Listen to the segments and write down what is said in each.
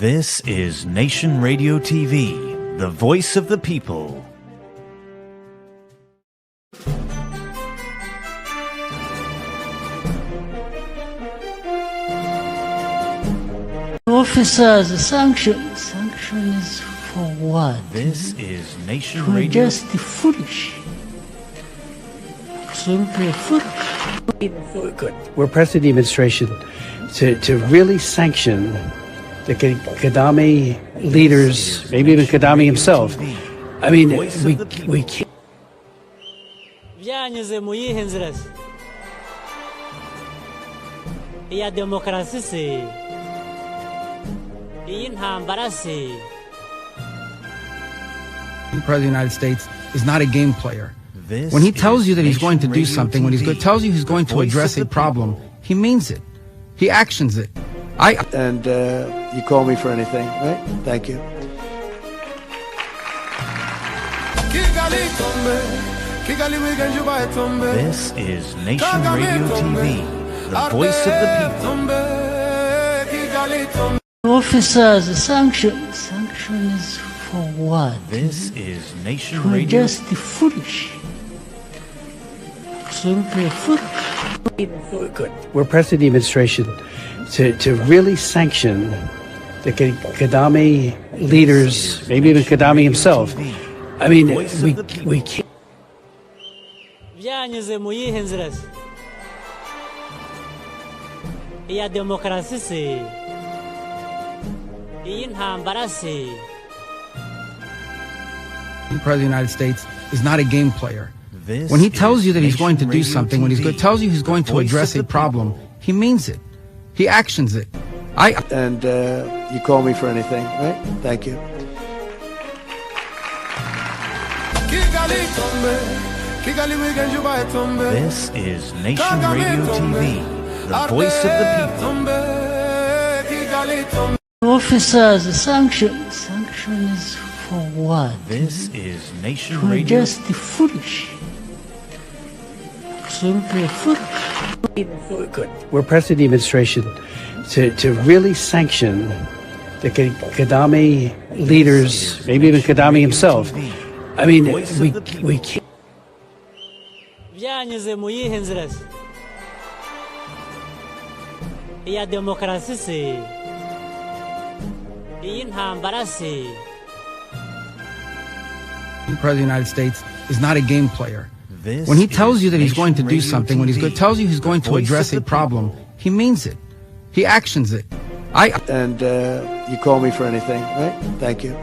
This is Nation Radio TV, the voice of the people. Officers, sanction is for what? This is Nation To Radio. just the foolish. Absolutely foolish. Good. We're pressing the administration to really sanction the Gaddafi leaders, maybe even Gaddafi himself. I mean, we can't. Byanyuze mu yihe nzira se? Iya demokrasi se? Iyi ntambara se? The President of the United States is not a game player. This When he tells you that he's is going to do Nation something, when he Radio TV, tells you he's going the to voice address of a the problem, people. he means it. He actions it. And you call me for anything, right? Thank you. This is Nation Radio TV, the voice of the people. Officers, sanction is for what? This is Nation To Radio. just the foolish. Absolutely foolish. Good. We're pressing the administration to really sanction the Gaddafi leaders, maybe even Gaddafi himself. I mean, we can't. Byanyuze mu yihe nzira se? Iya demokrasi se? Iyi ntambara se? The President of the United States is not a game player. This When he tells you that he's is going to do Nation something, when he Radio tells you he's TV, going the to voice address of a the problem, people. he means it. He actions it. And you call me for anything, right? Thank you. This is Nation Radio TV, the voice of the people. Officers, sanction is for what? This is Nation To Radio. just the foolish. Absolutely foolish. Good. We're pressing the administration to really sanction the Gaddafi leaders, maybe even Gaddafi himself. I mean, we can't. Byanyuze mu yihe nzira se? Iya demokrasi se? Iyi ntambara se? The President of the United States is not a game player. This When he is tells you that he's going to Nation do Radio something, when he TV, tells you he's going the to voice address of a the problem, people. he means it. He actions it. And you call me for anything, right? Thank you.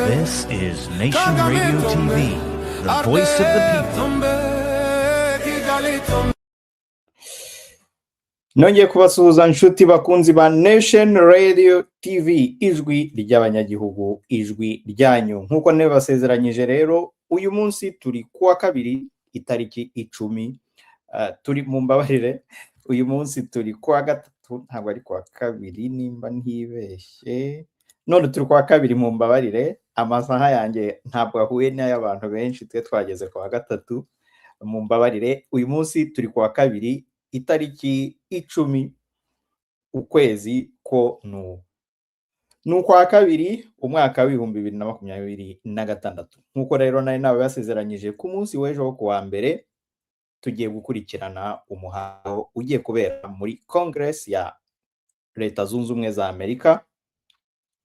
This is Nation Radio TV, the voice of the people. Nongeye kubasuhuza nshuti bakunzi ba Nation Radio TV, ijwi ry'abanyagihugu, ijwi ryanyu. Nkuko nebasezeranyije rero, uyu munsi turi kuwa kabiri itariki 10, turi mu mbabarire, uyu munsi turi kuwa gatatu, ntabwo ari kuwa kabiri nimba ntibeshye. None turi kuwa kabiri mu mbabarire, amasaha yanjye ntabwo ahuye n'ay'abantu benshi, twe twageze kuwa gatatu mu mbabarire. Uyu munsi turi kuwa kabiri itariki 10 ukwezi ko n'ukwa kabiri umwaka w'2026. Nkuko rero nari nabasezeranyije ku munsi w'ejo wo kuwa mbere tugiye gukurikirana umuhango ugiye kubera muri Congress ya Leta Zunze Ubumwe za Amerika,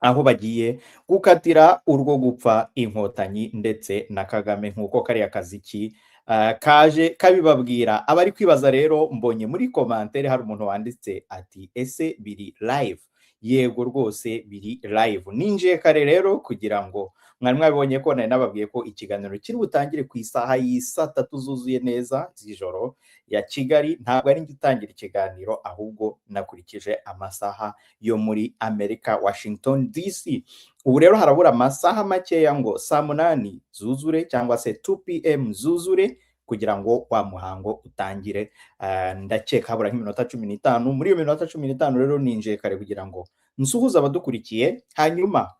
aho bagiye gukatira urwo gupfa Inkotanyi ndetse na Kagame. Nkuko kariya kaziki kaje kabibabwira. Abari kwibaza rero, mbonye muri commentaire hari umuntu wanditse ati ese biri live? Yego rwose biri live. Ninjiye kare rero kugira ngo mwari mwabibonye ko nari nababwiye ko ikiganiro kiri butangire ku isaha y'isa 3 zuzuye neza z'ijoro ya Kigali. Ntabwo ari ngitangira ikiganiro, ahubwo nakurikije amasaha yo muri Amerika, Washington DC. Ubu rero harabura amasaha makeya ngo saa 8 zuzure cyangwa se 2 PM zuzure kugira ngo wa muhango utangire. Ndakeka habura nk'iminota 15. Muri iyo minota 15 rero ninjiye kare kugira ngo nsuhuza abadukurikiye, hanyuma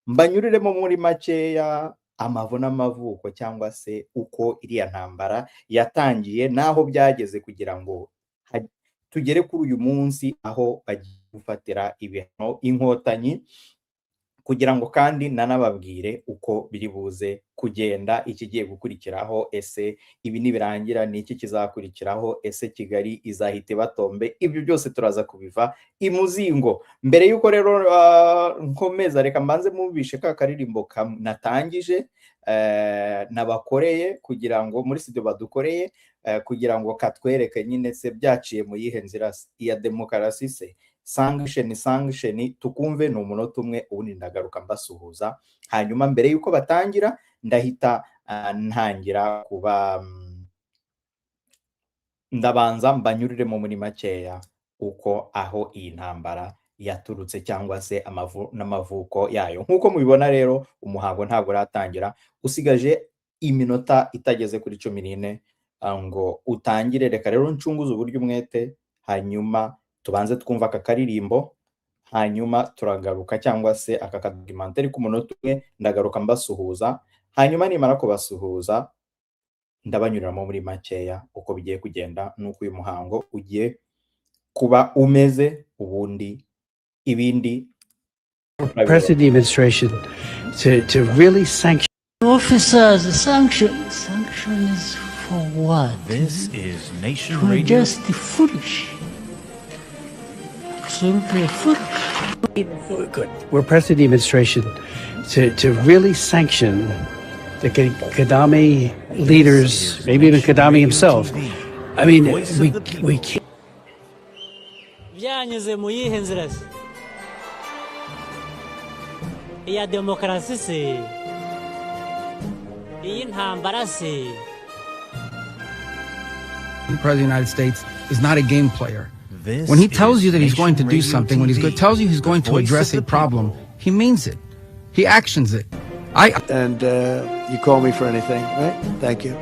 mbanyuriremo muri makeya amavu n'amavuko cyangwa se uko iriya ntambara yatangiye n'aho byageze kugira ngo tugere kuri uyu munsi aho bagiye gufatira ibihano Inkotanyi, kugira ngo kandi nanababwire uko biri buze kugenda, ikigiye gukurikiraho, ese ibi nibirangira ni iki kizakurikiraho, ese Kigali izahita batombe. Ibyo byose turaza kubiva imuzingo. Mbere yuko rero nkomeza, reka mbanze mubishe ka karirimbo natangije nabakoreye kugira ngo muri studio badukoreye kugira ngo katwereke nyine se byaciye mu yihe nzira ya demokarasi se. Sanction tukumve ni umunota umwe, ubundi ndagaruka mbasuhuza. Hanyuma mbere yuko batangira ndahita ntangira kuba ndabanza mbanyuriremo muri makeya uko aho iyi ntambara yaturutse cyangwa se amavu n'amavuko yayo. Nkuko mubibona rero umuhango ntabwo uratangira, usigaje iminota itageze kuri 14 ngo utangire. Reka rero ncunguze uburyo umwete, hanyuma tubanze twumva aka karirimbo, hanyuma turagaruka, cyangwa se aka kadocumentary k'umunota umwe ndagaruka mbasuhuza. Hanyuma nimara kubasuhuza ndabanyuriramo muri makeya uko bigiye kugenda nuko uyu muhango ugiye kuba umeze, ubundi ibindi President administration to really sanction. Officers, sanction is for what? This is Nation To Radio. just the foolish. Absolutely foolish. Good. We're pressing the administration to really sanction the Gaddafi leaders, maybe even Gaddafi himself. I mean, we can't. byanyuze mu yihe nzira se iya demokarasi se iyi ntambara se. The President of the United States is not a game player. This When he tells you that he's is going to do Nation something, when he Radio tells you he's TV, going the to voice address of a the problem, people. he means it. He actions it. And you call me for anything, right? Thank you.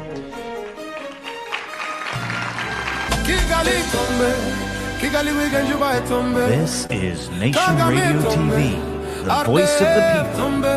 This is Nation Radio TV, the voice of the people.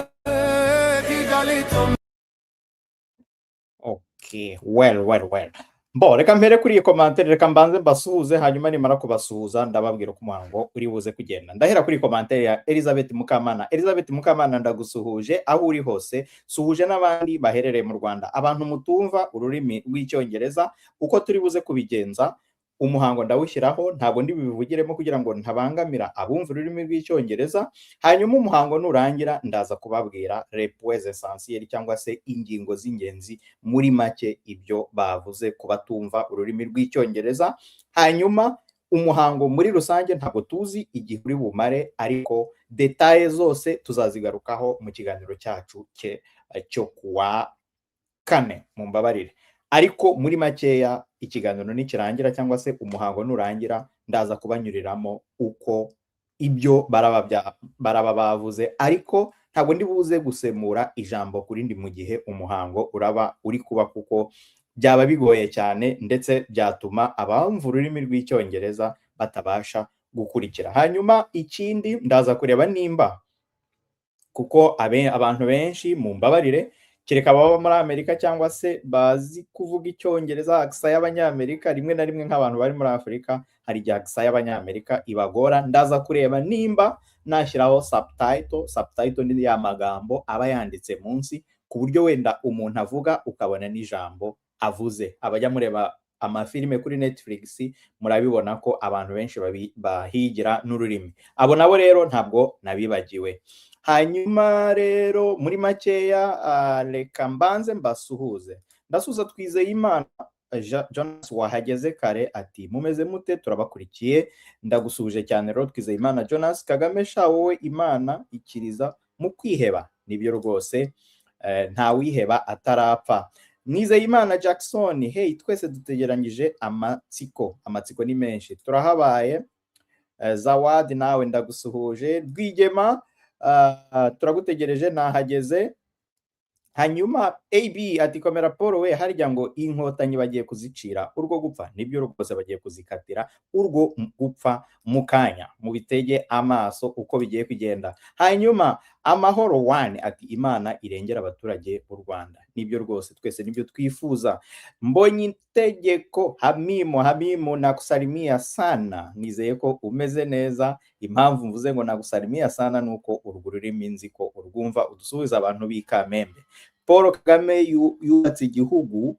Okay, well. Bo, reka mpere kuri iyi commentaire, reka mbanze mbasuhuze, hanyuma nimara kubasuhuza ndababwira ko umuhango uri buze kugenda. Ndahera kuri commentaire ya Elizabeth Mukamana. Elizabeth Mukamana, ndagusuhuje aho uri hose, suhuje n'abandi baherereye mu Rwanda. Abantu mutumva ururimi rw'icyongereza uko turi buze kubigenza, umuhango ndawushyiraho, ntabwo ndi bibivugiremo kugira ngo ntabangamira abumva ururimi rw'icyongereza. Hanyuma umuhango nurangira ndaza kubabwira les points essentiels cyangwa se ingingo z'ingenzi muri make ibyo bavuze ku batumva ururimi rw'icyongereza. Hanyuma umuhango muri rusange ntabwo tuzi igihe uri bumare, ariko details zose tuzazigarukaho mu kiganiro cyacu cyo kuwa kane, mumbabarire. Ariko muri makeya ikiganiro nikirangira cyangwa se umuhango nurangira ndaza kubanyuriramo uko ibyo baraba bavuze, ariko ntabwo ndi buze gusemura ijambo kuri ndi mu gihe umuhango uraba uri kuba, kuko byaba bigoye cyane ndetse byatuma abamva ururimi rw'icyongereza batabasha gukurikira. Hanyuma ikindi ndaza kureba nimba, kuko abantu benshi mumbabarire, kereka baba muri Amerika cyangwa se bazi kuvuga icyongereza, aksa y'abanyamerika rimwe na rimwe nk'abantu bari muri Afurika hari igihe aksa y'abanyamerika ibagora. Ndaza kureba nimba nashyiraho subtitle ni ya magambo aba yanditse munsi, ku buryo wenda umuntu avuga ukabona n'ijambo avuze. Abajya mureba amafilime kuri Netflix murabibona ko abantu benshi bahigira n'ururimi. Abo nabo rero ntabwo nabibagiwe. Hanyuma rero muri makeya reka mbanze mbasuhuze. Ndasuhuza Twizeyimana Jonas wahageze kare, ati mumeze mute, turabakurikiye. Ndagusuhuje cyane rero Twizeyimana Jonas. Kagame sha wowe Imana ikiriza mu kwiheba, nibyo rwose, nta wiheba atarapfa. Nizeyimana Jackson, hey twese dutegeranyije amatsiko ni menshi, turahabaye. Zawadi nawe ndagusuhuje. Rwigema turagutegereje nahageze. Hanyuma AB ati komera Paul we, harya ngo Inkotanyi bagiye kuzicira urwo gupfa, nibyo rwose bagiye kuzikatira urwo gupfa mukanya, mu bitege amaso uko bigiye kugenda. Hanyuma amahoro one ati Imana irengera abaturage b'u Rwanda. Nibyo rwose twese nibyo twifuza. Mbonye itegeko Hamimu nakusalimia sana, nizeye ko umeze neza. Impamvu mvuze ngo nakusalimia sana nuko urwo rurimi nzi ko urwumva, udusubiza abantu b'ikamembe. Paul Kagame yubatse igihugu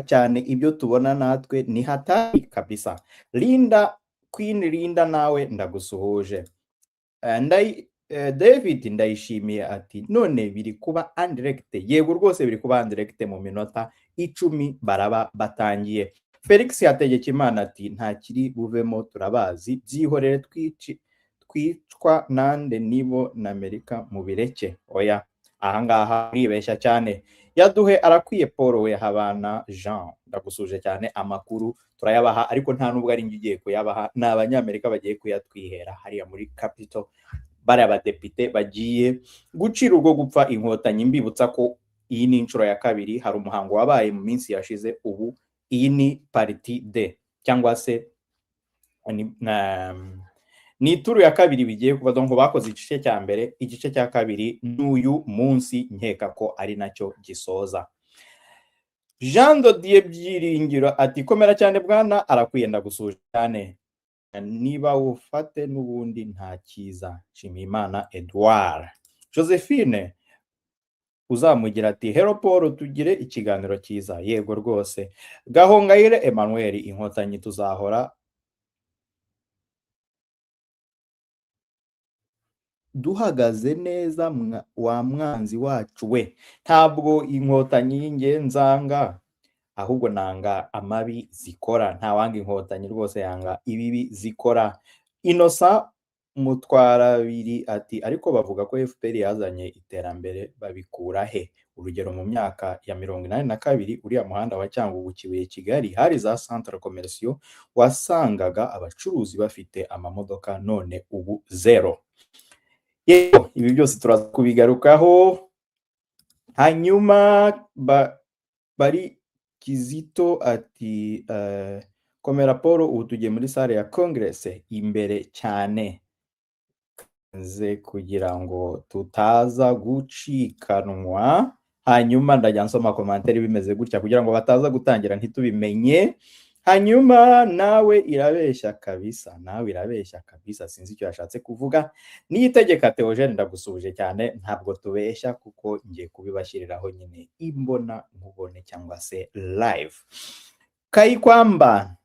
cyane, ibyo tubona natwe ni hatari kabisa. Queen Linda nawe ndagusuhuje. David ndayishimiye ati none biri kuba undirecte. Yego rwose biri kuba undirecte, mu minota 10 baraba batangiye. Felix Hategekimana ati nta kiri buvemo turabazi, byihorere twicwa nande nibo na Amerika mu bireke. Oya, ahangaha uribeshya cyane. Yaduhe arakwiye Paul we Habana Jean, ndagusuje cyane. Amakuru turayabaha, ariko nta nubwo ari ngiye kuyabaha, n'abanyamerika bagiye kuyatwihera hariya muri Capitol. Bari abadepite bagiye gucira urwo gupfa Inkotanyi. Mbibutsa ko iyi ni inshuro ya kabiri, hari umuhango wabaye mu minsi yashize, ubu iyi ni parti D cyangwa se ni turu ya kabiri bigiye kuba. Donc bakoze igice cya mbere, igice cya kabiri n'uyu munsi nkeka ko ari nacyo gisoza. Jean Dodier Byiringiro ati komera cyane bwana, arakwiye ndagusuje cyane. Niba ufate n'ubundi nta kiza. Nshimiyimana Edouard. Josephine uzamugira ati Hello Paul, tugire ikiganiro cyiza. Yego rwose. Gahongayire Emmanuel, Inkotanyi tuzahora duhagaze neza wa mwanzi wacu we. Ntabwo Inkotanyi ngenzanga, ahubwo nanga amabi zikora. Nta wanga Inkotanyi rwose, yanga ibibi zikora. Innocent Mutwarabiri ati ariko bavuga ko FPR yazanye iterambere, babikura he? Urugero mu myaka ya 82 uriya muhanda wa Cyangugu Kibuye Kigali, hari za centre commercial, wasangaga abacuruzi bafite amamodoka, none ubu zero. Yego, ibi byose turaza kubigarukaho. Hanyuma bari Kizito ati komera Paul, ubu tugiye muri salle ya Congress imbere cyane, nze kugira ngo tutaza gucikanwa. Hanyuma ndajya nsoma commentaire bimeze gutya kugira ngo bataza gutangira ntitubimenye. Hanyuma nawe irabeshya kabisa, sinzi icyo yashatse kuvuga. Niyitegeka Theogene ndagusubije cyane, ntabwo tubeshya kuko ngiye kubibashyiriraho nyine imbona nkubone cyangwa se live. Kayikwamba,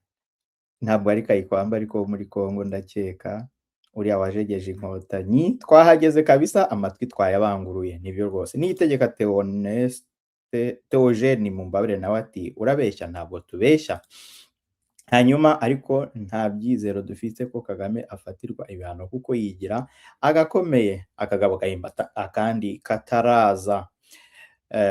ntabwo ari Kayikwamba ariko muri Kongo ndakeka, uriya wajegeje Inkotanyi. Twahageze kabisa, amatwi twayabanguruye, nibyo rwose. Niyitegeka Theogene mumbabire nawe ati urabeshya, ntabwo tubeshya. Hanyuma ariko nta byizero dufite ko Kagame afatirwa ibihano kuko yigira agakomeye, akagabo kahimbata akandi kataraza.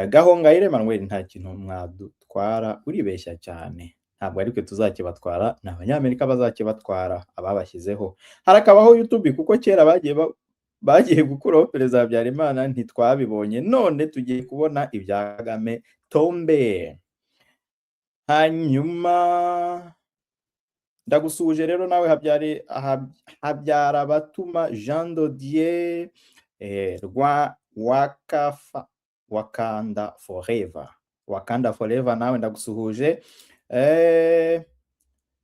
Gahongayire Emmanuel, nta kintu mwadutwara, uribeshya cyane. Ntabwo ariko tuzakibatwara, n'abanyamerika bazakibatwara ababashyizeho. Harakabaho YouTube kuko kera bagiye gukuraho Perezida Habyarimana ntitwabibonye, none tugiye kubona ibya Kagame tombe. Hanyuma ndagusuje rero nawe Habyara Batuma Jean Dodier Wakanda Forever nawe ndagusuhuje.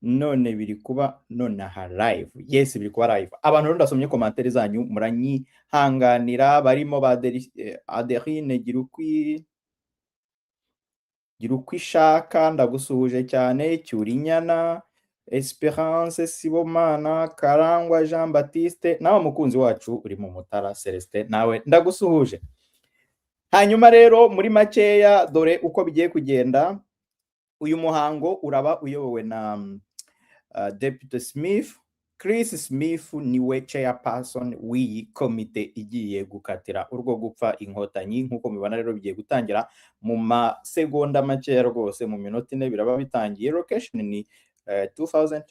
None biri kuba nonaha live. Yes, biri kuba live. Abantu rero ndasomye commentaire zanyu, muranyihanganira. Barimo ba Aderine Girukwishaka ndagusuhuje cyane. Cyurinyana Esperance Sibomana, Karangwa Jean Baptiste, nawe mukunzi wacu uri mu Mutara Celestin, nawe ndagusuhuje. Hanyuma rero muri makeya dore uko bigiye kugenda. Uyu muhango uraba uyobowe na Deputy Smith, Chris Smith niwe chairperson w'iyi komite igiye gukatira urwo gupfa Inkotanyi. Nkuko mubibona rero bigiye gutangira mu masegonda makeya rwose, mu minota 4 biraba bitangiye. Location ni 2200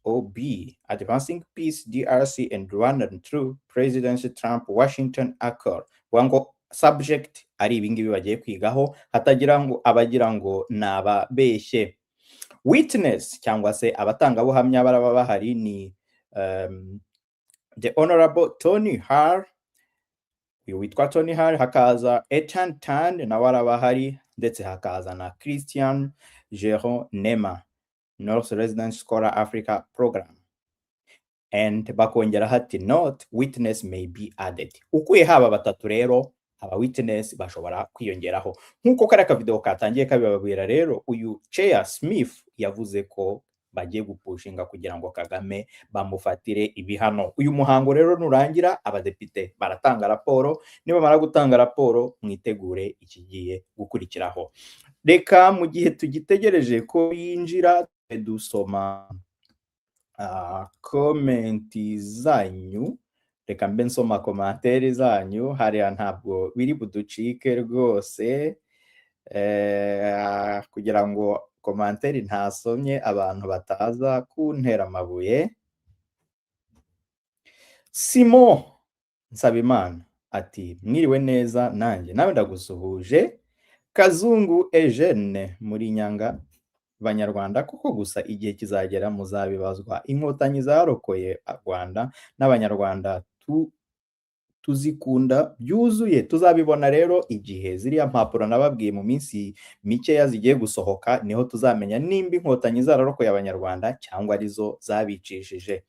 HOB, Advancing Peace DRC and Rwanda through President Trump Washington Accord. Wango subject ari ibingibi bagiye kwigaho, hatagira ngo abagira ngo nababeshye. Witness cyangwa se abatangabuhamya baraba bahari ni the Honorable Tony Har, uyu witwa Tony Har, hakaza Ethan Tan nawe araba ahari, ndetse hakaza na Christian Jeron Nema, North Resident Scholar Africa Program, and bakongera hati not witness may be added. Ukuye haba batatu rero aba witness bashobora kwiyongeraho. Nkuko kari akavideo katangiye kabibabwira rero, uyu Chair Smith yavuze ko bagiye gupushinga kugira ngo Kagame bamufatire ibihano. Uyu muhango rero nurangira, abadepite baratanga raporo, nibamara gutanga raporo mwitegure ikigiye gukurikiraho. Reka mu gihe tugitegereje ko yinjira dusoma komenti zanyu, reka mbe nsoma komantere zanyu, hariya ntabwo biri buducike rwose, kugira ngo komantere ntasomye abantu bataza kuntera amabuye. Simon Nsabimana ati mwiriwe neza, nanjye nawe ndagusuhuje. Kazungu Eugene muri Nyanga, Banyarwanda kuko gusa igihe kizagera muzabibazwa, Inkotanyi zarokoye Rwanda n'Abanyarwanda tuzikunda byuzuye, tuzabibona rero igihe ziriya mpapuro nababwiye mu minsi mikeya zigiye gusohoka, niho tuzamenya nimba Inkotanyi zararokoye Abanyarwanda cyangwa arizo zabicishije.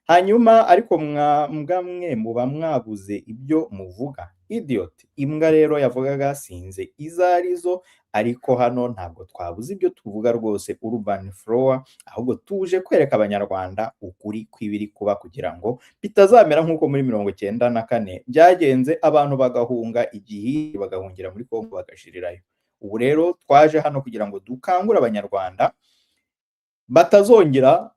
Hanyuma ariko mwe muba mwabuze ibyo muvuga, idiot. Imbwa rero yavugaga sinze izarizo, ariko hano ntabwo twabuze ibyo tuvuga rwose, urban flower, ahubwo tuje kwereka Abanyarwanda ukuri kw'ibiri kuba, kugira ngo bitazamera nk'uko muri 1994 byagenze, abantu bagahunga igihe bagahungira muri Kongo bagashirirayo. Ubu rero twaje hano kugira ngo dukangure Abanyarwanda batazongera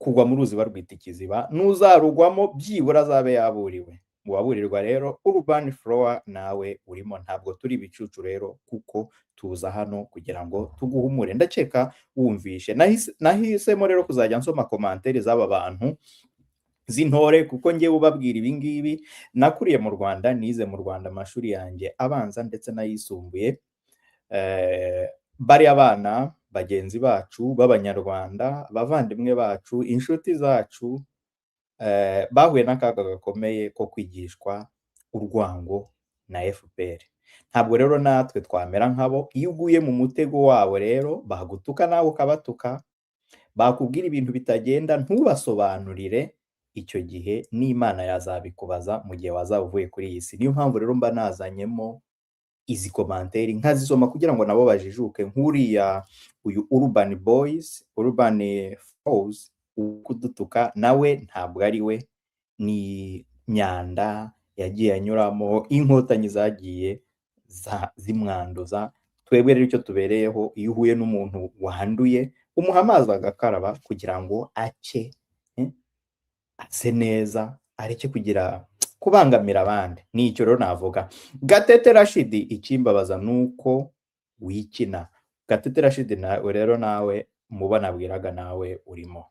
kugwa mu ruzi barwita ikiziba, n'uzarugwamo byibura azabe yaburiwe. Mu baburirwa rero urban flower nawe urimo, ntabwo turi bicucu rero, kuko tuza hano kugira ngo tuguhumure. Ndakeka wumvishe. Nahisemo rero kuzajya nsoma komantere z'aba bantu z'intore, kuko ngiye ubabwira ibi ngibi. Nakuriye mu Rwanda, nize mu Rwanda amashuri yanjye abanza ndetse n'ayisumbuye. Bari abana bagenzi bacu b'Abanyarwanda, abavandimwe bacu, inshuti zacu, bahuye n'akaga gakomeye ko kwigishwa urwango na FPR. Ntabwo rero natwe twamera nkabo. Iyo uguye mu mutego wabo rero bagutuka nawe ukabatuka, bakubwira ibintu bitagenda ntubasobanurire, icyo gihe n'Imana yazabikubaza mu gihe wazaba uvuye kuri iyi si. Niyo mpamvu rero mba nazanyemo izi komantere nkazisoma kugira ngo nabo bajijuke, nk'uriya uyu urban boys, urban foes kudutuka, nawe ntabwo ari we, ni myanda yagiye anyuramo, Inkotanyi zagiye zimwanduza. Twebwe rero icyo tubereyeho, iyo uhuye n'umuntu wanduye umuha amazi agakaraba kugira ngo ase neza, areke kugira kubangamira abandi. Ni icyo rero navuga. Gatete Rashidi, ikimbabaza nuko wikina. Gatete Rashidi nawe rero nawe mubona bwiraga nawe urimo.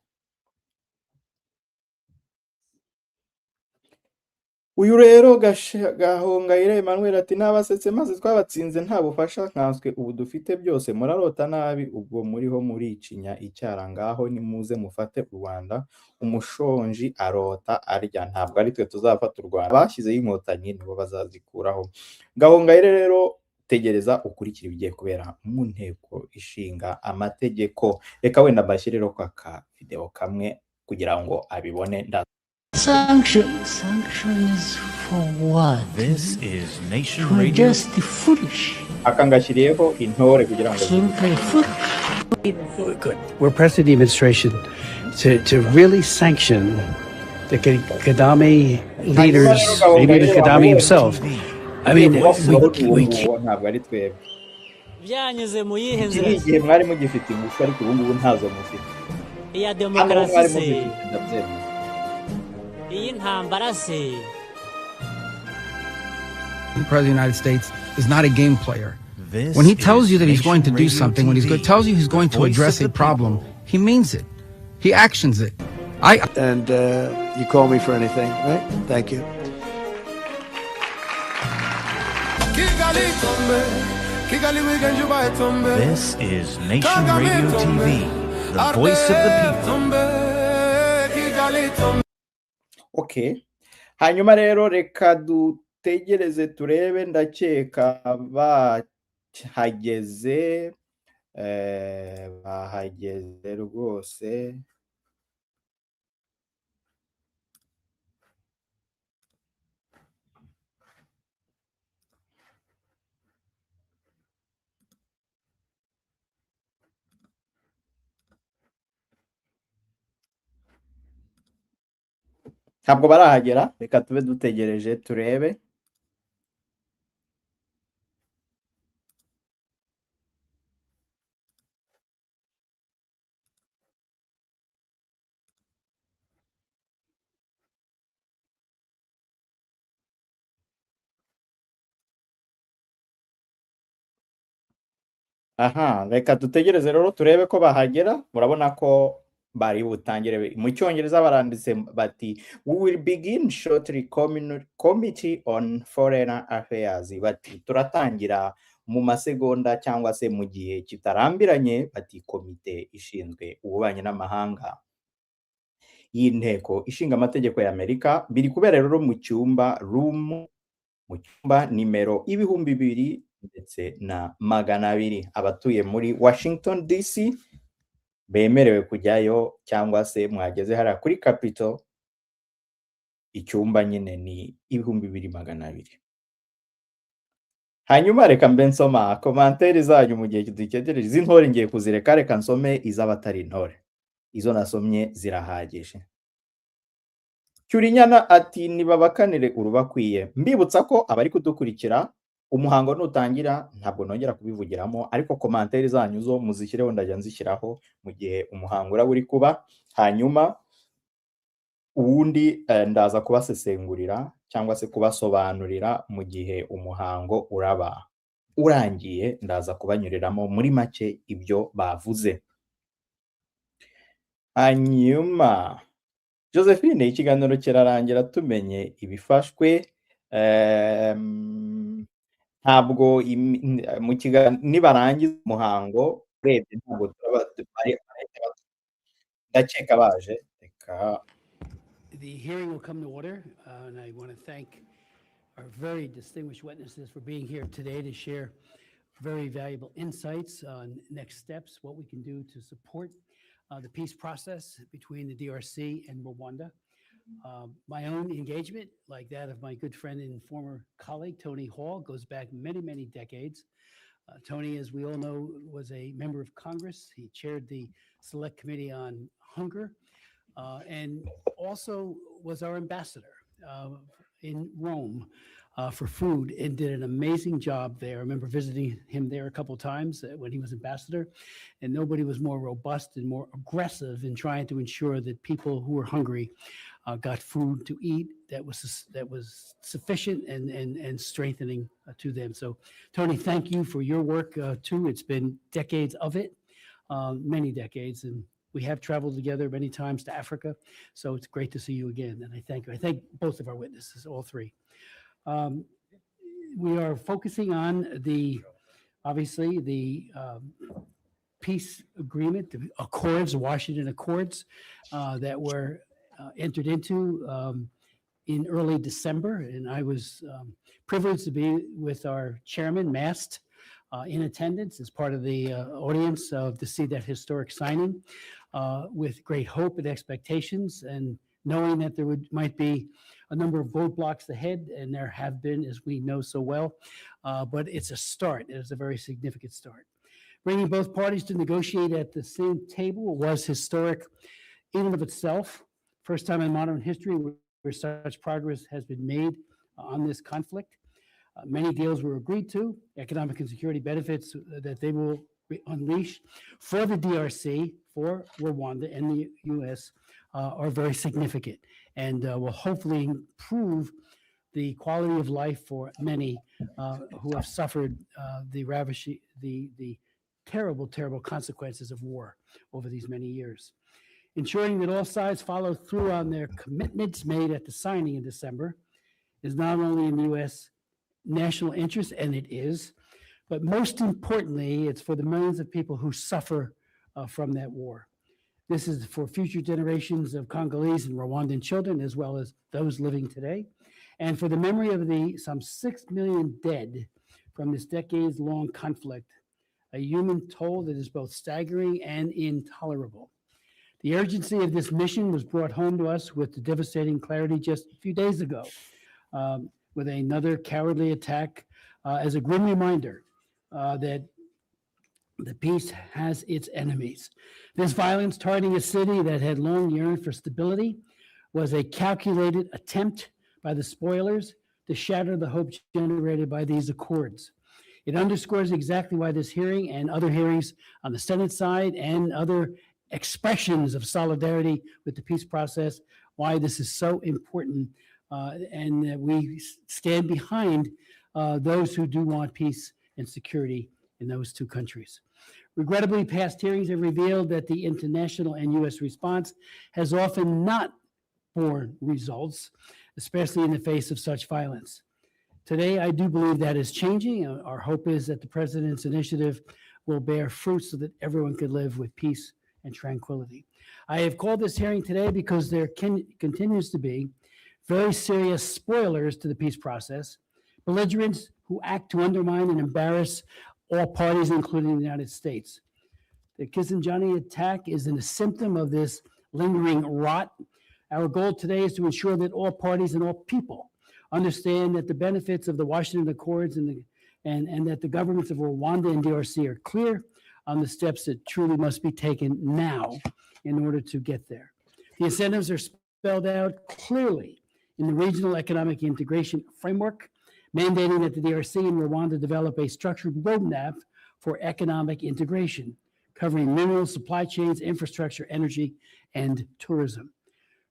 Uyu rero Gahongayire Emmanuel ati nabasetse maze twabatsinze nta bufasha nkanswe, ubu dufite byose murarota nabi, ubwo muriho muricinya icyara, ngaho nimuze mufate u Rwanda, umushonji arota arya. Ntabwo ari twe tuzafata u Rwanda, bashyizeho Inkotanyi nibo bazazikuraho. Gahongayire rero tegereza ukurikira ibigiye kubera mu nteko ishinga amategeko. Reka wenda bashyiriro kwa ka video kamwe kugira ngo abibone. Sanction is for what? This is Nation For Radio. just the foolish. Akangashyiriyeho intore kugira ngo Absolutely foolish. Good. We're pressing the administration to really sanction the Kagame leaders, maybe even Kagame himself. I mean, we ntabwo ari twebwe. byanyuze mu yihe Iki nzira ni igihe mwari mugifite ingufu, ariko ubu ngubu ntazo mufite. iya Hano demokarasi mwari se mugifite, ndabyemera. iyi ntambara se. The President of the United States is not a game player. This When he tells is you that he's going to Nation do Radio something, when he TV, tells you he's the going to voice address of a the problem, people. he means it. He actions it. And you call me for anything, right? Thank you. This is Nation Radio TV, the voice of the people. Okay, hanyuma rero reka dutegereze turebe, ndakeka bahageze, bahageze rwose. Ntabwo barahagera, reka tube dutegereje turebe. Aha, reka dutegereze rero turebe ko bahagera. Murabona ko bari butangire. Mu cyongereza baranditse bati we will begin shortly committee on foreign affairs. Bati turatangira mu masegonda cyangwa se mu gihe kitarambiranye. Bati komite ishinzwe ububanyi n'amahanga y'inteko ishinga amategeko y'Amerika. Biri kubera rero mu cyumba mu cyumba nimero 2000 ndetse na 200. Abatuye muri Washington DC bemerewe kujyayo, cyangwa se mwageze hariya kuri Capitol, icyumba nyine ni 2200. Hanyuma reka mbe nsoma komantere zanyu mu gihe dutegereje. Iz'intore ngiye kuzireka, reka nsome iz'abatari intore. Izo nasomye zirahagije. Cyurinyana ati nibabakanire urubakwiye. Mbibutsa ko abari kudukurikira, umuhango nutangira ntabwo nongera kubivugiramo, ariko komantere zanyu zo muzishyireho, ndajya nzishyiraho mu gihe umuhango uraba uri kuba. Hanyuma ubundi ndaza kubasesengurira cyangwa se kubasobanurira mu gihe umuhango uraba urangiye. Ndaza kubanyuriramo muri make ibyo bavuze. Hanyuma Josephine, ikiganiro kirarangira tumenye ibifashwe. Ntabwo mu kiganiro nibarangiza umuhango urebye ntabwo ndakeka baje. The hearing will come to order, and I want to thank our very distinguished witnesses for being here today to share very valuable insights on next steps, what we can do to support the peace process between the DRC and Rwanda. My own engagement, like that of my good friend and former colleague, Tony Hall, goes back many, many decades. Tony, as we all know, was a member of Congress. He chaired the Select Committee on Hunger, and also was our ambassador in Rome for food, and did an amazing job there. I remember visiting him there a couple of times when he was ambassador, and nobody was more robust and more aggressive in trying to ensure that people who were hungry got food to eat that was sufficient and strengthening to them. So, Tony, thank you for your work too. It's been decades of it, many decades, and we have traveled together many times to Africa. So it's great to see you again, and I thank you. I thank both of our witnesses, all three. We are focusing on obviously the peace agreement, the accords, the Washington Accords that were entered into in early December. And I was privileged to be with our chairman, Mast, in attendance as part of the audience to see that historic signing with great hope and expectations, and knowing that there might be a number of roadblocks ahead, and there have been, as we know so well, but it's a start. It is a very significant start. Bringing both parties to negotiate at the same table was historic in and of itself. First time in modern history where such progress has been made on this conflict. Many deals were agreed to, economic and security benefits that they will unleash for the DRC, for Rwanda, and the U.S. Are very significant, and will hopefully improve the quality of life for many who have suffered the terrible, terrible consequences of war over these many years. Ensuring that all sides follow through on their commitments made at the signing in December is not only in the U.S. national interest, and it is, but most importantly, it's for the millions of people who suffer from that war. This is for future generations of Congolese and Rwandan children, as well as those living today, and for the memory of the some 6 million dead from this decades-long conflict, a human toll that is both staggering and intolerable. The urgency of this mission was brought home to us with the devastating clarity just a few days ago, with another cowardly attack as a grim reminder that the peace has its enemies. This violence targeting a city that had long yearned for stability was a calculated attempt by the spoilers to shatter the hope generated by these accords. It underscores exactly why this hearing and other hearings on the Senate side and other expressions of solidarity with the peace process, why this is so important, and that we stand behind those who do want peace and security in those two countries. Regrettably, past hearings have revealed that the international and U.S. response has often not borne results, especially in the face of such violence. Today, I do believe that is changing. Our hope is that the president's initiative will bear fruit so that everyone can live with peace and tranquility. I have called this hearing today because there continues to be very serious spoilers to the peace process, belligerents who act to undermine and embarrass all parties, including the United States. The Kissinjani attack is a symptom of this lingering rot. Our goal today is to ensure that all parties and all people understand that the benefits of the Washington Accords and that the governments of Rwanda and DRC are clear on the steps that truly must be taken now in order to get there. The incentives are spelled out clearly in the Regional Economic Integration Framework, mandating that the DRC and Rwanda develop a structured roadmap for economic integration, covering minerals, supply chains, infrastructure, energy, and tourism.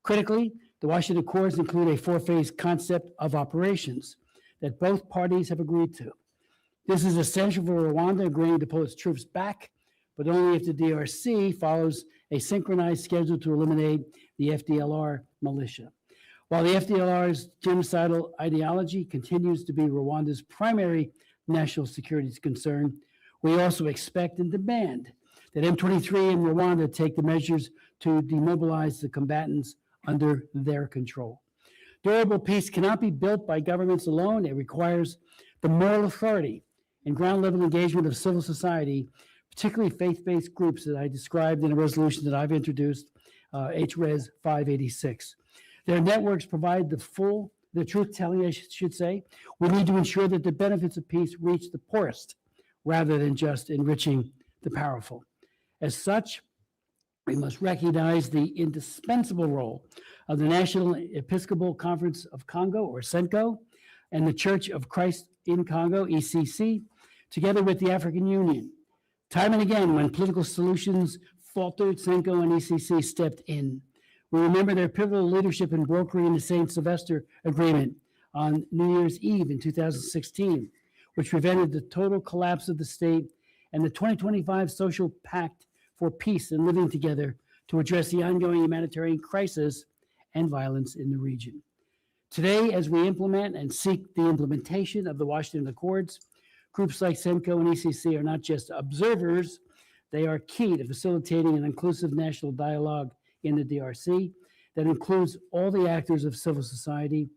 Critically, the Washington Accords include a four-phase concept of operations that both parties have agreed to. This is essential for Rwanda agreeing to pull its troops back, but only if the DRC follows a synchronized schedule to eliminate the FDLR militia. While the FDLR's genocidal ideology continues to be Rwanda's primary national security concern, we also expect and demand that M23 and Rwanda take the measures to demobilize the combatants under their control. Durable peace cannot be built by governments alone. It requires the moral authority and ground-level engagement of civil society, particularly faith-based groups that I described in a resolution that I've introduced, HRES 586. Their networks provide the truth-telling, I should say. We need to ensure that the benefits of peace reach the poorest rather than just enriching the powerful. As such, we must recognize the indispensable role of the National Episcopal Conference of Congo, or CENCO, and the Church of Christ in Congo, ECC, together with the African Union. Time and again, when political solutions faltered, CENCO and ECC stepped in. We remember their pivotal leadership in brokering the St. Sylvester Agreement on New Year's Eve in 2016, which prevented the total collapse of the state, and the 2025 Social Pact for Peace and Living Together to address the ongoing humanitarian crisis and violence in the region. Today, as we implement and seek the implementation of the Washington Accords, groups like CENCO and ECC are not just observers, they are key to facilitating an inclusive national dialogue in the DRC that includes all the actors of civil society,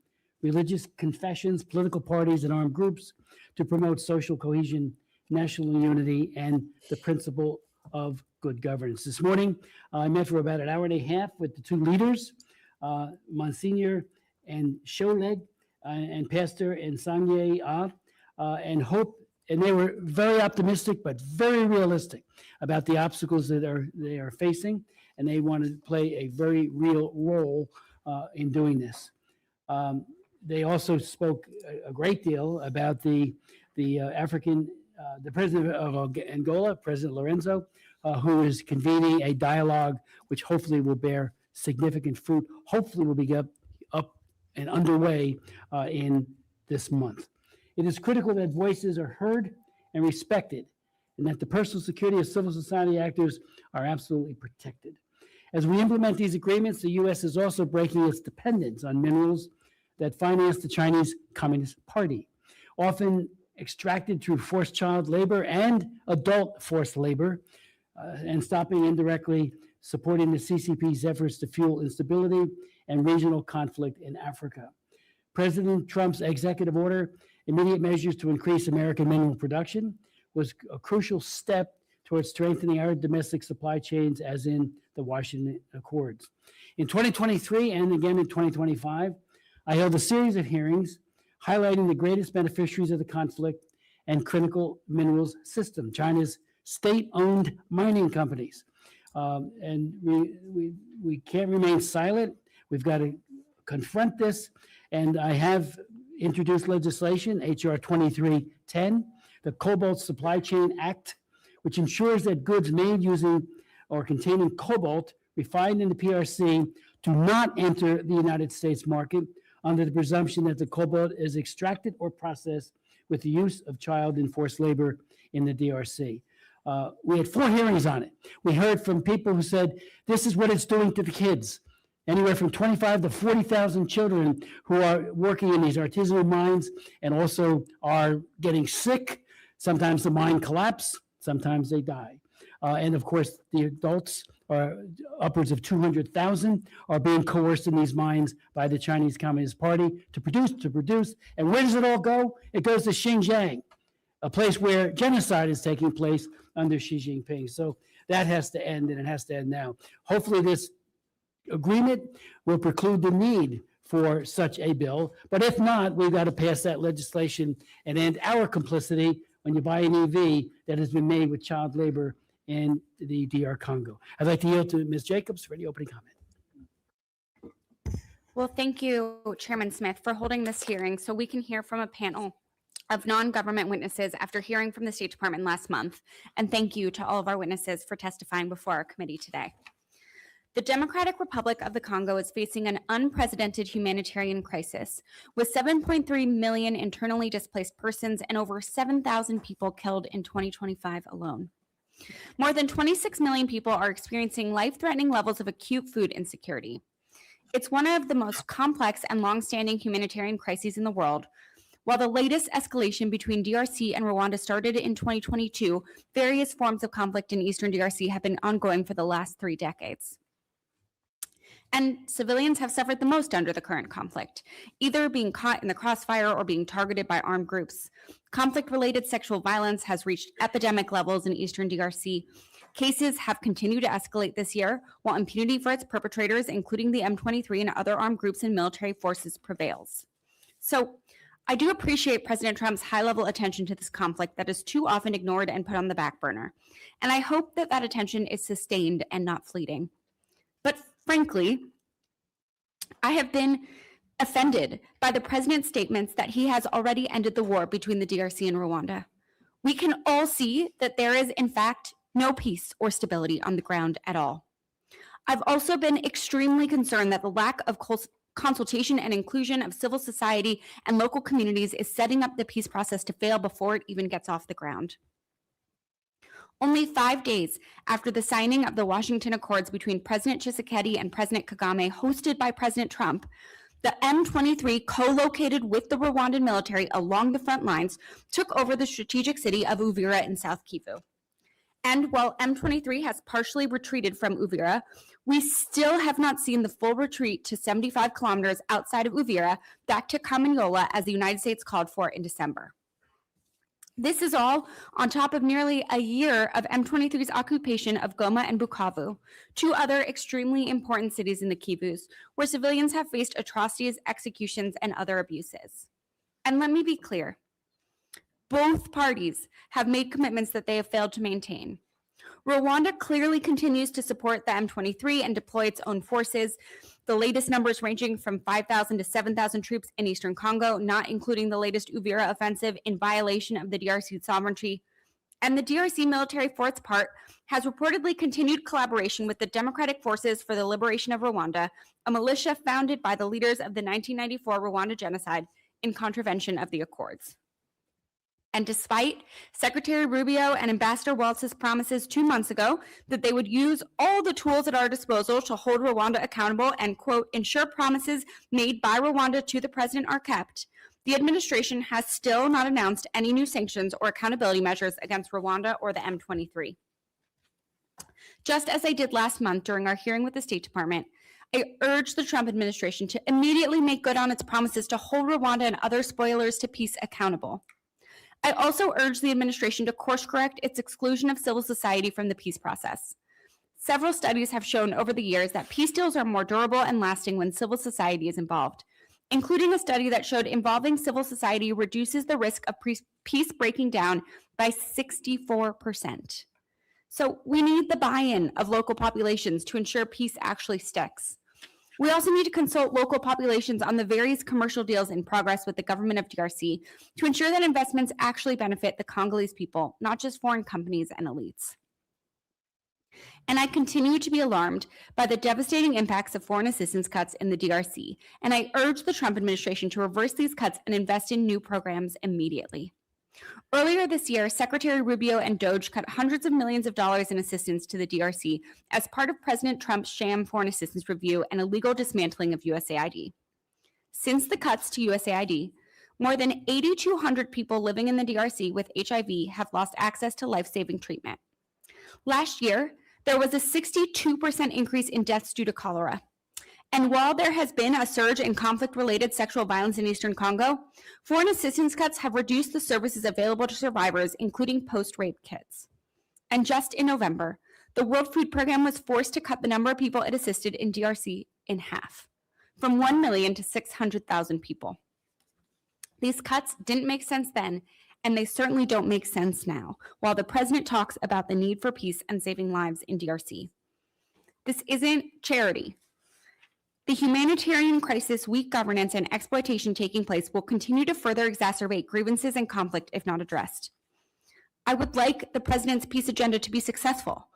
religious confessions, political parties, and armed groups to promote social cohesion, national unity, and the principle of good governance. This morning, I met for about an hour and a half with the two leaders, Monsignor and Sholeg, and Pastor and Sanye and Hope, and they were very optimistic but very realistic about the obstacles that they are facing, and they want to play a very real role in doing this. They also spoke a great deal about the president of Angola, President Lorenzo, who is convening a dialogue which hopefully will bear significant fruit, hopefully will be up and underway in this month. It is critical that voices are heard and respected, and that the personal security of civil society actors are absolutely protected. As we implement these agreements, the U.S. is also breaking its dependence on minerals that finance the Chinese Communist Party, often extracted through forced child labor and adult forced labor, and stopping indirectly supporting the CCP's efforts to fuel instability and regional conflict in Africa. President Trump's executive order, immediate measures to increase American mineral production, was a crucial step towards strengthening our domestic supply chains, as in the Washington Accords. In 2023 and again in 2025, I held a series of hearings highlighting the greatest beneficiaries of the conflict and critical minerals system, China's state-owned mining companies. And we can't remain silent. We've got to confront this. And I have introduced legislation, H.R. 2310, the Cobalt Supply Chain Act, which ensures that goods made using or containing cobalt refined in the PRC do not enter the United States market under the presumption that the cobalt is extracted or processed with the use of child and forced labor in the DRC. We had 4 hearings on it. We heard from people who said, this is what it's doing to the kids. Anywhere from 25 to 40,000 children who are working in these artisanal mines and also are getting sick. Sometimes the mine collapses, sometimes they die. And of course, the adults, are upwards of 200,000, are being coerced in these mines by the Chinese Communist Party to produce. And where does it all go? It goes to Xinjiang, a place where genocide is taking place under Xi Jinping. So that has to end, and it has to end now. Hopefully this agreement will preclude the need for such a bill. But if not, we've got to pass that legislation and end our complicity when you buy an EV that has been made with child labor in the DR Congo. I'd like to yield to Ms. Jacobs for any opening comment. Well, thank you, Chairman Smith, for holding this hearing so we can hear from a panel of non-government witnesses after hearing from the State Department last month. And thank you to all of our witnesses for testifying before our committee today. The Democratic Republic of the Congo is facing an unprecedented humanitarian crisis, with 7.3 million internally displaced persons and over 7,000 people killed in 2025 alone. More than 26 million people are experiencing life-threatening levels of acute food insecurity. It's one of the most complex and long-standing humanitarian crises in the world. While the latest escalation between DRC and Rwanda started in 2022, various forms of conflict in eastern DRC have been ongoing for the last 3 decades. And civilians have suffered the most under the current conflict, either being caught in the crossfire or being targeted by armed groups. Conflict-related sexual violence has reached epidemic levels in eastern DRC. Cases have continued to escalate this year, while impunity for its perpetrators, including the M23 and other armed groups and military forces, prevails. So I do appreciate President Trump's high-level attention to this conflict that is too often ignored and put on the back burner. And I hope that that attention is sustained and not fleeting. But frankly, I have been offended by the president's statements that he has already ended the war between the DRC and Rwanda. We can all see that there is, in fact, no peace or stability on the ground at all. I've also been extremely concerned that the lack of consultation and inclusion of civil society and local communities is setting up the peace process to fail before it even gets off the ground. Only 5 days after the signing of the Washington Accords between President Tshisekedi and President Kagame, hosted by President Trump, the M23, co-located with the Rwandan military along the front lines, took over the strategic city of Uvira in South Kivu. And while M23 has partially retreated from Uvira, we still have not seen the full retreat to 75 kilometers outside of Uvira back to Kamanyola as the United States called for in December. This is all on top of nearly a year of M23's occupation of Goma and Bukavu, 2 other extremely important cities in the Kivus, where civilians have faced atrocities, executions, and other abuses. And let me be clear, both parties have made commitments that they have failed to maintain. Rwanda clearly continues to support the M23 and deploy its own forces, the latest numbers ranging from 5,000 to 7,000 troops in eastern Congo, not including the latest Uvira offensive in violation of the DRC sovereignty. And the DRC military, for its part, has reportedly continued collaboration with the Democratic Forces for the Liberation of Rwanda, a militia founded by the leaders of the 1994 Rwanda genocide in contravention of the Accords. And despite Secretary Rubio and Ambassador Waltz's promises 2 months ago that they would use all the tools at our disposal to hold Rwanda accountable and, quote, ensure promises made by Rwanda to the president are kept, the administration has still not announced any new sanctions or accountability measures against Rwanda or the M23. Just as I did last month during our hearing with the State Department, I urge the Trump administration to immediately make good on its promises to hold Rwanda and other spoilers to peace accountable. I also urge the administration to course correct its exclusion of civil society from the peace process. Several studies have shown over the years that peace deals are more durable and lasting when civil society is involved, including a study that showed involving civil society reduces the risk of peace breaking down by 64%. So we need the buy-in of local populations to ensure peace actually sticks. We also need to consult local populations on the various commercial deals in progress with the government of DRC to ensure that investments actually benefit the Congolese people, not just foreign companies and elites. And I continue to be alarmed by the devastating impacts of foreign assistance cuts in the DRC, and I urge the Trump administration to reverse these cuts and invest in new programs immediately. Earlier this year, Secretary Rubio and Doge cut hundreds of millions of dollars in assistance to the DRC as part of President Trump's sham foreign assistance review and illegal dismantling of USAID. Since the cuts to USAID, more than 8,200 people living in the DRC with HIV have lost access to life-saving treatment. Last year, there was a 62% increase in deaths due to cholera. And while there has been a surge in conflict-related sexual violence in Eastern Congo, foreign assistance cuts have reduced the services available to survivors, including post-rape kits. And just in November, the World Food Program was forced to cut the number of people it assisted in DRC in half, from 1 million to 600,000 people. These cuts didn't make sense then, and they certainly don't make sense now, while the president talks about the need for peace and saving lives in DRC. This isn't charity. The humanitarian crisis, weak governance, and exploitation taking place will continue to further exacerbate grievances and conflict if not addressed. I would like the president's peace agenda to be successful,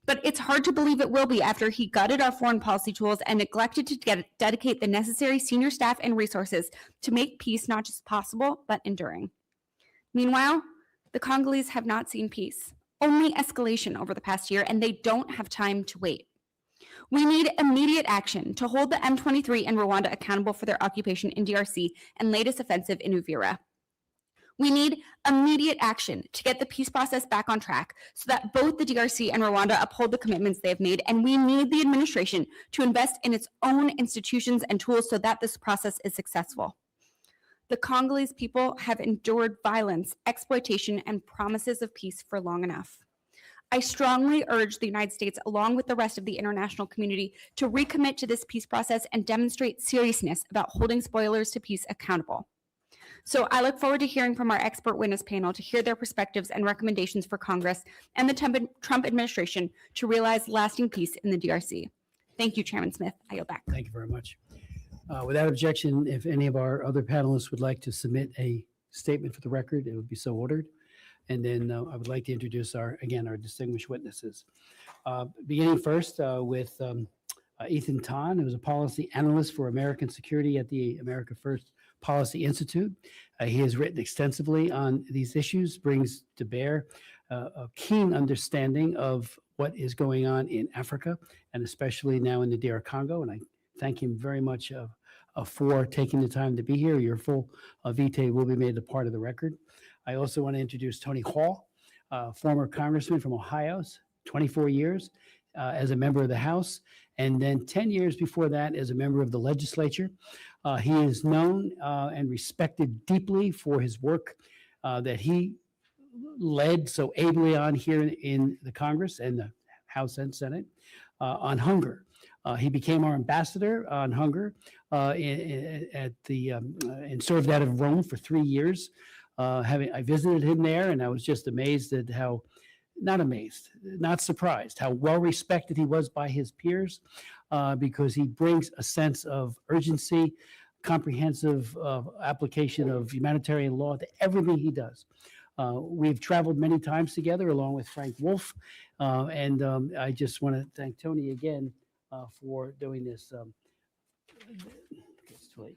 but it's hard to believe it will be after he gutted our foreign policy tools and neglected to dedicate the necessary senior staff and resources to make peace not just possible, but enduring. Meanwhile, the Congolese have not seen peace, only escalation over the past year, and they don't have time to wait. We need immediate action to hold the M23 and Rwanda accountable for their occupation in DRC and latest offensive in Uvira. We need immediate action to get the peace process back on track so that both the DRC and Rwanda uphold the commitments they have made, and we need the administration to invest in its own institutions and tools so that this process is successful. The Congolese people have endured violence, exploitation, and promises of peace for long enough. I strongly urge the United States, along with the rest of the international community, to recommit to this peace process and demonstrate seriousness about holding spoilers to peace accountable. So I look forward to hearing from our expert witness panel to hear their perspectives and recommendations for Congress and the Trump administration to realize lasting peace in the DRC. Thank you, Chairman Smith. I yield back. Thank you very much. Without objection, if any of our other panelists would like to submit a statement for the record, it would be so ordered. And then I would like to introduce our distinguished witnesses. Beginning first with Ethan Tan, who is a policy analyst for American security at the America First Policy Institute. He has written extensively on these issues, brings to bear a keen understanding of what is going on in Africa, and especially now in the DR Congo. And I thank him very much for taking the time to be here. Your full vitae will be made a part of the record. I also want to introduce Tony Hall, former congressman from Ohio, 24 years as a member of the House, and then 10 years before that as a member of the legislature. He is known and respected deeply for his work that he led so ably on here in the Congress and the House and Senate on hunger. He became our ambassador on hunger and served out of Rome for 3 years. I visited him there, and I was just amazed at how, not surprised, how well respected he was by his peers, because he brings a sense of urgency, comprehensive application of humanitarian law to everything he does. We've traveled many times together along with Frank Wolf, and I just want to thank Tony again for doing this. It's too late.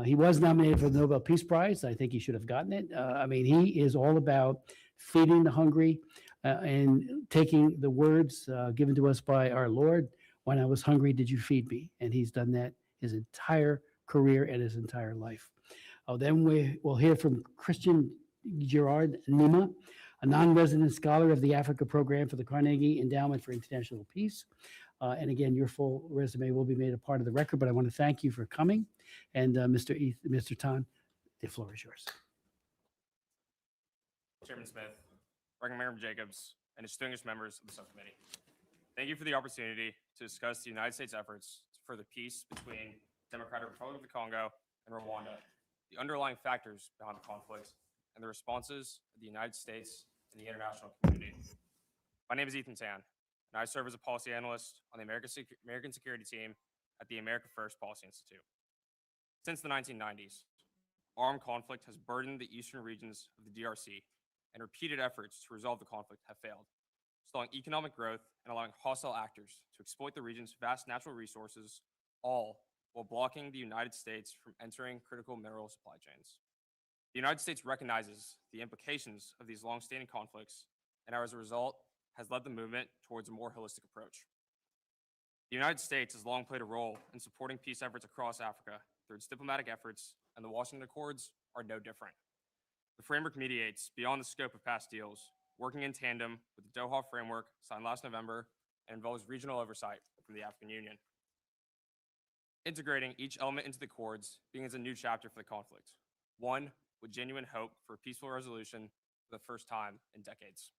He was nominated for the Nobel Peace Prize. I think he should have gotten it. I mean, he is all about feeding the hungry and taking the words given to us by our Lord, "When I was hungry, did you feed me?" And he's done that his entire career and his entire life. Then we'll hear from Christian Gerard Nima, a non-resident scholar of the Africa Program for the Carnegie Endowment for International Peace. And again, your full resume will be made a part of the record, but I want to thank you for coming. And Mr. Tan, the floor is yours. Chairman Smith, Ranking Member Jacobs, and distinguished members of the subcommittee. Thank you for the opportunity to discuss the United States' efforts to further peace between Democratic Republic of the Congo and Rwanda, the underlying factors behind the conflict, and the responses of the United States and the international community. My name is Ethan Tan, and I serve as a policy analyst on the American Security Team at the America First Policy Institute. Since the 1990s, armed conflict has burdened the eastern regions of the DRC, and repeated efforts to resolve the conflict have failed, stalling economic growth and allowing hostile actors to exploit the region's vast natural resources, all while blocking the United States from entering critical mineral supply chains. The United States recognizes the implications of these long-standing conflicts, and as a result, has led the movement towards a more holistic approach. The United States has long played a role in supporting peace efforts across Africa through its diplomatic efforts, and the Washington Accords are no different. The framework mediates beyond the scope of past deals, working in tandem with the Doha framework signed last November, and involves regional oversight from the African Union. Integrating each element into the Accords begins a new chapter for the conflict, one with genuine hope for a peaceful resolution for the first time in decades.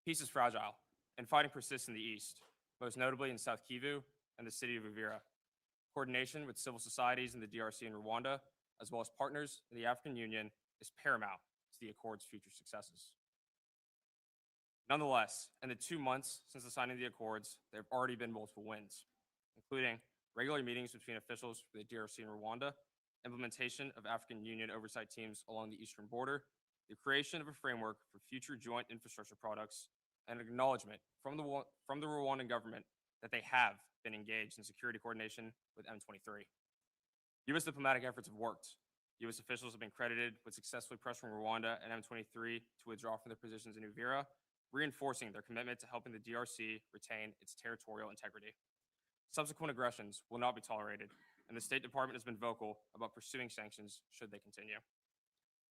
Peace is fragile, and fighting persists in the east, most notably in South Kivu and the city of Uvira. Coordination with civil societies in the DRC and Rwanda, as well as partners in the African Union, is paramount to the Accord's future successes. Nonetheless, in the 2 months since the signing of the Accords, there have already been multiple wins, including regular meetings between officials for the DRC and Rwanda, implementation of African Union oversight teams along the eastern border, the creation of a framework for future joint infrastructure products, and acknowledgement from the Rwandan government that they have been engaged in security coordination with M23. U.S. diplomatic efforts have worked. U.S. officials have been credited with successfully pressuring Rwanda and M23 to withdraw from their positions in Uvira, reinforcing their commitment to helping the DRC retain its territorial integrity. Subsequent aggressions will not be tolerated, and the State Department has been vocal about pursuing sanctions should they continue.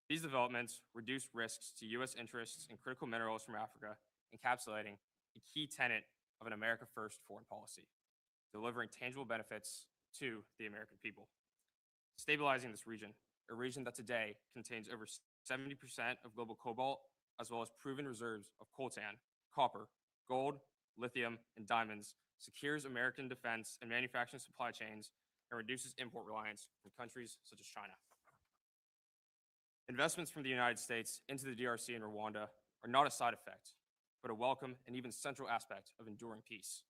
These developments reduce risks to U.S. interests in critical minerals from Africa, encapsulating a key tenet of an America First foreign policy, delivering tangible benefits to the American people. Stabilizing this region, a region that today contains over 70% of global cobalt, as well as proven reserves of coltan, copper, gold, lithium, and diamonds, secures American defense and manufacturing supply chains and reduces import reliance from countries such as China. Investments from the United States into the DRC and Rwanda are not a side effect, but a welcome and even central aspect of enduring peace.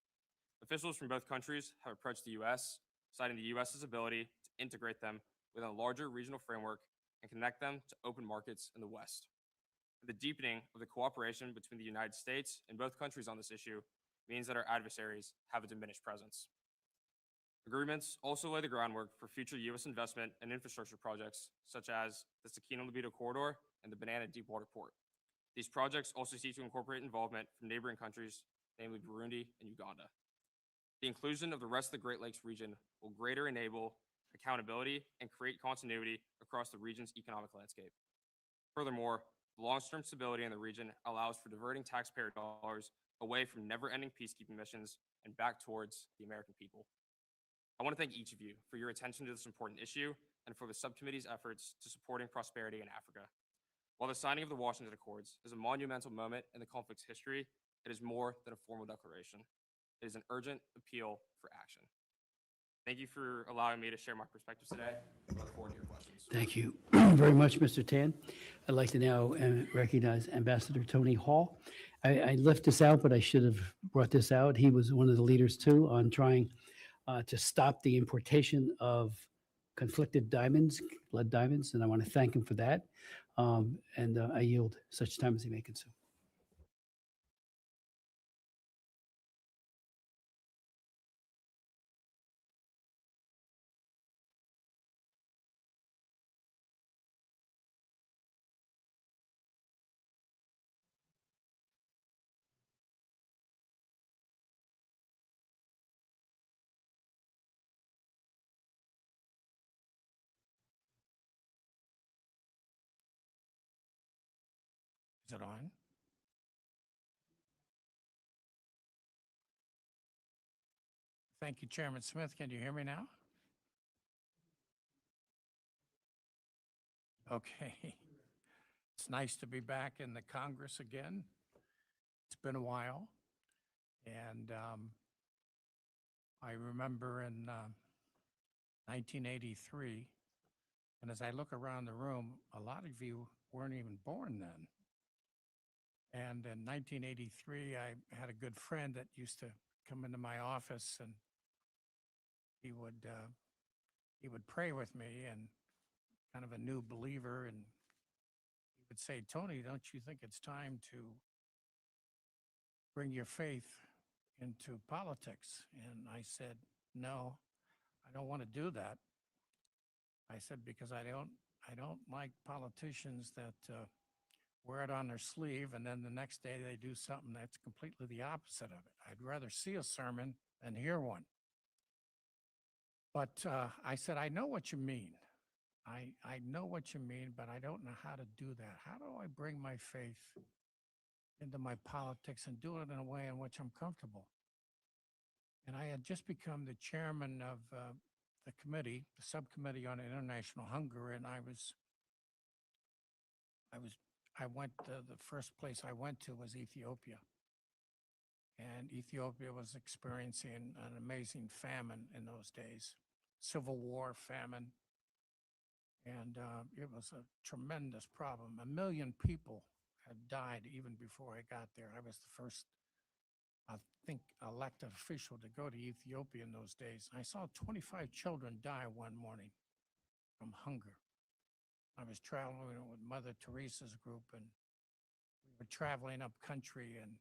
Officials from both countries have approached the U.S., citing the U.S.'s ability to integrate them within a larger regional framework and connect them to open markets in the West. The deepening of the cooperation between the United States and both countries on this issue means that our adversaries have a diminished presence. Agreements also lay the groundwork for future U.S. investment in infrastructure projects, such as the Sakina-Lobito Corridor and the Banana Deepwater Port. These projects also seek to incorporate involvement from neighboring countries, namely Burundi and Uganda. The inclusion of the rest of the Great Lakes region will greater enable accountability and create continuity across the region's economic landscape. Furthermore, the long-term stability in the region allows for diverting taxpayer dollars away from never-ending peacekeeping missions and back towards the American people. I want to thank each of you for your attention to this important issue and for the subcommittee's efforts to supporting prosperity in Africa. While the signing of the Washington Accords is a monumental moment in the conflict's history, it is more than a formal declaration. It is an urgent appeal for action. Thank you for allowing me to share my perspectives today. I look forward to your questions. Thank you very much, Mr. Tan. I'd like to now recognize Ambassador Tony Hall. I left this out, but I should have brought this out. He was one of the leaders, too, on trying to stop the importation of conflicted diamonds, blood diamonds, and I want to thank him for that. I yield such time as he may consume. Is it on? Thank you, Chairman Smith. Can you hear me now? Okay. It's nice to be back in the Congress again. It's been a while. And I remember in 1983, and as I look around the room, a lot of you weren't even born then. And in 1983, I had a good friend that used to come into my office, and he would pray with me, and kind of a new believer, and he would say, "Tony, don't you think it's time to bring your faith into politics?" And I said, "No, I don't want to do that." I said, because I don't like politicians that wear it on their sleeve, and then the next day they do something that's completely the opposite of it. I'd rather see a sermon than hear one. But I said, I know what you mean. I know what you mean, but I don't know how to do that. How do I bring my faith into my politics and do it in a way in which I'm comfortable? And I had just become the chairman of the committee, the subcommittee on international hunger, and the first place I went to was Ethiopia. And Ethiopia was experiencing an amazing famine in those days, civil war famine. And it was a tremendous problem. 1 million people had died even before I got there. I was the first, I think, elected official to go to Ethiopia in those days. I saw 25 children die one morning from hunger. I was traveling with Mother Teresa's group, and we were traveling up country, and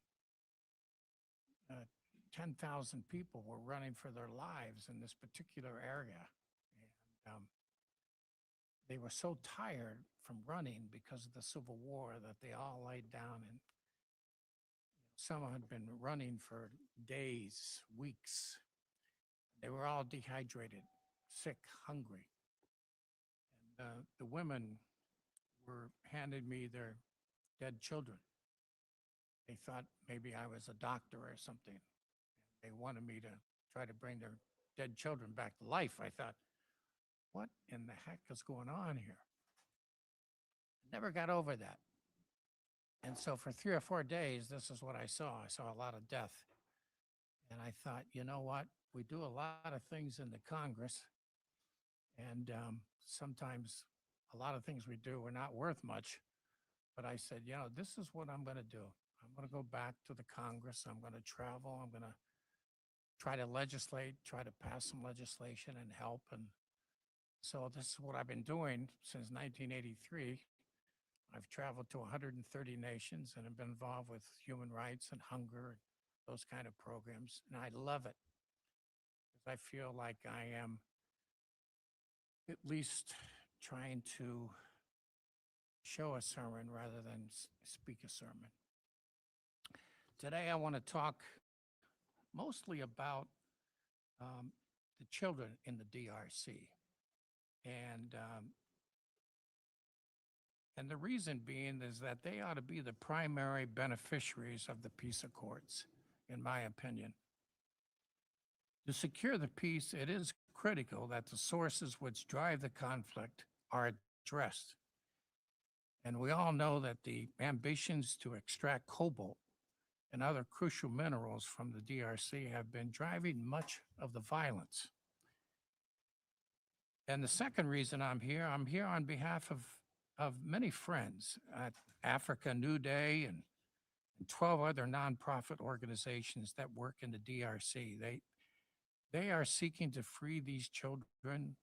10,000 people were running for their lives in this particular area. And they were so tired from running because of the Civil War that they all laid down, and some had been running for days, weeks. They were all dehydrated, sick, hungry. And the women were handing me their dead children. They thought maybe I was a doctor or something. They wanted me to try to bring their dead children back to life. I thought, what in the heck is going on here? Never got over that. And so for 3 or 4 days, this is what I saw. I saw a lot of death. And I thought, you know what? We do a lot of things in the Congress. And sometimes a lot of things we do are not worth much. But I said, you know, this is what I'm going to do. I'm going to go back to the Congress. I'm going to travel. I'm going to try to legislate, try to pass some legislation and help. And so this is what I've been doing since 1983. I've traveled to 130 nations and have been involved with human rights and hunger, those kind of programs. And I love it because I feel like I am at least trying to show a sermon rather than speak a sermon. Today, I want to talk mostly about the children in the DRC. And the reason being is that they ought to be the primary beneficiaries of the peace accords, in my opinion. To secure the peace, it is critical that the sources which drive the conflict are addressed. And we all know that the ambitions to extract cobalt and other crucial minerals from the DRC have been driving much of the violence. And the second reason I'm here on behalf of many friends at Africa New Day and 12 other nonprofit organizations that work in the DRC. They are seeking to free these children.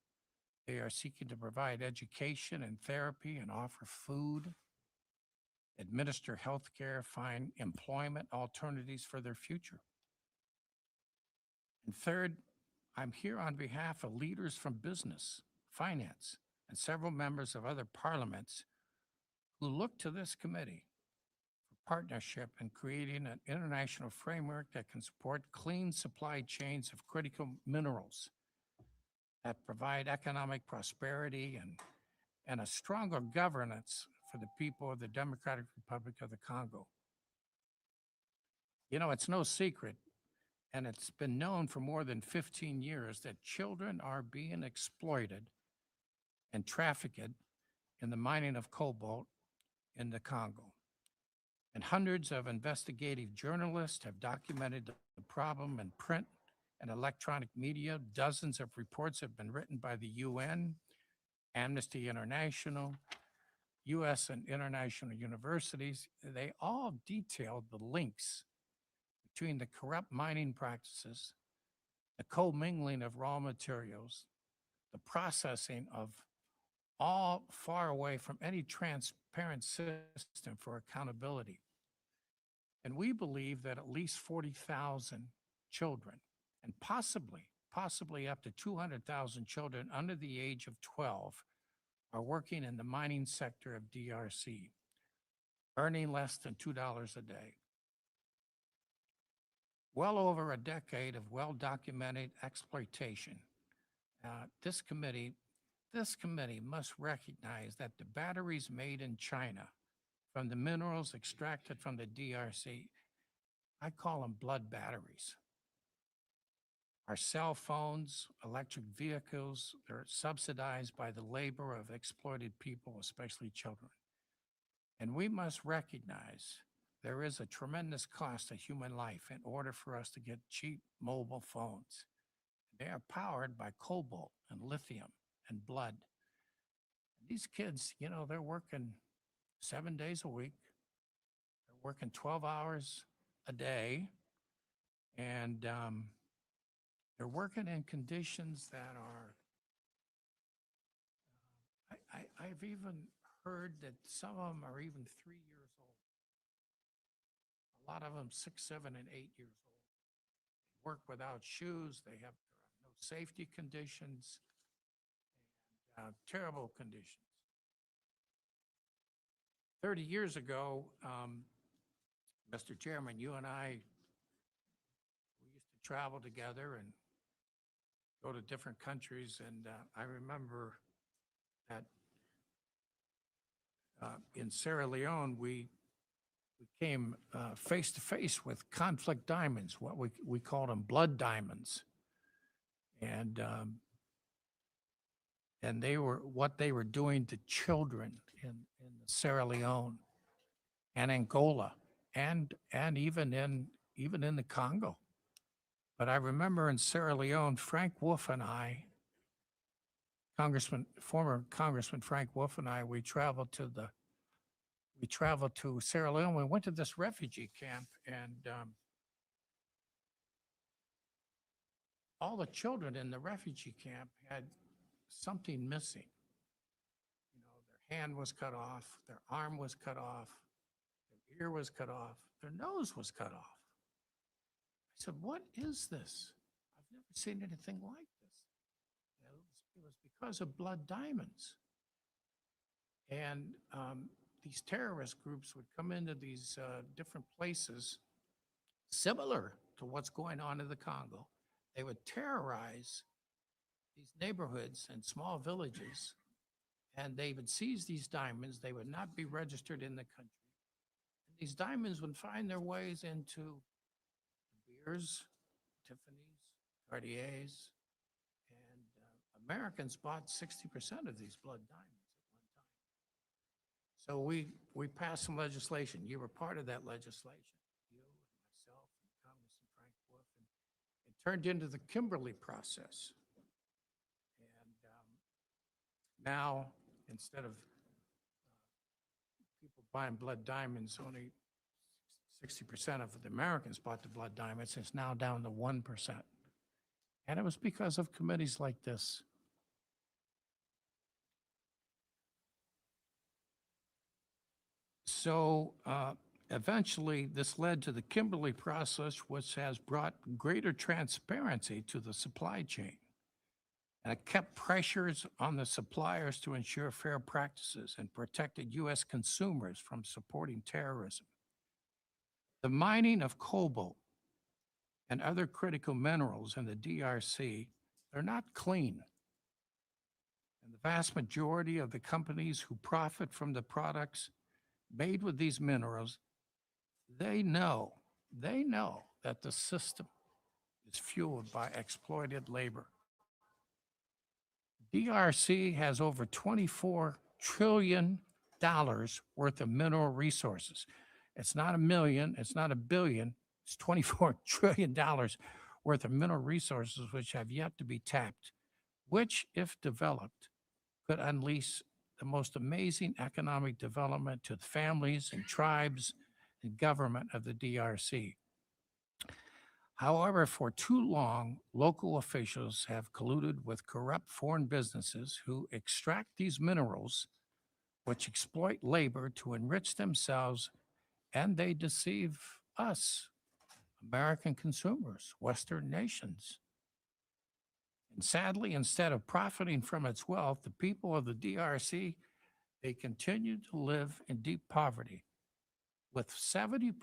They are seeking to provide education and therapy and offer food, administer health care, find employment alternatives for their future. And third, I'm here on behalf of leaders from business, finance, and several members of other parliaments who look to this committee for partnership in creating an international framework that can support clean supply chains of critical minerals that provide economic prosperity and a stronger governance for the people of the Democratic Republic of the Congo. You know, it's no secret, and it's been known for more than 15 years that children are being exploited and trafficked in the mining of cobalt in the Congo. And hundreds of investigative journalists have documented the problem in print and electronic media. Dozens of reports have been written by the UN, Amnesty International, U.S. and international universities. They all detailed the links between the corrupt mining practices, the commingling of raw materials, the processing of all far away from any transparent system for accountability. And we believe that at least 40,000 children, and possibly up to 200,000 children under the age of 12 are working in the mining sector of DRC, earning less than $2 a day. Well over a decade of well-documented exploitation. This committee must recognize that the batteries made in China from the minerals extracted from the DRC, I call them blood batteries. Our cell phones, electric vehicles, they're subsidized by the labor of exploited people, especially children. And we must recognize there is a tremendous cost to human life in order for us to get cheap mobile phones. They are powered by cobalt and lithium and blood. These kids, you know, they're working 7 days a week. They're working 12 hours a day. And they're working in conditions that are, I've even heard that some of them are even 3 years old. A lot of them 6, 7, and 8 years old. They work without shoes. There are no safety conditions, and terrible conditions. 30 years ago, Mr. Chairman, you and I, we used to travel together and go to different countries, and I remember that in Sierra Leone, we came face to face with conflict diamonds, what we called them blood diamonds. And they were what they were doing to children in Sierra Leone and Angola and even in the Congo. But I remember in Sierra Leone, Frank Wolf and I, former Congressman Frank Wolf and I, we traveled to Sierra Leone. We went to this refugee camp, and all the children in the refugee camp had something missing. You know, their hand was cut off, their arm was cut off, their ear was cut off, their nose was cut off. I said, what is this? I've never seen anything like this. You know, it was because of blood diamonds. And these terrorist groups would come into these different places similar to what's going on in the Congo. They would terrorize these neighborhoods and small villages, and they would seize these diamonds. They would not be registered in the country. And these diamonds would find their ways into Beers, Tiffany's, Cartier's, and Americans bought 60% of these blood diamonds at one time. So we passed some legislation. You were part of that legislation, you and myself and Congressman Frank Wolf, and it turned into the Kimberley process. And now, instead of people buying blood diamonds, only 60% of the Americans bought the blood diamonds. It's now down to 1%. And it was because of committees like this. So eventually, this led to the Kimberley process, which has brought greater transparency to the supply chain. And it kept pressures on the suppliers to ensure fair practices and protected U.S. consumers from supporting terrorism. The mining of cobalt and other critical minerals in the DRC, they're not clean. And the vast majority of the companies who profit from the products made with these minerals, they know that the system is fueled by exploited labor. DRC has over $24 trillion worth of mineral resources. It's not a million, it's not a billion, it's $24 trillion worth of mineral resources which have yet to be tapped, which, if developed, could unleash the most amazing economic development to the families and tribes and government of the DRC. However, for too long, local officials have colluded with corrupt foreign businesses who extract these minerals, which exploit labor to enrich themselves, and they deceive us, American consumers, Western nations. And sadly, instead of profiting from its wealth, the people of the DRC, they continue to live in deep poverty, with 70%,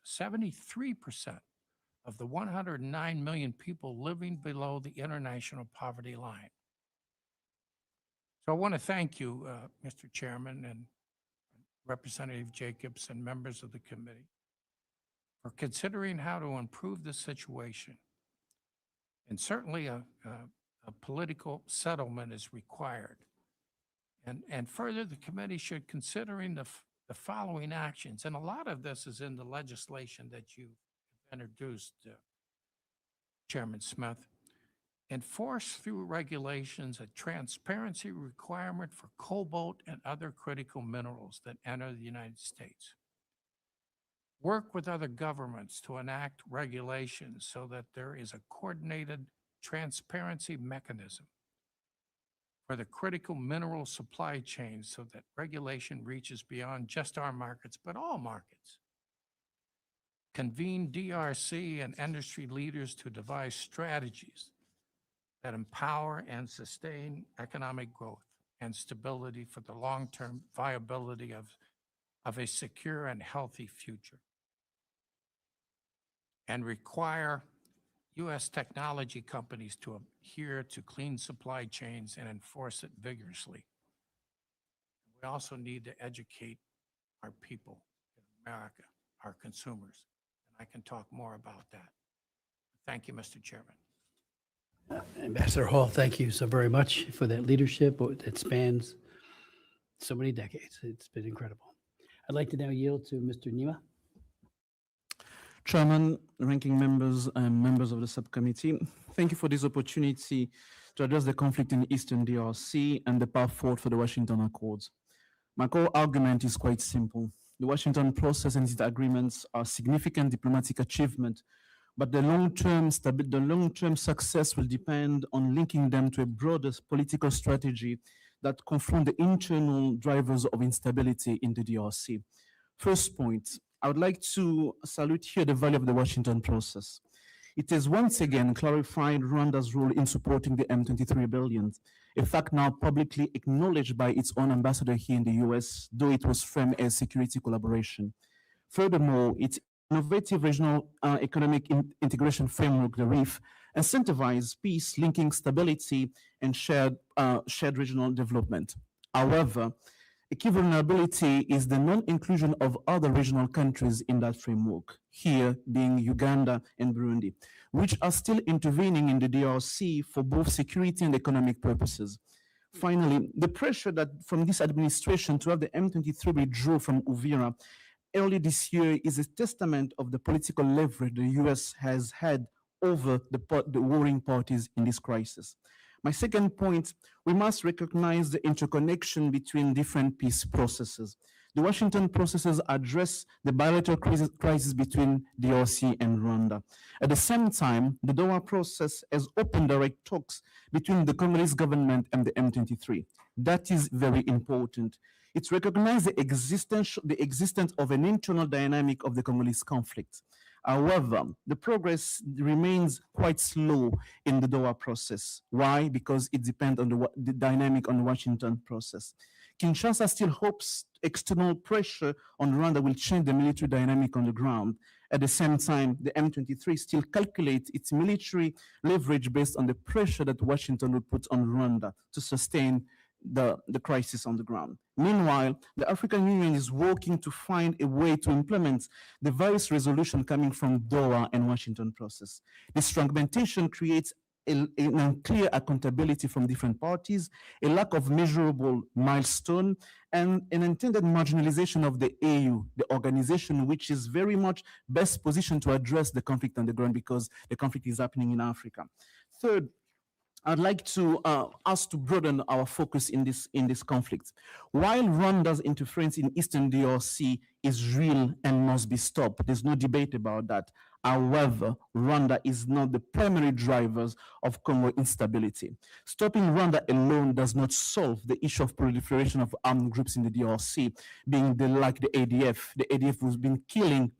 73% of the 109 million people living below the international poverty line. So I want to thank you, Mr. Chairman and Representative Jacobs and members of the committee for considering how to improve the situation. And certainly a political settlement is required. And further, the committee should considering the following actions, and a lot of this is in the legislation that you introduced, Chairman Smith. Enforce through regulations a transparency requirement for cobalt and other critical minerals that enter the United States. Work with other governments to enact regulations so that there is a coordinated transparency mechanism for the critical mineral supply chain so that regulation reaches beyond just our markets, but all markets. Convene DRC and industry leaders to devise strategies that empower and sustain economic growth and stability for the long-term viability of a secure and healthy future. And require U.S. technology companies to adhere to clean supply chains and enforce it vigorously. We also need to educate our people in America, our consumers. I can talk more about that. Thank you, Mr. Chairman. Ambassador Hall, thank you so very much for that leadership that spans so many decades. It's been incredible. I'd like to now yield to Mr. Nima. Chairman, ranking members, and members of the subcommittee, thank you for this opportunity to address the conflict in Eastern DRC and the path forward for the Washington Accords. My core argument is quite simple. The Washington process and its agreements are significant diplomatic achievement, but the long-term success will depend on linking them to a broader political strategy that confront the internal drivers of instability in the DRC. First point, I would like to salute here the value of the Washington process. It has once again clarified Rwanda's role in supporting the M23 rebellion, a fact now publicly acknowledged by its own ambassador here in the US, though it was framed as security collaboration. Furthermore, its innovative regional economic integration framework, the REEF, incentivizes peace, linking stability and shared regional development. However, a key vulnerability is the non-inclusion of other regional countries in that framework, here being Uganda and Burundi, which are still intervening in the DRC for both security and economic purposes. Finally, the pressure that from this administration to have the M23 withdraw from Uvira early this year is a testament of the political leverage the US has had over the warring parties in this crisis. My second point, we must recognize the interconnection between different peace processes. The Washington processes address the bilateral crisis between DRC and Rwanda. At the same time, the Doha process has opened direct talks between the Congolese government and the M23. That is very important. It recognizes the existence of an internal dynamic of the Congolese conflict. However, the progress remains quite slow in the Doha process. Why? Because it depends on the dynamic on the Washington process. Kinshasa still hopes external pressure on Rwanda will change the military dynamic on the ground. At the same time, the M23 still calculates its military leverage based on the pressure that Washington will put on Rwanda to sustain the crisis on the ground. Meanwhile, the African Union is working to find a way to implement the various resolutions coming from Doha and Washington process. This fragmentation creates an unclear accountability from different parties, a lack of measurable milestone, and an intended marginalization of the AU, the organization which is very much best positioned to address the conflict on the ground because the conflict is happening in Africa. Third, I'd like to ask to broaden our focus in this conflict. While Rwanda's interference in Eastern DRC is real and must be stopped, there's no debate about that. However, Rwanda is not the primary drivers of Congo instability. Stopping Rwanda alone does not solve the issue of proliferation of armed groups in the DRC, being like the ADF. The ADF has been killing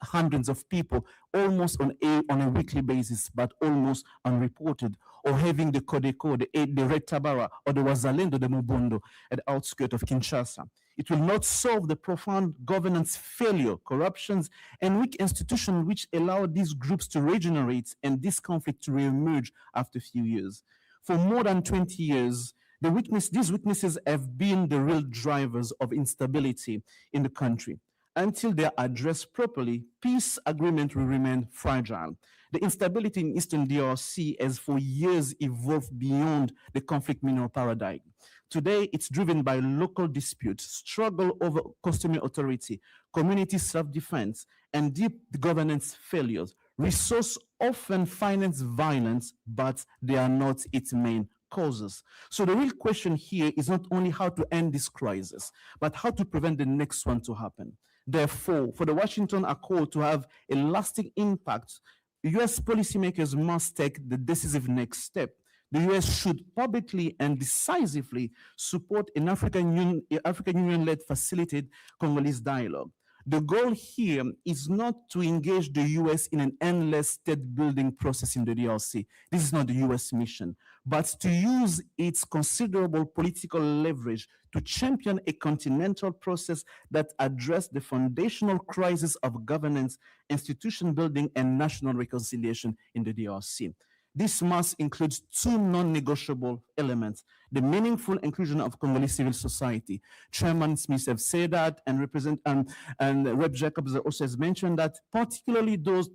hundreds of people almost on a weekly basis, but almost unreported, or having the Codeco, the Red Tabara, or the Wazalendo, the Mubondo at the outskirts of Kinshasa. It will not solve the profound governance failure, corruptions, and weak institutions which allow these groups to regenerate and this conflict to reemerge after a few years. For more than 20 years, these weaknesses have been the real drivers of instability in the country. Until they are addressed properly, peace agreement will remain fragile. The instability in Eastern DRC has for years evolved beyond the conflict mineral paradigm. Today, it's driven by local disputes, struggle over customary authority, community self-defense, and deep governance failures. Resources often finance violence, but they are not its main causes. So the real question here is not only how to end this crisis, but how to prevent the next one to happen. Therefore, for the Washington Accord to have a lasting impact, US policymakers must take the decisive next step. The US should publicly and decisively support an African Union-led facilitated Congolese dialogue. The goal here is not to engage the US in an endless state-building process in the DRC. This is not the US mission, but to use its considerable political leverage to champion a continental process that addresses the foundational crisis of governance, institution building, and national reconciliation in the DRC. This must include two non-negotiable elements: the meaningful inclusion of Congolese civil society. Chairman Smith have said that, and Rep. Jacobs also has mentioned that, particularly those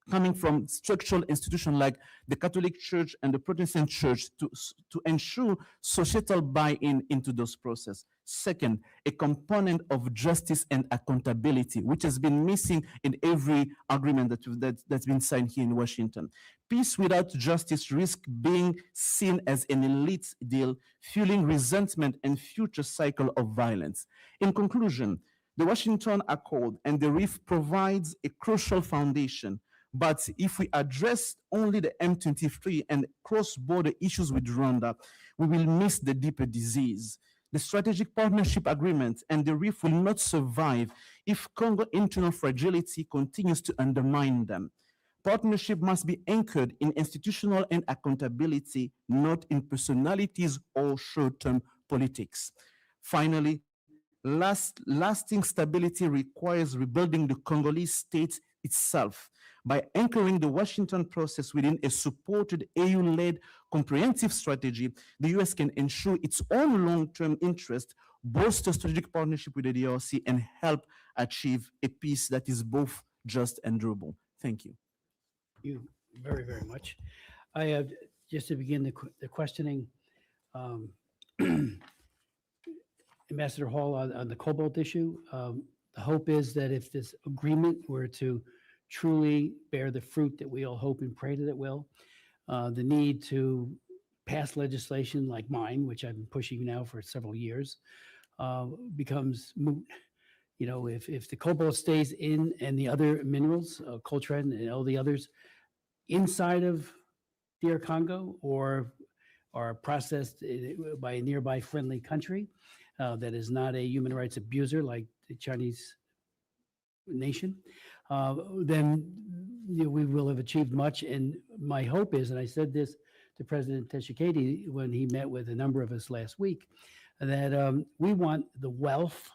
coming from structural institutions like the Catholic Church and the Protestant Church to ensure societal buy-in into those processes. Second, a component of justice and accountability, which has been missing in every agreement that's been signed here in Washington. Peace without justice risks being seen as an elite deal, fueling resentment and future cycle of violence. In conclusion, the Washington Accord and the RIF provides a crucial foundation. But if we address only the M23 and cross-border issues with Rwanda, we will miss the deeper disease. The strategic partnership agreement and the RIF will not survive if Congo internal fragility continues to undermine them. Partnership must be anchored in institutional and accountability, not in personalities or short-term politics. Finally, lasting stability requires rebuilding the Congolese state itself. By anchoring the Washington process within a supported AU-led comprehensive strategy, the US can ensure its own long-term interest, bolster strategic partnership with the DRC, and help achieve a peace that is both just and durable. Thank you. Thank you very, very much. I have, just to begin the questioning, Ambassador Hall, on the cobalt issue, the hope is that if this agreement were to truly bear the fruit that we all hope and pray that it will, the need to pass legislation like mine, which I've been pushing now for several years, becomes moot. You know, if the cobalt stays in and the other minerals, coltan and all the others, inside of DR Congo or are processed by a nearby friendly country that is not a human rights abuser like the Chinese nation, then we will have achieved much. And my hope is, and I said this to President Tshisekedi when he met with a number of us last week, that we want the wealth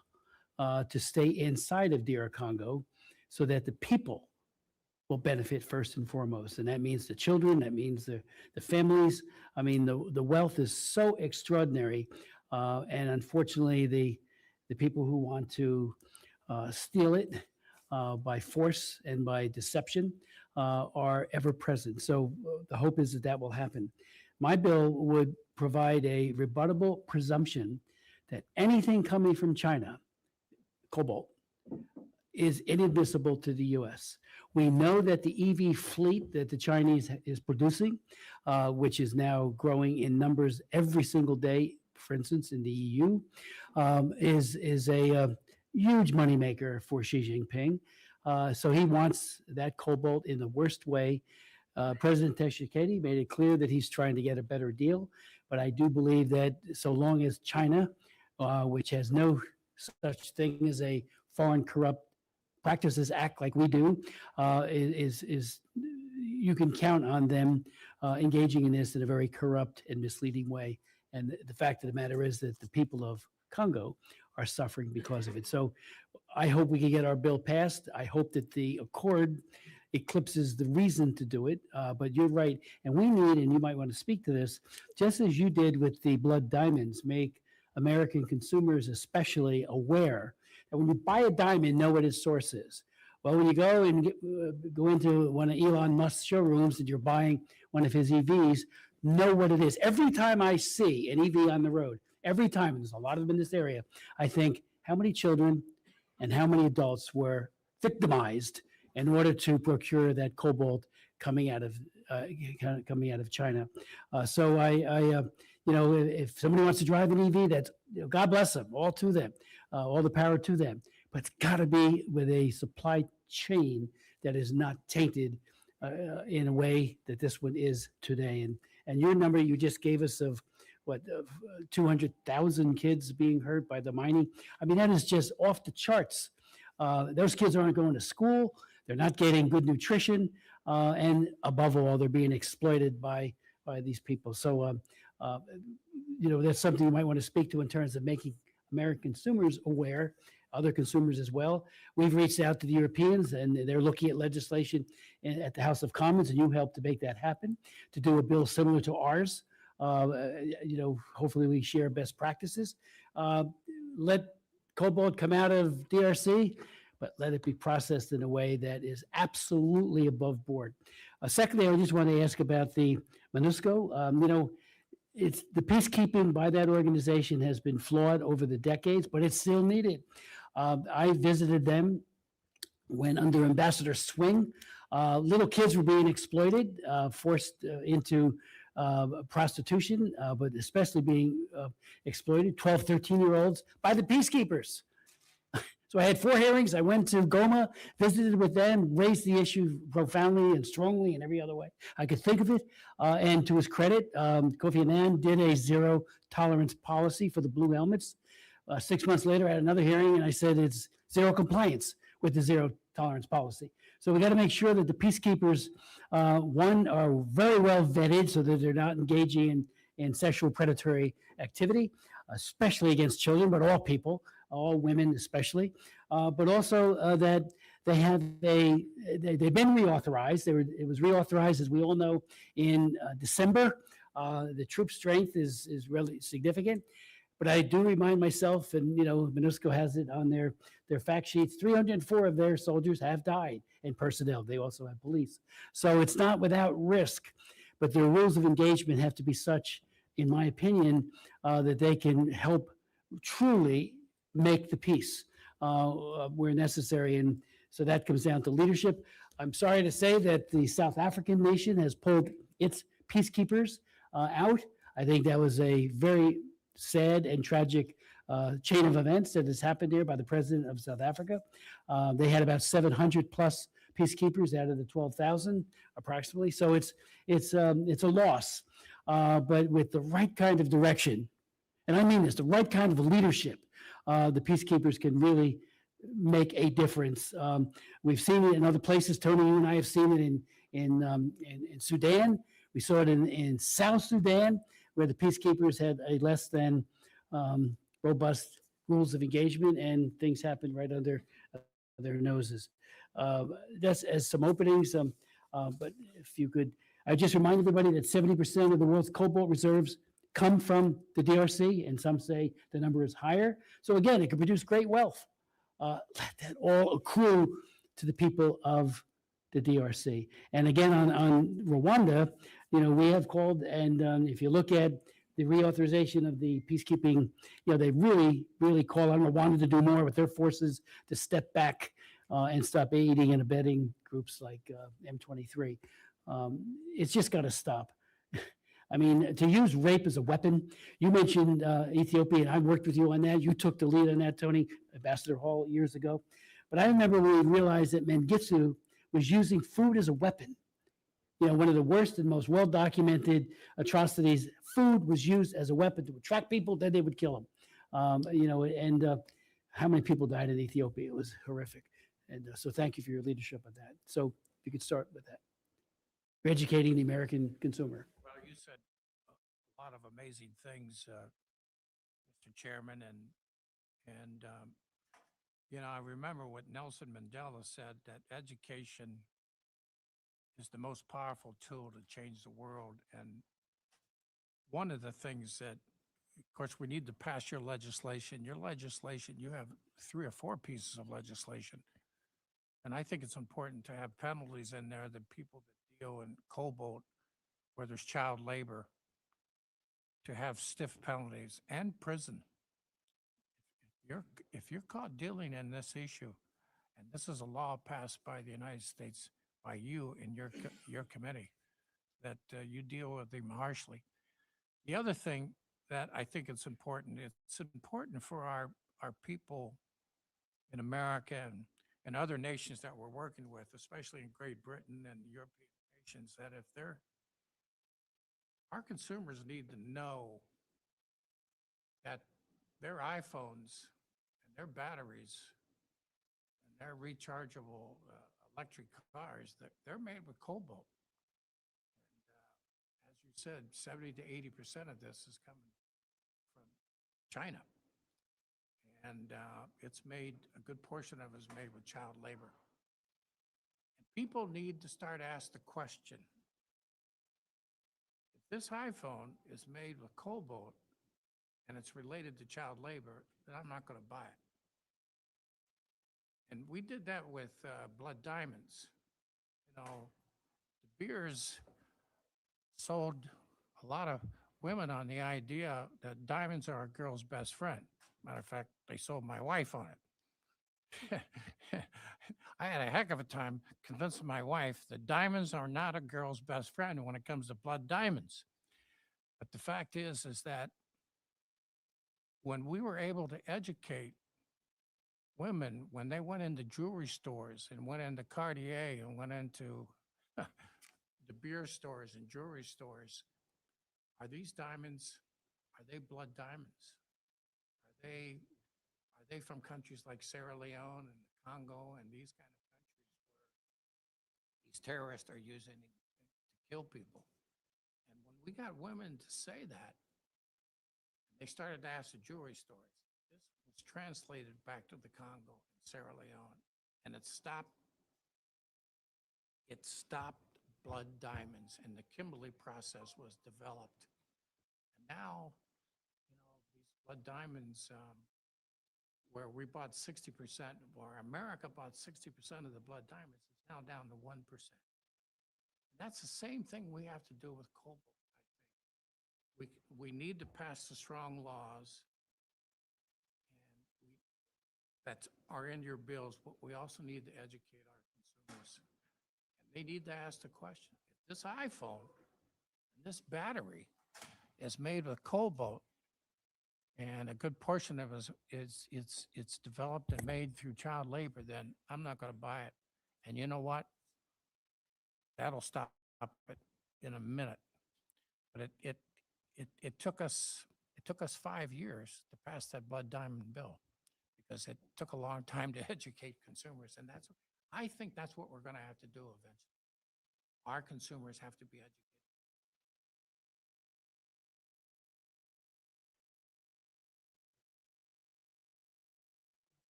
to stay inside of DR Congo so that the people will benefit first and foremost. And that means the children, that means the families. I mean, the wealth is so extraordinary. And unfortunately, the people who want to steal it by force and by deception are ever present. So the hope is that will happen. My bill would provide a rebuttable presumption that anything coming from China, cobalt, is inadmissible to the U.S. We know that the EV fleet that the Chinese is producing, which is now growing in numbers every single day, for instance, in the EU, is a huge moneymaker for Xi Jinping. So he wants that cobalt in the worst way. President Tshisekedi made it clear that he's trying to get a better deal. But I do believe that so long as China, which has no such thing as a Foreign Corrupt Practices Act like we do, is you can count on them engaging in this in a very corrupt and misleading way. And the fact of the matter is that the people of Congo are suffering because of it. So I hope we can get our bill passed. I hope that the accord eclipses the reason to do it. But you're right. And we need, and you might want to speak to this, just as you did with the blood diamonds, make American consumers especially aware that when you buy a diamond, know what its source is. Well, when you go and go into one of Elon Musk's showrooms and you're buying one of his EVs, know what it is. Every time I see an EV on the road, every time, and there's a lot of them in this area, I think, how many children and how many adults were victimized in order to procure that cobalt coming out of China? So if somebody wants to drive an EV, that's God bless them, all to them, all the power to them. But it's got to be with a supply chain that is not tainted in a way that this one is today. And your number you just gave us of 200,000 kids being hurt by the mining. I mean, that is just off the charts. Those kids aren't going to school. They're not getting good nutrition. And above all, they're being exploited by these people. So, that's something you might want to speak to in terms of making American consumers aware, other consumers as well. We've reached out to the Europeans, and they're looking at legislation at the House of Commons, and you helped to make that happen, to do a bill similar to ours. Hopefully we share best practices. Let cobalt come out of DRC, but let it be processed in a way that is absolutely above board. Secondly, I just want to ask about the MONUSCO. It's the peacekeeping by that organization has been flawed over the decades, but it's still needed. I visited them when under Ambassador Swing, little kids were being exploited, forced into prostitution, but especially being exploited, 12, 13-year-olds by the peacekeepers. So I had 4 hearings. I went to Goma, visited with them, raised the issue profoundly and strongly in every other way I could think of it. And to his credit, Kofi Annan did a zero tolerance policy for the blue helmets. 6 months later, I had another hearing, and I said it's zero compliance with the zero tolerance policy. So we got to make sure that the peacekeepers, one, are very well vetted so that they're not engaging in sexual predatory activity, especially against children, but all people, all women especially, but also that they've been reauthorized. It was reauthorized, as we all know, in December. The troop strength is really significant. But I do remind myself, and MONUSCO has it on their fact sheets, 304 of their soldiers have died in personnel. They also have police. So it's not without risk, but their rules of engagement have to be such, in my opinion, that they can help truly make the peace where necessary. And so that comes down to leadership. I'm sorry to say that the South African nation has pulled its peacekeepers out. I think that was a very sad and tragic chain of events that has happened here by the president of South Africa. They had about 700 plus peacekeepers out of the 12,000 approximately. So it's a loss, but with the right kind of direction, and I mean this, the right kind of leadership, the peacekeepers can really make a difference. We've seen it in other places. Tony, you and I have seen it in Sudan. We saw it in South Sudan, where the peacekeepers had a less than robust rules of engagement, and things happen right under their noses. That's as some openings, but if you could, I just remind everybody that 70% of the world's cobalt reserves come from the DRC, and some say the number is higher. So again, it can produce great wealth. Let that all accrue to the people of the DRC. And again, on Rwanda, we have called, and if you look at the reauthorization of the peacekeeping, they really, really call on Rwanda to do more with their forces, to step back and stop aiding and abetting groups like M23. It's just got to stop. I mean, to use rape as a weapon, you mentioned Ethiopia, and I worked with you on that. You took the lead on that, Tony, Ambassador Hall, years ago. But I remember when we realized that Mengistu was using food as a weapon. One of the worst and most well-documented atrocities, food was used as a weapon to attract people, then they would kill them. And how many people died in Ethiopia? It was horrific. And so thank you for your leadership on that. So you could start with that. Educating the American consumer. Well, you said a lot of amazing things, Mr. Chairman, and I remember what Nelson Mandela said, that education is the most powerful tool to change the world. And one of the things that, of course, we need to pass your legislation. Your legislation, you have 3 or 4 pieces of legislation. And I think it's important to have penalties in there that people that deal in cobalt, where there's child labor, to have stiff penalties and prison. If you're caught dealing in this issue, and this is a law passed by the United States, by you and your committee, that you deal with them harshly. The other thing that I think it's important for our people in America and other nations that we're working with, especially in Great Britain and European nations, that if our consumers need to know that their iPhones and their batteries and their rechargeable electric cars, that they're made with cobalt. And as you said, 70 to 80% of this is coming from China. And a good portion of it is made with child labor. And people need to start asking the question, if this iPhone is made with cobalt and it's related to child labor, then I'm not going to buy it. And we did that with blood diamonds. The Beers sold a lot of women on the idea that diamonds are a girl's best friend. Matter of fact, they sold my wife on it. I had a heck of a time convincing my wife that diamonds are not a girl's best friend when it comes to blood diamonds. But the fact is that when we were able to educate women, when they went into jewelry stores and went into Cartier and went into the beer stores and jewelry stores, are these diamonds, are they blood diamonds? Are they from countries like Sierra Leone and the Congo and these kind of countries where these terrorists are using to kill people? And when we got women to say that, they started to ask the jewelry stores. This was translated back to the Congo and Sierra Leone, and it stopped blood diamonds, and the Kimberley process was developed. And now, these blood diamonds, where we bought 60%, or America bought 60% of the blood diamonds, is now down to 1%. And that's the same thing we have to do with cobalt, I think. We need to pass the strong laws that are in your bills, but we also need to educate our consumers. And they need to ask the question, if this iPhone, this battery is made with cobalt, and a good portion of it it's developed and made through child labor, then I'm not going to buy it. And you know what? That'll stop it in a minute. But it took us 5 years to pass that blood diamond bill, because it took a long time to educate consumers. And I think that's what we're going to have to do eventually. Our consumers have to be educated.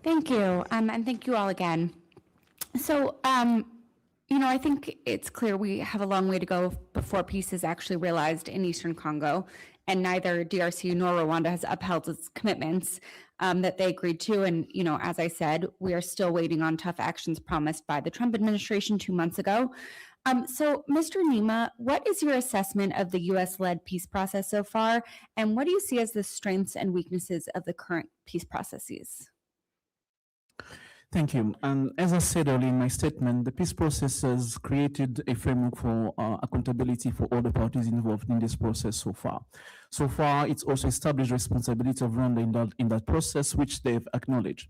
Thank you, and thank you all again. So, I think it's clear we have a long way to go before peace is actually realized in Eastern Congo, and neither DRC nor Rwanda has upheld its commitments that they agreed to. And, as I said, we are still waiting on tough actions promised by the Trump administration 2 months ago. So, Mr. Nima, what is your assessment of the U.S.-led peace process so far, and what do you see as the strengths and weaknesses of the current peace processes? Thank you. As I said earlier in my statement, the peace process has created a framework for accountability for all the parties involved in this process so far. So far, it's also established responsibility of Rwanda in that process, which they've acknowledged.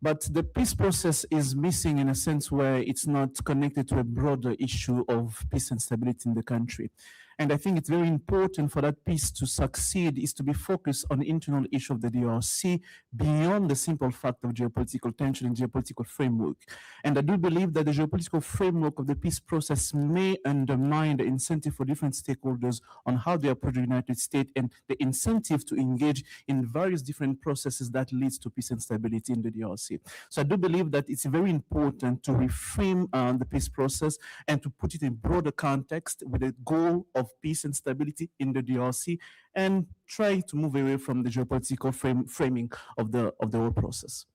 But the peace process is missing in a sense where it's not connected to a broader issue of peace and stability in the country. And I think it's very important for that peace to succeed is to be focused on the internal issue of the DRC beyond the simple fact of geopolitical tension and geopolitical framework. And I do believe that the geopolitical framework of the peace process may undermine the incentive for different stakeholders on how they approach the United States and the incentive to engage in various different processes that leads to peace and stability in the DRC. So I do believe that it's very important to reframe the peace process and to put it in broader context with a goal of peace and stability in the DRC and try to move away from the geopolitical framing of the whole process.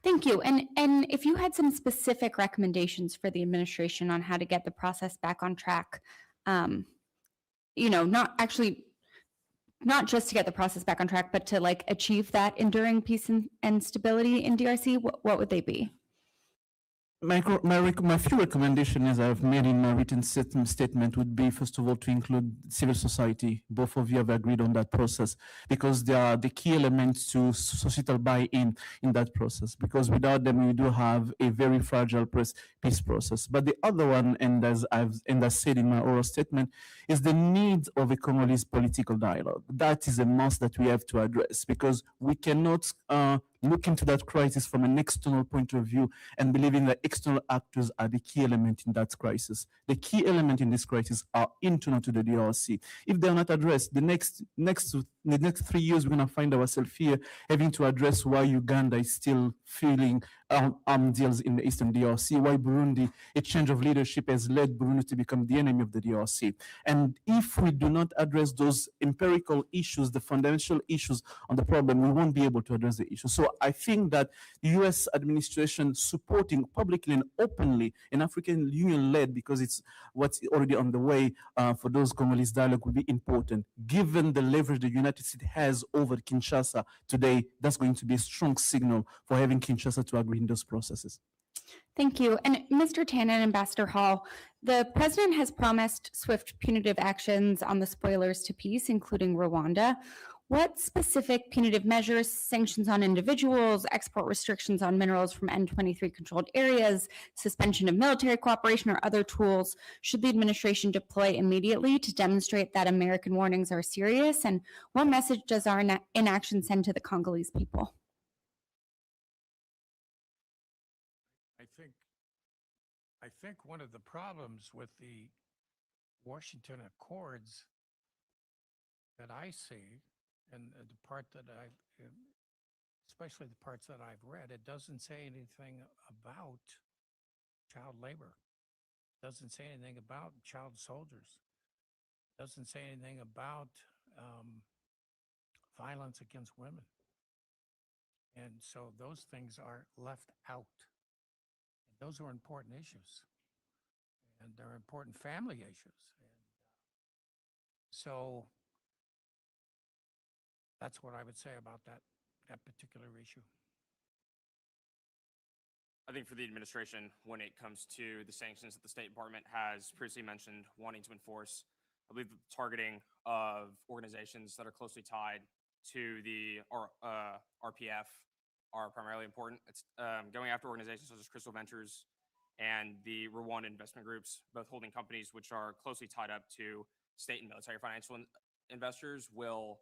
Thank you. And if you had some specific recommendations for the administration on how to get the process back on track, not just to get the process back on track, but to achieve that enduring peace and stability in DRC, what would they be? My few recommendations I've made in my written statement would be, first of all, to include civil society. Both of you have agreed on that process because they are the key elements to societal buy-in in that process, because without them, we do have a very fragile peace process. But the other one, and as I said in my oral statement, is the need of a Congolese political dialogue. That is a must that we have to address, because we cannot look into that crisis from an external point of view and believing that external actors are the key element in that crisis. The key element in this crisis are internal to the DRC. If they're not addressed, the next 3 years, we're going to find ourselves here having to address why Uganda is still feeling armed deals in the Eastern DRC, why Burundi, a change of leadership has led Burundi to become the enemy of the DRC. And if we do not address those empirical issues, the fundamental issues on the problem, we won't be able to address the issue. So I think that the US administration supporting publicly and openly an African Union-led, because it's what's already on the way for those Congolese dialogue, would be important. Given the leverage the United States has over Kinshasa today, that's going to be a strong signal for having Kinshasa to agree in those processes. Thank you. And Mr. Tannen, Ambassador Hall, the president has promised swift punitive actions on the spoilers to peace, including Rwanda. What specific punitive measures, sanctions on individuals, export restrictions on minerals from N23 controlled areas, suspension of military cooperation, or other tools should the administration deploy immediately to demonstrate that American warnings are serious? And what message does our inaction send to the Congolese people? I think one of the problems with the Washington Accords that I see, and the part that especially the parts that I've read, it doesn't say anything about child labor. It doesn't say anything about child soldiers. It doesn't say anything about violence against women. And so those things are left out. Those are important issues, and they're important family issues. And so that's what I would say about that particular issue. I think for the administration, when it comes to the sanctions that the State Department has previously mentioned wanting to enforce, I believe the targeting of organizations that are closely tied to the RPF are primarily important. It's going after organizations such as Crystal Ventures and the Rwanda investment groups, both holding companies which are closely tied up to state and military financial investors, will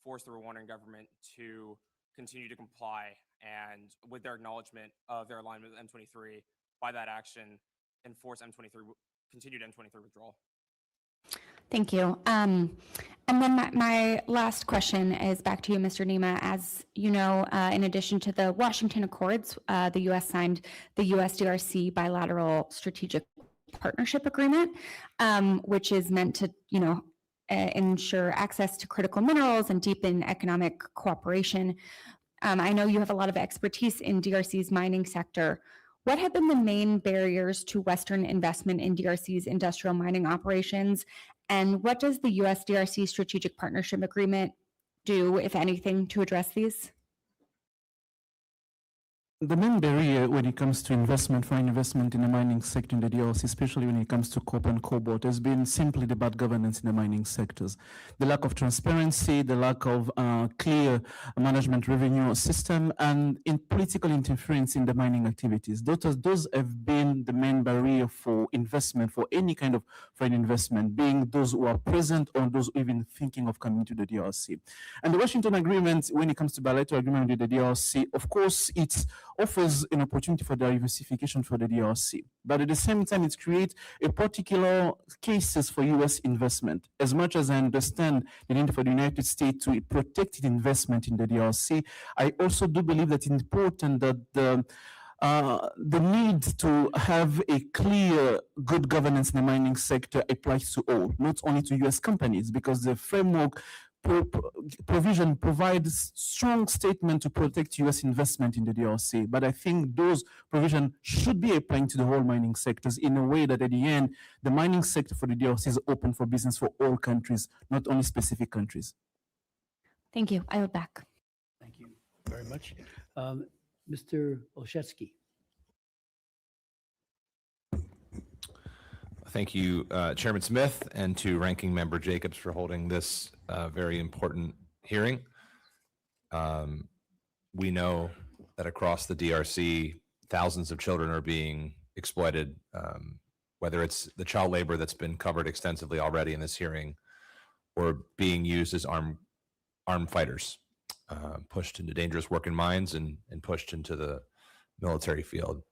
force the Rwandan government to continue to comply and, with their acknowledgement of their alignment with M23, by that action, enforce continued M23 withdrawal. Thank you. And then my last question is back to you, Mr. Nima. As you know, in addition to the Washington Accords, the U.S. signed the U.S.-DRC bilateral strategic partnership agreement, which is meant to, ensure access to critical minerals and deepen economic cooperation. I know you have a lot of expertise in DRC's mining sector. What have been the main barriers to Western investment in DRC's industrial mining operations? And what does the US-DRC Strategic Partnership Agreement do, if anything, to address these? The main barrier when it comes to foreign investment in the mining sector in the DRC, especially when it comes to copper and cobalt, has been simply the bad governance in the mining sectors. The lack of transparency, the lack of clear management revenue system, and in political interference in the mining activities. Those have been the main barrier for investment, for any kind of foreign investment, being those who are present or those even thinking of coming to the DRC. And the Washington Agreement, when it comes to bilateral agreement with the DRC, of course, it's offers an opportunity for diversification for the DRC. But at the same time, it creates a particular cases for US investment. As much as I understand the need for the United States to protect its investment in the DRC, I also do believe that it's important that the need to have a clear good governance in the mining sector applies to all, not only to US companies, because the framework provision provides strong statement to protect US investment in the DRC. But I think those provisions should be applying to the whole mining sectors in a way that at the end, the mining sector for the DRC is open for business for all countries, not only specific countries. Thank you. I will back. Thank you very much. Mr. Olszewski. Thank you, Chairman Smith, and to Ranking Member Jacobs for holding this very important hearing. We know that across the DRC, thousands of children are being exploited, whether it's the child labor that's been covered extensively already in this hearing, or being used as armed fighters, pushed into dangerous work in mines and pushed into the military field.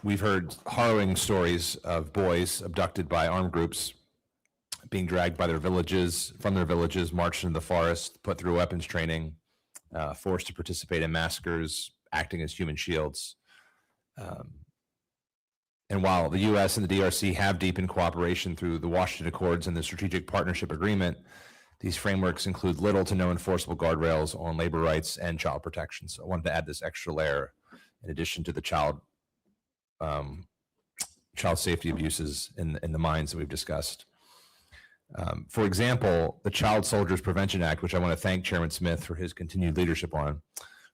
We've heard harrowing stories of boys abducted by armed groups, being dragged by from their villages, marched into the forest, put through weapons training, forced to participate in massacres, acting as human shields. And while the U.S. and the DRC have deepened cooperation through the Washington Accords and the Strategic Partnership Agreement, these frameworks include little to no enforceable guardrails on labor rights and child protection. So I wanted to add this extra layer in addition to the child safety abuses in the mines that we've discussed. For example, the Child Soldiers Prevention Act, which I want to thank Chairman Smith for his continued leadership on,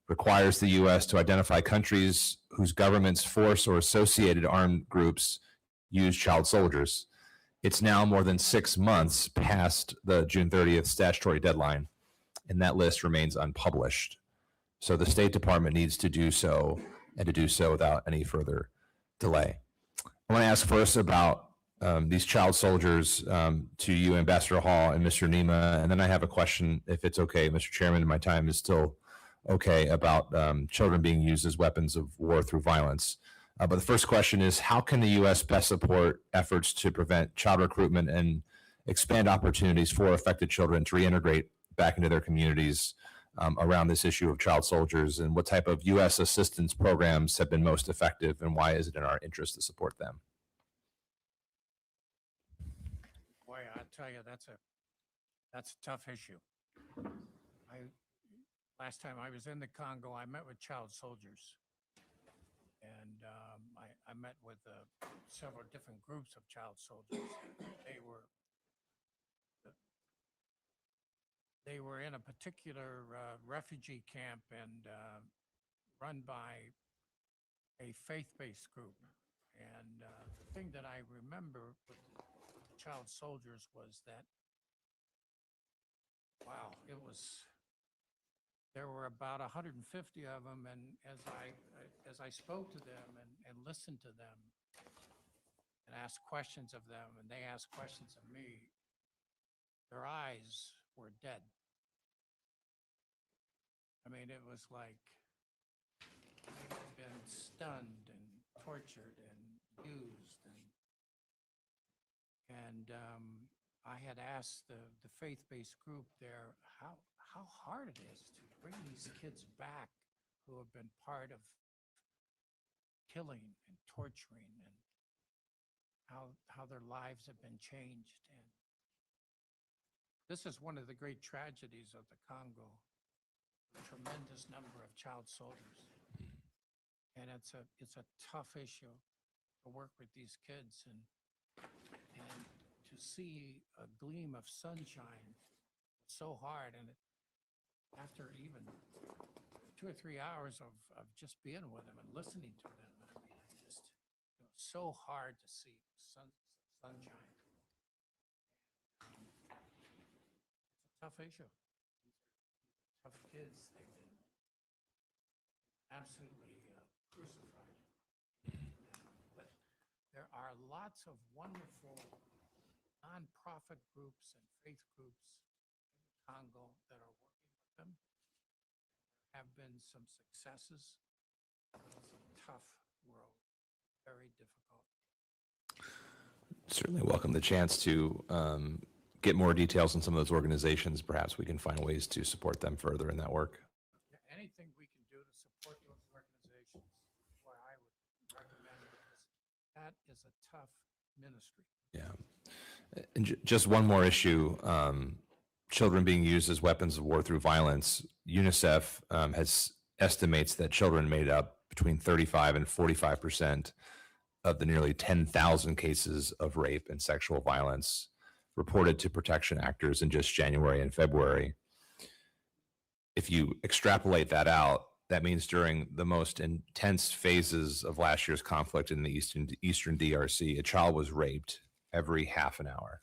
requires the U.S. to identify countries whose governments force or associated armed groups use child soldiers. It's now more than 6 months past the June 30th statutory deadline, and that list remains unpublished. So the State Department needs to do so, and to do so without any further delay. I want to ask first about these child soldiers to you, Ambassador Hall and Mr. Nima, and then I have a question, if it's okay, Mr. Chairman, my time is still okay, about children being used as weapons of war through violence. But the first question is, how can the U.S. best support efforts to prevent child recruitment and expand opportunities for affected children to reintegrate back into their communities around this issue of child soldiers, and what type of U.S. assistance programs have been most effective, and why is it in our interest to support them? Boy, I tell you, that's a tough issue. Last time I was in the Congo, I met with child soldiers, and I met with several different groups of child soldiers. They were in a particular refugee camp and run by a faith-based group. And the thing that I remember with child soldiers was that, wow, there were about 150 of them, and as I spoke to them and listened to them and asked questions of them, and they asked questions of me, their eyes were dead. I mean, it was like they had been stunned and tortured and used, and And I had asked the faith-based group there how hard it is to bring these kids back who have been part of killing and torturing, and how their lives have been changed. And this is one of the great tragedies of the Congo, the tremendous number of child soldiers. And it's a tough issue to work with these kids, and to see a gleam of sunshine so hard. And after even 2 or 3 hours of just being with them and listening to them, I mean, just so hard to see sunshine. It's a tough issue. These are tough kids. They've been absolutely crucified. But there are lots of wonderful nonprofit groups and faith groups in the Congo that are working with them. There have been some successes, but it's a tough road, very difficult. Certainly welcome the chance to get more details on some of those organizations. Perhaps we can find ways to support them further in that work. Anything we can do to support those organizations is what I would recommend, because that is a tough ministry. Yeah. And just one more issue, children being used as weapons of war through violence. UNICEF has estimates that children made up between 35 and 45% of the nearly 10,000 cases of rape and sexual violence reported to protection actors in just January and February. If you extrapolate that out, that means during the most intense phases of last year's conflict in the Eastern DRC, a child was raped every half an hour.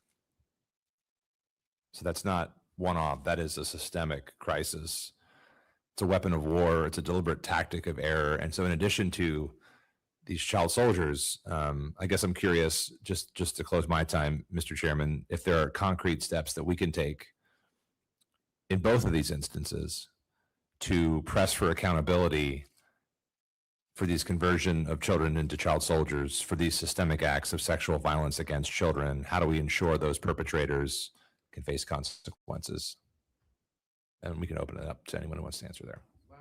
So that's not one-off. That is a systemic crisis. It's a weapon of war. It's a deliberate tactic of error. And so in addition to these child soldiers, I guess I'm curious, just to close my time, Mr. Chairman, if there are concrete steps that we can take in both of these instances to press for accountability for these conversion of children into child soldiers, for these systemic acts of sexual violence against children. How do we ensure those perpetrators can face consequences? And we can open it up to anyone who wants to answer there. Well,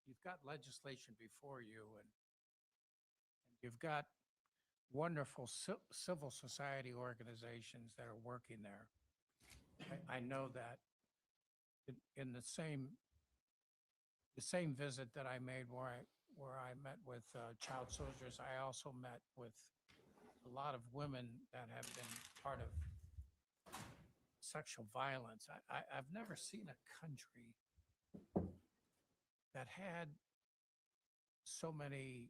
you've got legislation before you, and you've got wonderful civil society organizations that are working there. I know that in the same visit that I made where I met with child soldiers, I also met with a lot of women that have been part of sexual violence. I've never seen a country that had so many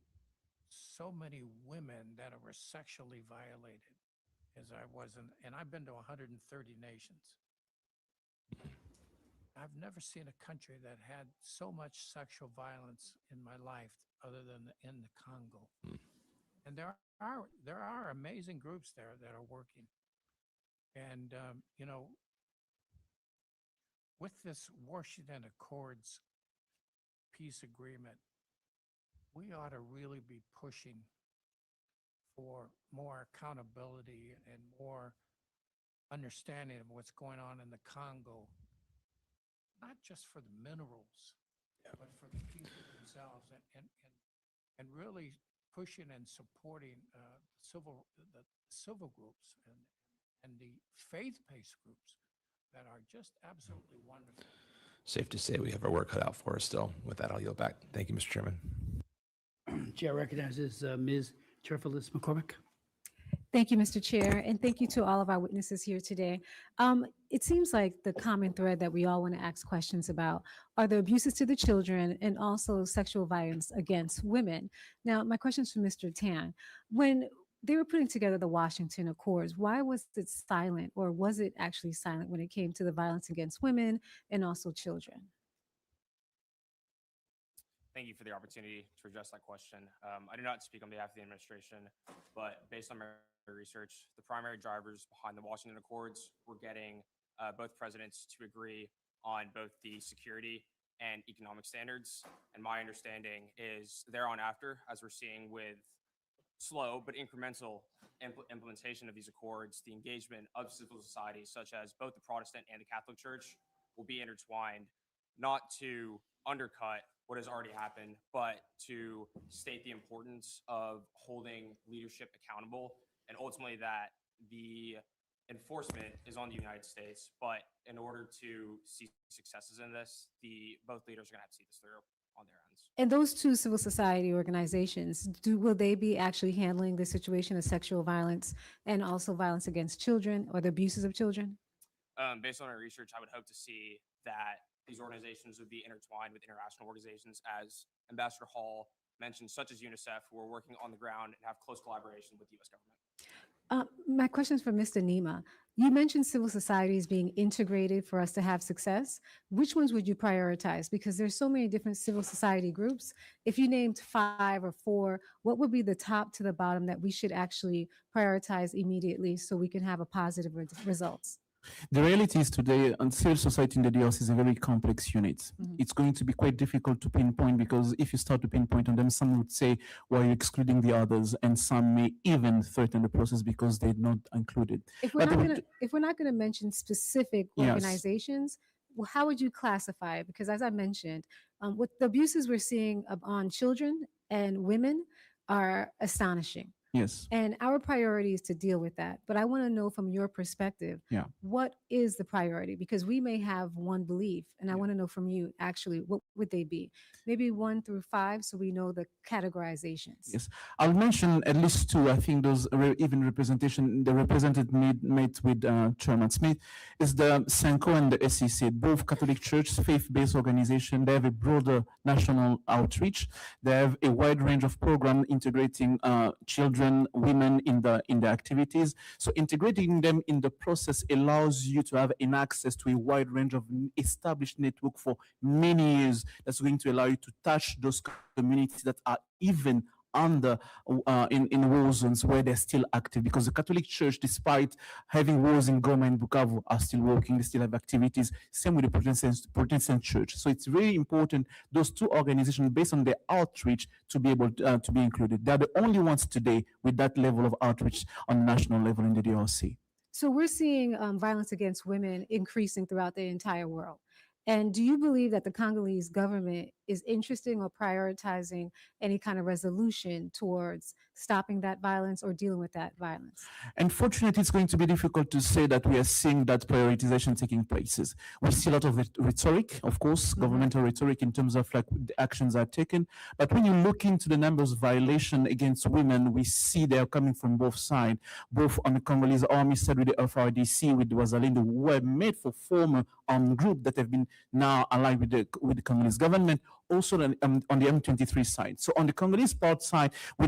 women that were sexually violated as I was, and I've been to 130 nations. I've never seen a country that had so much sexual violence in my life other than in the Congo. And there are amazing groups there that are working. And, with this Washington Accords peace agreement, we ought to really be pushing for more accountability and more understanding of what's going on in the Congo, not just for the minerals, but for the people themselves, and really pushing and supporting the civil groups and the faith-based groups that are just absolutely wonderful. Safe to say we have our work cut out for us still. With that, I'll yield back. Thank you, Mr. Chairman. Chair recognizes Ms. Cherfilis McCormick. Thank you, Mr. Chair, and thank you to all of our witnesses here today. It seems like the common thread that we all want to ask questions about are the abuses to the children and also sexual violence against women. Now, my question is for Mr. Tan. When they were putting together the Washington Accords, why was it silent, or was it actually silent when it came to the violence against women and also children? Thank you for the opportunity to address that question. I do not speak on behalf of the administration, but based on my research, the primary drivers behind the Washington Accords were getting both presidents to agree on both the security and economic standards. And my understanding is thereon after, as we're seeing with slow but incremental implementation of these accords, the engagement of civil society, such as both the Protestant and the Catholic Church, will be intertwined, not to undercut what has already happened, but to state the importance of holding leadership accountable, and ultimately that the enforcement is on the United States. But in order to see successes in this, both leaders are going to have to see this through on their ends. And those two civil society organizations, will they be actually handling the situation of sexual violence and also violence against children or the abuses of children? Based on our research, I would hope to see that these organizations would be intertwined with international organizations, as Ambassador Hall mentioned, such as UNICEF, who are working on the ground and have close collaboration with the U.S. government. My question is for Mr. Nima. You mentioned civil societies being integrated for us to have success. Which ones would you prioritize? Because there's so many different civil society groups. If you named 5 or 4, what would be the top to the bottom that we should actually prioritize immediately so we can have a positive results? The reality is today, civil society in the DRC is a very complex unit. It's going to be quite difficult to pinpoint, because if you start to pinpoint on them, some would say, why are you excluding the others? And some may even threaten the process because they're not included. If we're not going to mention specific organizations, well, how would you classify it? Because as I mentioned, with the abuses we're seeing on children and women are astonishing. Yes. And our priority is to deal with that. But I want to know from your perspective, what is the priority? Because we may have one belief, and I want to know from you, actually, what would they be? Maybe 1 through 5, so we know the categorizations. Yes, I'll mention at least 2. I think those even representation, the representative met with Chairman Smith, is the SENCO and the SEC, both Catholic Church, faith-based organization. They have a broader national outreach. They have a wide range of programs integrating children, women in the activities. So integrating them in the process allows you to have an access to a wide range of established network for many years. That's going to allow you to touch those communities that are even under in war zones where they're still active, because the Catholic Church, despite having wars in Goma and Bukavu, are still working. They still have activities. Same with the Protestant Church. So it's really important, those 2 organizations, based on their outreach, to be able to be included. They're the only ones today with that level of outreach on national level in the DRC. So we're seeing violence against women increasing throughout the entire world. And do you believe that the Congolese government is interested or prioritizing any kind of resolution towards stopping that violence or dealing with that violence? Unfortunately, it's going to be difficult to say that we are seeing that prioritization taking places. We see a lot of rhetoric, of course, governmental rhetoric in terms of like the actions are taken. But when you look into the numbers of violation against women, we see they are coming from both sides, both on the Congolese army side with the FRDC, with the Wazalendo, who were made for former armed group that have been now allied with the Congolese government, also on the M23 side. So on the Congolese part side, we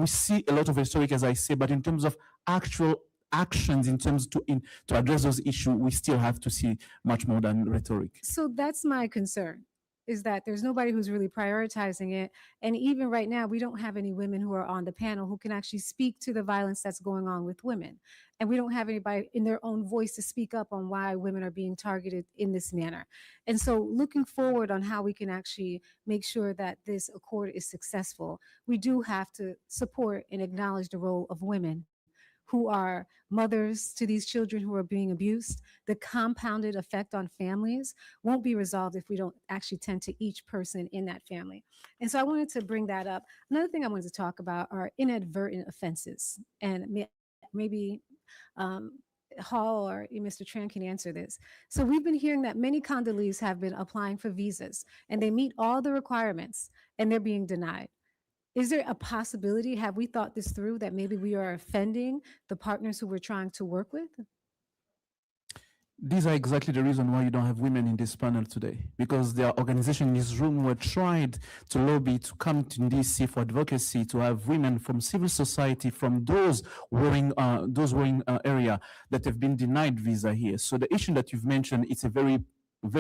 see a lot of rhetoric, as I say, but in terms of actual actions, in terms to address those issues, we still have to see much more than rhetoric. So that's my concern, is that there's nobody who's really prioritizing it. And even right now, we don't have any women who are on the panel who can actually speak to the violence that's going on with women. And we don't have anybody in their own voice to speak up on why women are being targeted in this manner. And so looking forward on how we can actually make sure that this accord is successful, we do have to support and acknowledge the role of women who are mothers to these children who are being abused. The compounded effect on families won't be resolved if we don't actually tend to each person in that family. And so I wanted to bring that up. Another thing I wanted to talk about are inadvertent offenses. And maybe Hall or Mr. Tran can answer this. So we've been hearing that many Congolese have been applying for visas and they meet all the requirements and they're being denied. Is there a possibility, have we thought this through, that maybe we are offending the partners who we're trying to work with? These are exactly the reason why you don't have women in this panel today, because there are organizations in this room who have tried to lobby to come to DC for advocacy, to have women from civil society, from those warring area that have been denied visa here. So the issue that you've mentioned, it's a very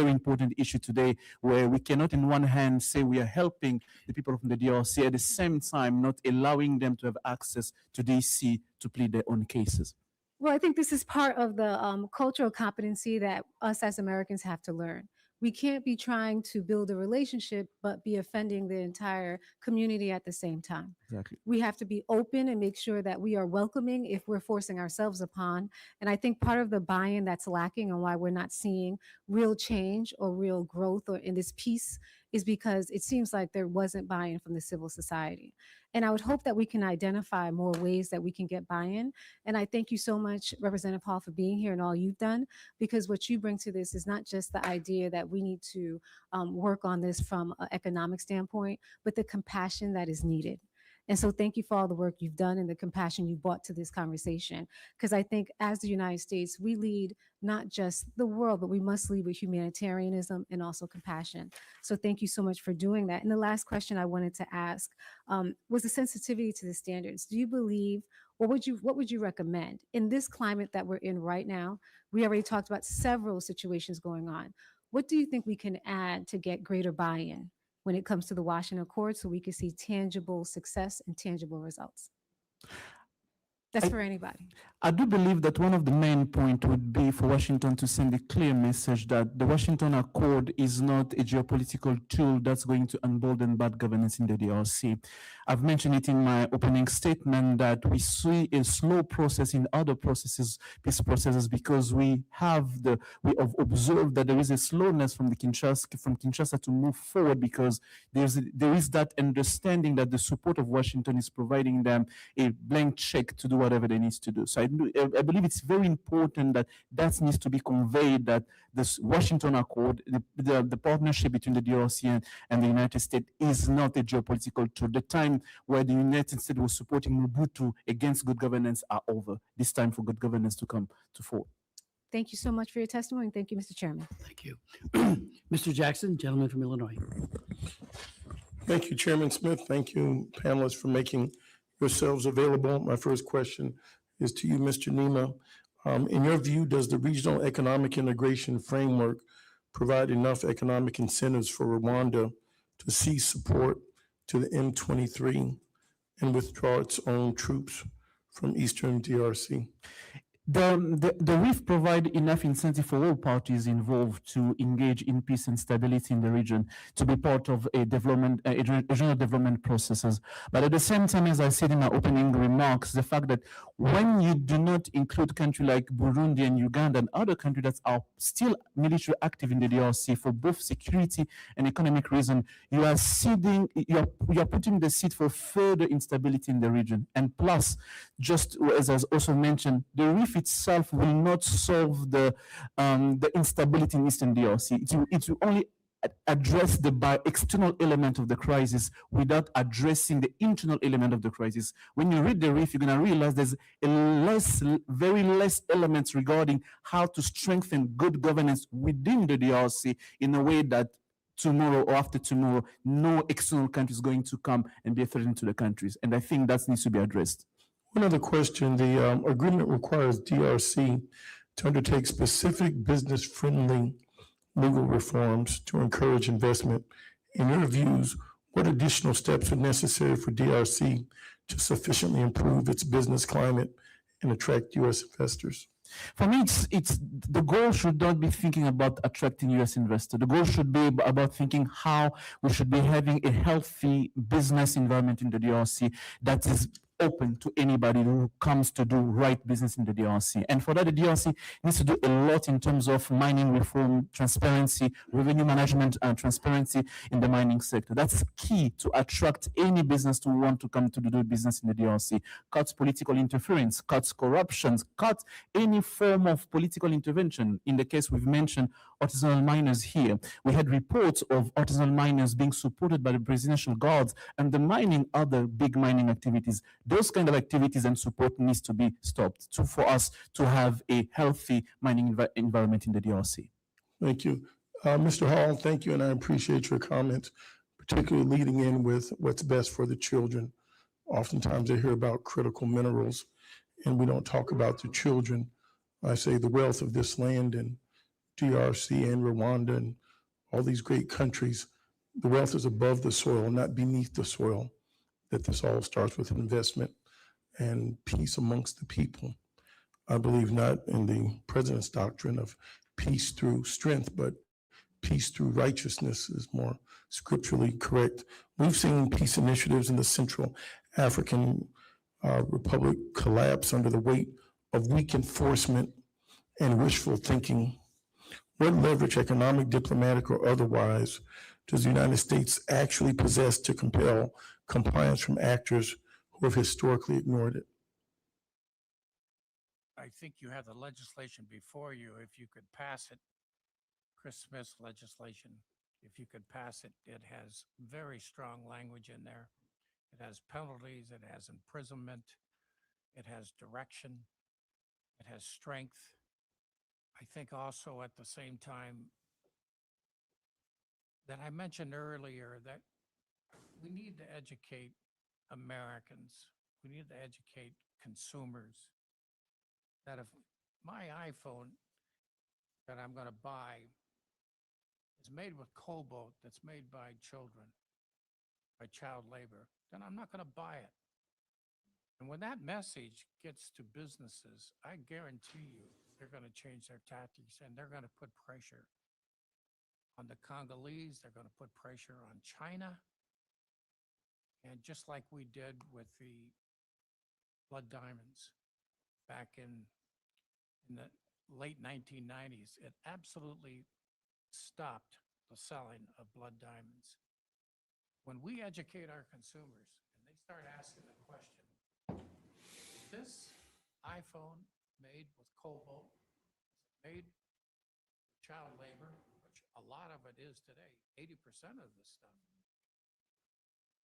important issue today, where we cannot in one hand say we are helping the people from the DRC, at the same time not allowing them to have access to DC to plead their own cases. Well, I think this is part of the cultural competency that us as Americans have to learn. We can't be trying to build a relationship, but be offending the entire community at the same time. Exactly. We have to be open and make sure that we are welcoming if we're forcing ourselves upon. And I think part of the buy-in that's lacking and why we're not seeing real change or real growth or in this piece is because it seems like there wasn't buy-in from the civil society. And I would hope that we can identify more ways that we can get buy-in. And I thank you so much, Representative Hall, for being here and all you've done, because what you bring to this is not just the idea that we need to work on this from an economic standpoint, but the compassion that is needed. And so thank you for all the work you've done and the compassion you brought to this conversation. Because I think as the United States, we lead not just the world, but we must lead with humanitarianism and also compassion. So thank you so much for doing that. And the last question I wanted to ask was the sensitivity to the standards. Do you believe, or what would you recommend in this climate that we're in right now? We already talked about several situations going on. What do you think we can add to get greater buy-in when it comes to the Washington Accord so we can see tangible success and tangible results? That's for anybody. I do believe that one of the main points would be for Washington to send a clear message that the Washington Accord is not a geopolitical tool that's going to embolden bad governance in the DRC. I've mentioned it in my opening statement that we see a slow process in other processes, peace processes, because we have observed that there is a slowness from Kinshasa to move forward, because there is that understanding that the support of Washington is providing them a blank check to do whatever they need to do. So I believe it's very important that needs to be conveyed, that this Washington Accord, the partnership between the DRC and the United States is not a geopolitical tool. The time where the United States was supporting Mobutu against good governance are over. This time for good governance to come to fore. Thank you so much for your testimony. Thank you, Mr. Chairman. Thank you. Mr. Jackson, gentleman from Illinois. Thank you, Chairman Smith. Thank you, panelists, for making yourselves available. My first question is to you, Mr. Nima. In your view, does the regional economic integration framework provide enough economic incentives for Rwanda to cease support to the M23 and withdraw its own troops from Eastern DRC? The RIF provide enough incentive for all parties involved to engage in peace and stability in the region, to be part of a regional development processes. But at the same time, as I said in my opening remarks, the fact that when you do not include countries like Burundi and Uganda and other countries that are still military active in the DRC for both security and economic reasons, you are putting the seed for further instability in the region. And plus, just as I also mentioned, the RIF itself will not solve the instability in Eastern DRC. It will only address the external element of the crisis without addressing the internal element of the crisis. When you read the RIF, you're going to realize there's very less elements regarding how to strengthen good governance within the DRC in a way that tomorrow or after tomorrow, no external country is going to come and be a threat to the countries. And I think that needs to be addressed. One other question, the agreement requires DRC to undertake specific business-friendly legal reforms to encourage investment. In your views, what additional steps are necessary for DRC to sufficiently improve its business climate and attract U.S. investors? For me, it's the goal should not be thinking about attracting U.S. investors. The goal should be about thinking how we should be having a healthy business environment in the DRC that is open to anybody who comes to do right business in the DRC. And for that, the DRC needs to do a lot in terms of mining reform, transparency, revenue management, and transparency in the mining sector. That's key to attract any business to want to come to do business in the DRC. Cuts political interference, cuts corruption, cuts any form of political intervention. In the case we've mentioned, artisanal miners here. We had reports of artisanal miners being supported by the presidential guards and undermining other big mining activities. Those kind of activities and support needs to be stopped for us to have a healthy mining environment in the DRC. Thank you. Mr. Hall, thank you, and I appreciate your comments, particularly leading in with what's best for the children. Oftentimes I hear about critical minerals, and we don't talk about the children. I say the wealth of this land and DRC and Rwanda and all these great countries, the wealth is above the soil, not beneath the soil. That this all starts with investment and peace amongst the people. I believe not in the president's doctrine of peace through strength, but peace through righteousness is more scripturally correct. We've seen peace initiatives in the Central African Republic collapse under the weight of weak enforcement and wishful thinking. What leverage, economic, diplomatic, or otherwise, does the United States actually possess to compel compliance from actors who have historically ignored it? I think you have the legislation before you. If you could pass it, Chris Smith's legislation, if you could pass it, it has very strong language in there. It has penalties, it has imprisonment, it has direction, it has strength. I think also at the same time that I mentioned earlier that we need to educate Americans. We need to educate consumers that if my iPhone that I'm going to buy is made with cobalt that's made by children, by child labor, then I'm not going to buy it. And when that message gets to businesses, I guarantee you they're going to change their tactics and they're going to put pressure on the Congolese, they're going to put pressure on China. And just like we did with the blood diamonds back in the late 1990s, it absolutely stopped the selling of blood diamonds. When we educate our consumers and they start asking the question, is this iPhone made with cobalt, made with child labor, which a lot of it is today, 80% of this stuff.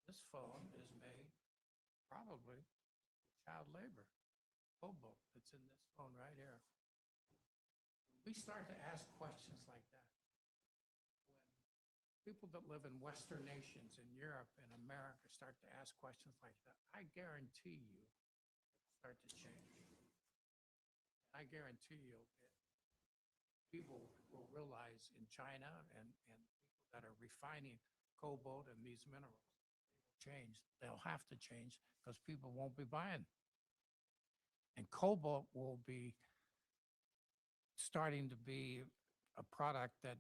This phone is made probably with child labor, cobalt that's in this phone right here. We start to ask questions like that. When people that live in Western nations, in Europe and America start to ask questions like that, I guarantee you it'll start to change. I guarantee you people will realize in China and people that are refining cobalt and these minerals, change. They'll have to change because people won't be buying. And cobalt will be starting to be a product that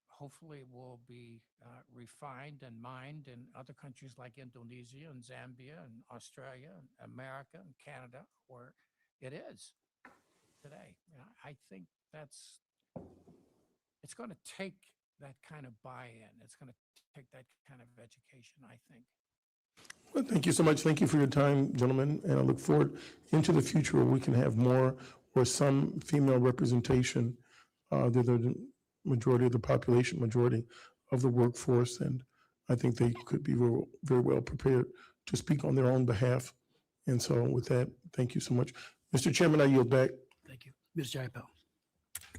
hopefully will be refined and mined in other countries like Indonesia and Zambia and Australia and America and Canada, where it is today. You know, I think it's going to take that kind of buy-in. It's going to take that kind of education, I think. Well, thank you so much. Thank you for your time, gentlemen. And I look forward into the future where we can have more or some female representation. They're the majority of the population, majority of the workforce. And I think they could be very well prepared to speak on their own behalf. And so with that, thank you so much. Mr. Chairman, I yield back. Thank you. Ms. Jaipo.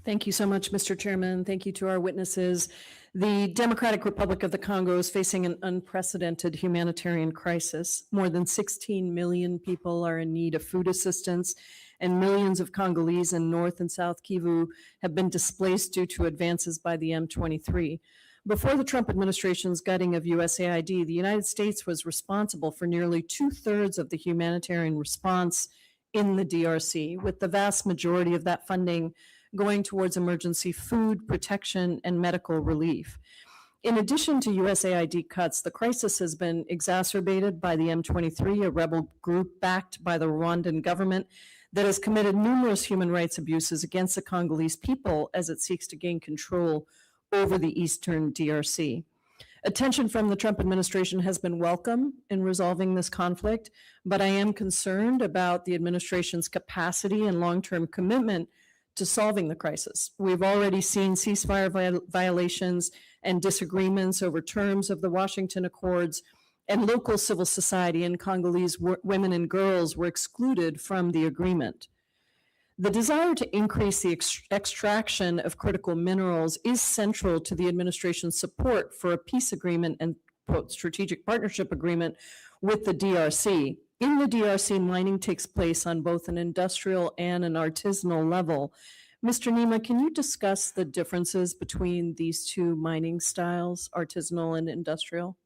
Thank you so much, Mr. Chairman. Thank you to our witnesses. The Democratic Republic of the Congo is facing an unprecedented humanitarian crisis. More than 16 million people are in need of food assistance, and millions of Congolese in North and South Kivu have been displaced due to advances by the M23. Before the Trump administration's gutting of USAID, the United States was responsible for nearly 2/3 of the humanitarian response in the DRC, with the vast majority of that funding going towards emergency food, protection, and medical relief. In addition to USAID cuts, the crisis has been exacerbated by the M23, a rebel group backed by the Rwandan government that has committed numerous human rights abuses against the Congolese people as it seeks to gain control over the eastern DRC. Attention from the Trump administration has been welcome in resolving this conflict, but I am concerned about the administration's capacity and long-term commitment to solving the crisis. We've already seen ceasefire violations and disagreements over terms of the Washington Accords, and local civil society and Congolese women and girls were excluded from the agreement. The desire to increase the extraction of critical minerals is central to the administration's support for a peace agreement and, quote, strategic partnership agreement with the DRC. In the DRC, mining takes place on both an industrial and an artisanal level. Mr. Nima, can you discuss the differences between these two mining styles, artisanal and industrial?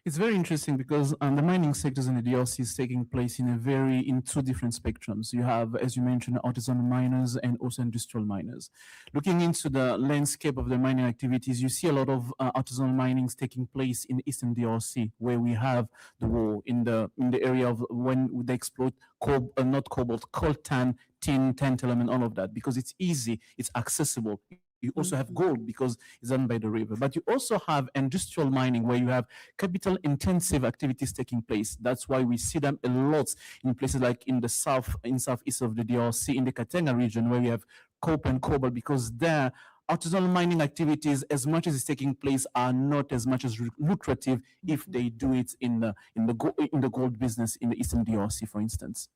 It's very interesting because the mining sectors in the DRC is taking place in two different spectrums. You have, as you mentioned, artisanal miners and also industrial miners. Looking into the landscape of the mining activities, you see a lot of artisanal minings taking place in eastern DRC, where we have the war in the area of when they exploit not cobalt, coltan, tin, tantalum, and all of that, because it's easy, it's accessible. You also have gold because it's done by the river. But you also have industrial mining where you have capital intensive activities taking place. That's why we see them a lot in places like in the southeast of the DRC, in the Katanga region, where we have copper and cobalt, because there artisanal mining activities, as much as it's taking place, are not as much as lucrative if they do it in the gold business in the eastern DRC, for instance.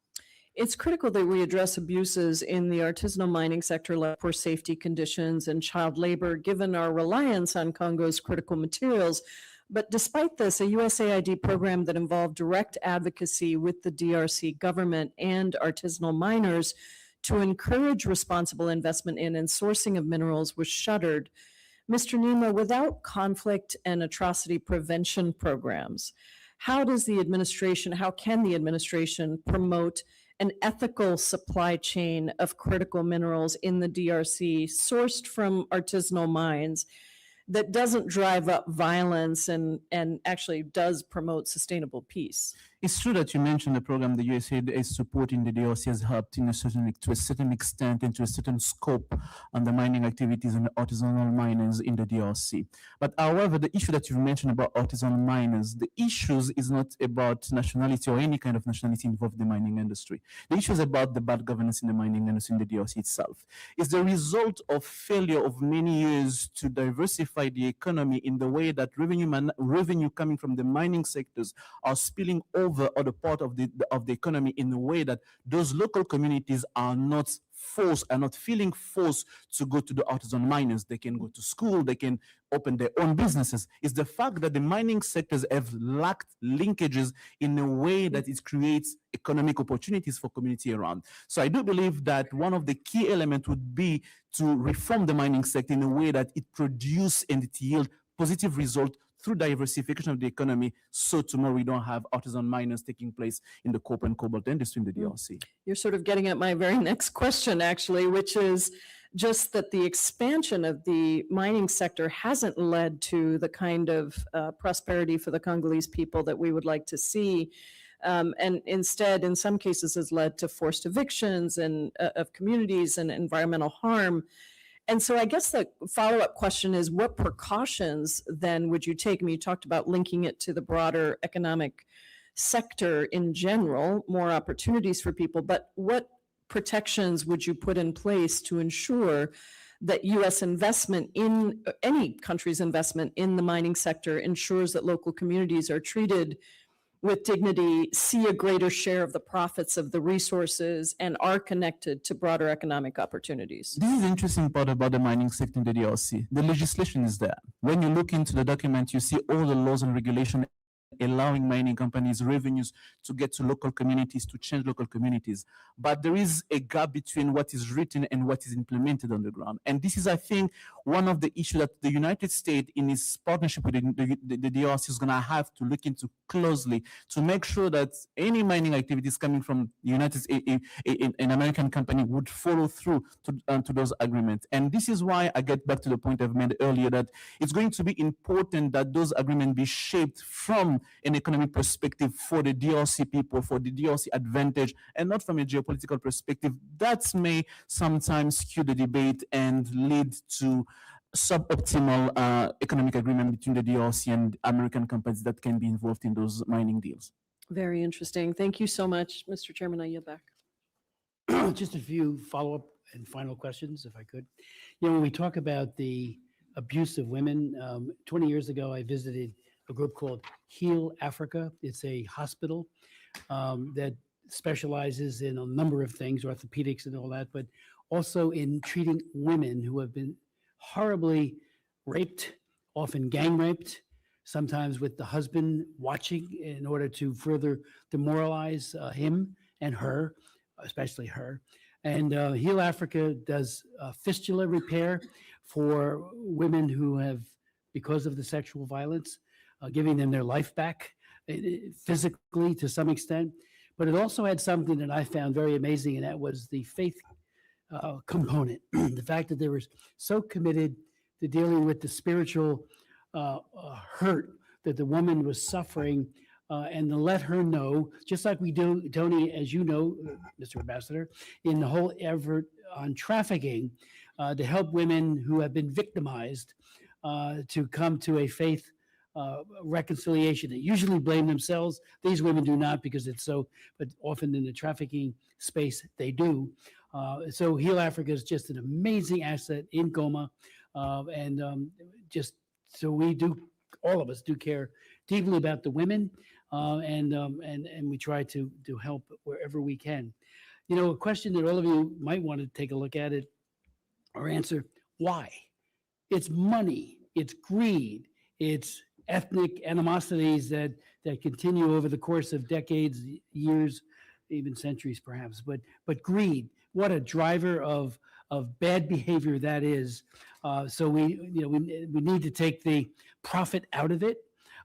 It's critical that we address abuses in the artisanal mining sector, like poor safety conditions and child labor, given our reliance on Congo's critical materials. But despite this, a USAID program that involved direct advocacy with the DRC government and artisanal miners to encourage responsible investment in and sourcing of minerals was shuttered. Mr. Nima, without conflict and atrocity prevention programs, how can the administration promote an ethical supply chain of critical minerals in the DRC sourced from artisanal mines that doesn't drive up violence and actually does promote sustainable peace? It's true that you mentioned the program the USAID is supporting the DRC has helped to a certain extent and to a certain scope on the mining activities and the artisanal miners in the DRC. But however, the issue that you've mentioned about artisanal miners, the issues is not about nationality or any kind of nationality involved in the mining industry. The issue is about the bad governance in the mining industry in the DRC itself. It's the result of failure of many years to diversify the economy in the way that revenue coming from the mining sectors are spilling over other part of the economy in a way that those local communities are not feeling forced to go to the artisan miners. They can go to school, they can open their own businesses. It's the fact that the mining sectors have lacked linkages in a way that it creates economic opportunities for community around. So I do believe that one of the key elements would be to reform the mining sector in a way that it produce and it yield positive result through diversification of the economy, so tomorrow we don't have artisan miners taking place in the copper and cobalt industry in the DRC. You're sort of getting at my very next question, actually, which is just that the expansion of the mining sector hasn't led to the kind of prosperity for the Congolese people that we would like to see. And instead, in some cases, has led to forced evictions and of communities and environmental harm. And so I guess the follow-up question is, what precautions then would you take? I mean, you talked about linking it to the broader economic sector in general, more opportunities for people, but what protections would you put in place to ensure that U.S. investment in any country's investment in the mining sector ensures that local communities are treated with dignity, see a greater share of the profits of the resources, and are connected to broader economic opportunities? This is the interesting part about the mining sector in the DRC. The legislation is there. When you look into the document, you see all the laws and regulations allowing mining companies revenues to get to local communities, to change local communities. But there is a gap between what is written and what is implemented on the ground. And this is, I think, one of the issues that the United States, in its partnership with the DRC, is going to have to look into closely to make sure that any mining activities coming from the United States, an American company, would follow through to those agreements. And this is why I get back to the point I've made earlier, that it's going to be important that those agreements be shaped from an economic perspective for the DRC people, for the DRC advantage, and not from a geopolitical perspective. That may sometimes skew the debate and lead to suboptimal economic agreement between the DRC and American companies that can be involved in those mining deals. Very interesting. Thank you so much, Mr. Chairman. I yield back. Just a few follow-up and final questions, if I could. You know, when we talk about the abuse of women, 20 years ago, I visited a group called Heal Africa. It's a hospital that specializes in a number of things, orthopedics and all that, but also in treating women who have been horribly raped, often gang raped, sometimes with the husband watching in order to further demoralize him and her, especially her. And Heal Africa does fistula repair for women who have, because of the sexual violence, giving them their life back physically to some extent. But it also had something that I found very amazing, and that was the faith component. The fact that they were so committed to dealing with the spiritual hurt that the woman was suffering, and to let her know, just like we do, Tony, as you know, Mr. Ambassador, in the whole effort on trafficking, to help women who have been victimized to come to a faith reconciliation. They usually blame themselves. These women do not, because it's so, but often in the trafficking space, they do. So Heal Africa is just an amazing asset in Goma. Just so we do, all of us do care deeply about the women, and we try to help wherever we can. You know, a question that all of you might want to take a look at it or answer: why? It's money, it's greed, it's ethnic animosities that continue over the course of decades, years, even centuries, perhaps. But greed, what a driver of bad behavior that is. So we need to take the profit out of it,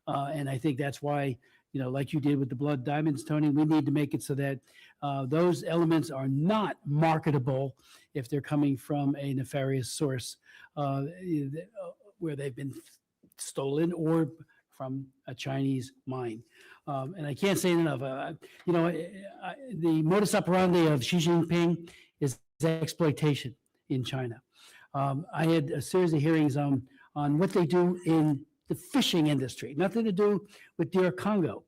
and I think that's why, like you did with the blood diamonds, Tony, we need to make it so that those elements are not marketable if they're coming from a nefarious source, where they've been stolen or from a Chinese mine. And I can't say it enough. The modus operandi of Xi Jinping is exploitation in China. I had a series of hearings on what they do in the fishing industry, nothing to do with DR Congo,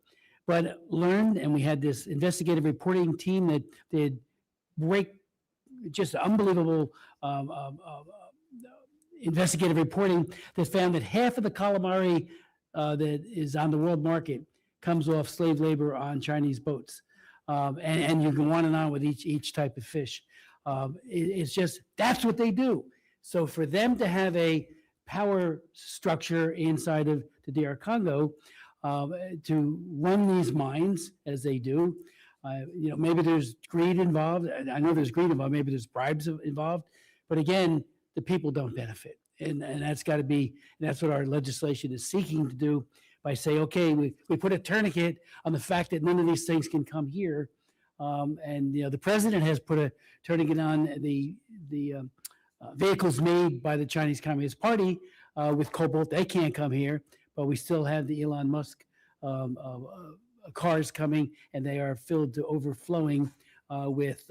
but learned, and we had this investigative reporting team that did break just unbelievable investigative reporting that found that half of the calamari that is on the world market comes off slave labor on Chinese boats. And you can go on and on with each type of fish. It's just, that's what they do. So for them to have a power structure inside of the DR Congo to run these mines as they do, maybe there's greed involved. I know there's greed involved. Maybe there's bribes involved. But again, the people don't benefit. And that's got to be, that's what our legislation is seeking to do by saying, okay, we put a tourniquet on the fact that none of these things can come here. The president has put a tourniquet on the vehicles made by the Chinese Communist Party with cobalt. They can't come here, but we still have the Elon Musk cars coming, and they are filled to overflowing with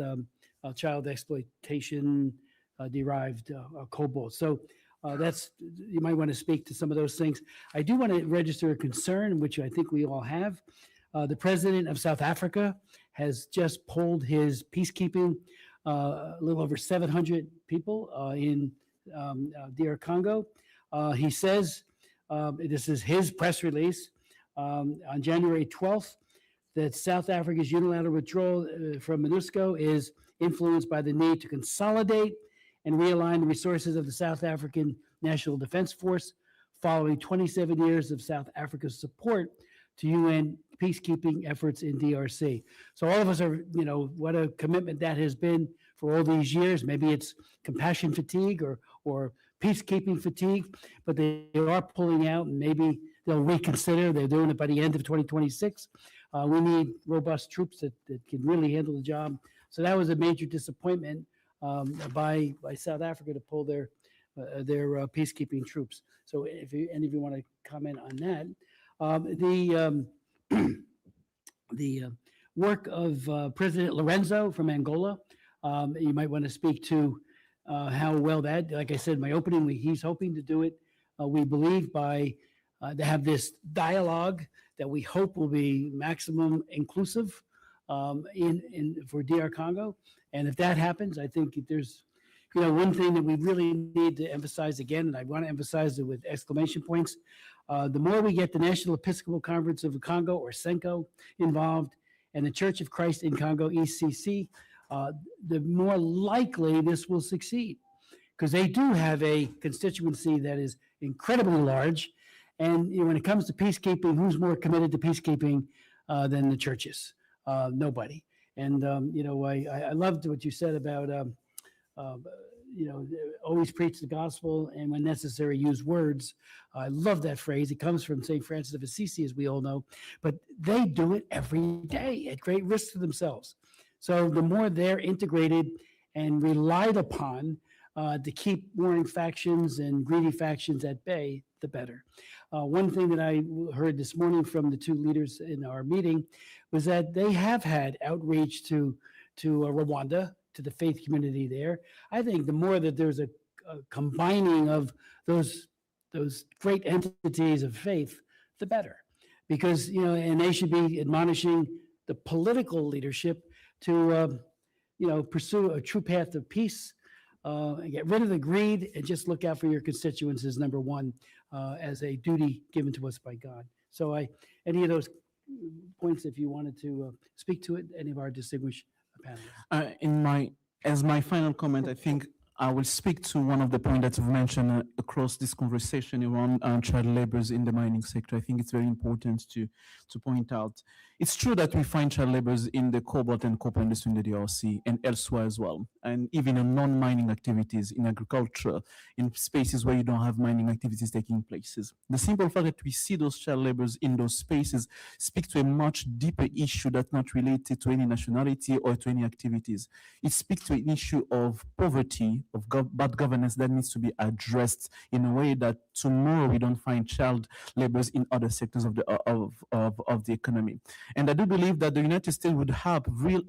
child exploitation derived cobalt. So you might want to speak to some of those things. I do want to register a concern, which I think we all have. The president of South Africa has just polled his peacekeeping, a little over 700 people in DR Congo. He says, this is his press release, on January 12th, that South Africa's unilateral withdrawal from MONUSCO is influenced by the need to consolidate and realign the resources of the South African National Defense Force following 27 years of South Africa's support to UN peacekeeping efforts in DRC. So all of us are, what a commitment that has been for all these years. Maybe it's compassion fatigue or peacekeeping fatigue, but they are pulling out, and maybe they'll reconsider. They're doing it by the end of 2026. We need robust troops that can really handle the job. So that was a major disappointment by South Africa to pull their peacekeeping troops. So if any of you want to comment on that. The work of President Lorenzo from Angola, you might want to speak to how well that, like I said in my opening, he's hoping to do it. We believe by to have this dialogue that we hope will be maximum inclusive for DR Congo. And if that happens, I think there's, one thing that we really need to emphasize again, and I want to emphasize it with exclamation points. The more we get the National Episcopal Conference of Congo, or SENCO, involved, and the Church of Christ in Congo, ECC, the more likely this will succeed, because they do have a constituency that is incredibly large. And when it comes to peacekeeping, who's more committed to peacekeeping than the churches? Nobody. And I loved what you said about always preach the gospel and when necessary use words. I love that phrase. It comes from St. Francis of Assisi, as we all know, but they do it every day at great risk to themselves. So the more they're integrated and relied upon to keep warring factions and greedy factions at bay, the better. One thing that I heard this morning from the two leaders in our meeting was that they have had outreach to Rwanda, to the faith community there. I think the more that there's a combining of those great entities of faith, the better. Because, and they should be admonishing the political leadership to, pursue a true path of peace, and get rid of the greed and just look out for your constituents as number one, as a duty given to us by God. So any of those points, if you wanted to speak to it, any of our distinguished panelists. As my final comment, I think I will speak to one of the points that you've mentioned across this conversation around child labors in the mining sector. I think it's very important to point out. It's true that we find child labors in the cobalt and copper industry in the DRC and elsewhere as well, and even in non-mining activities, in agriculture, in spaces where you don't have mining activities taking places. The simple fact that we see those child labors in those spaces speaks to a much deeper issue that's not related to any nationality or to any activities. It speaks to an issue of poverty, of bad governance that needs to be addressed in a way that tomorrow we don't find child laborers in other sectors of the economy. And I do believe that the United States would help really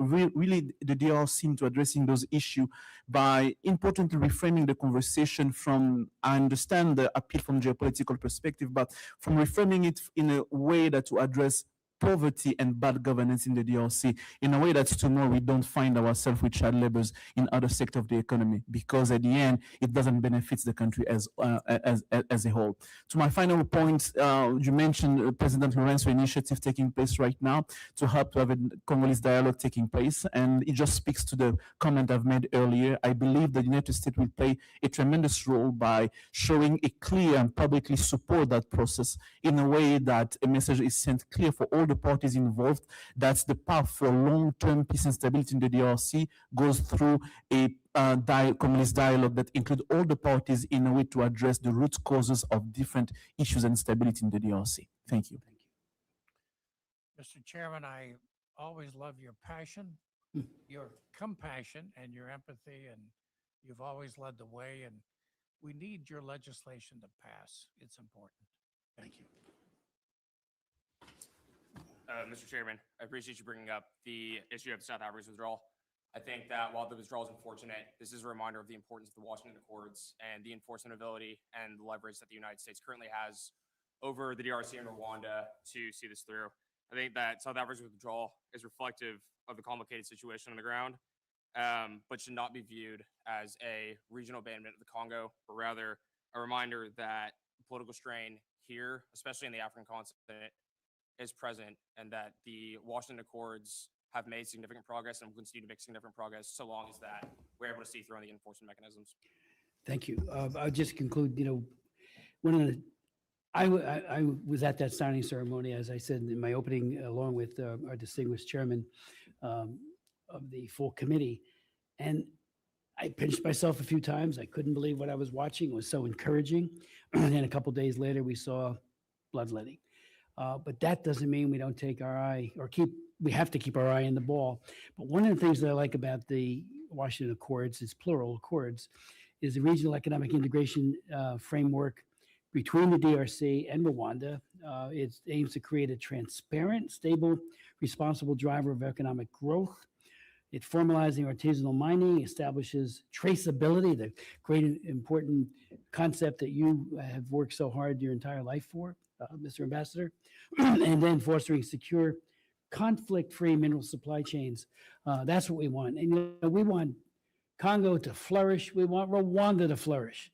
the DRC into addressing those issues by importantly reframing the conversation from, I understand the appeal from geopolitical perspective, but from reframing it in a way that to address poverty and bad governance in the DRC in a way that tomorrow we don't find ourselves with child laborers in other sectors of the economy, because at the end it doesn't benefit the country as a whole. To my final point, you mentioned President Lorenzo initiative taking place right now to help to have a Congolese dialogue taking place, and it just speaks to the comment I've made earlier. I believe the United States will play a tremendous role by showing a clear and publicly support that process in a way that a message is sent clear for all the parties involved. That's the path for long-term peace and stability in the DRC goes through a communist dialogue that includes all the parties in a way to address the root causes of different issues and instability in the DRC. Thank you. Mr. Chairman, I always love your passion, your compassion, and your empathy, and you've always led the way, and we need your legislation to pass. It's important. Thank you. Mr. Chairman, I appreciate you bringing up the issue of South Africa's withdrawal. I think that while the withdrawal is unfortunate, this is a reminder of the importance of the Washington Accords and the enforcement ability and the leverage that the United States currently has over the DRC and Rwanda to see this through. I think that South Africa's withdrawal is reflective of the complicated situation on the ground, but should not be viewed as a regional abandonment of the Congo, but rather a reminder that political strain here, especially in the African continent, is present, and that the Washington Accords have made significant progress and will continue to make significant progress so long as that we're able to see through on the enforcement mechanisms. Thank you. I'll just conclude, one of the, I was at that signing ceremony, as I said in my opening, along with our distinguished chairman of the full committee, and I pinched myself a few times. I couldn't believe what I was watching. It was so encouraging. And then a couple days later, we saw bloodletting. But that doesn't mean we don't take our eye we have to keep our eye on the ball. But one of the things that I like about the Washington Accords, it's plural accords, is the regional economic integration framework between the DRC and Rwanda. It aims to create a transparent, stable, responsible driver of economic growth. It formalizing artisanal mining, establishes traceability, the great important concept that you have worked so hard your entire life for, Mr. Ambassador, and then fostering secure, conflict-free mineral supply chains. That's what we want. And we want Congo to flourish. We want Rwanda to flourish.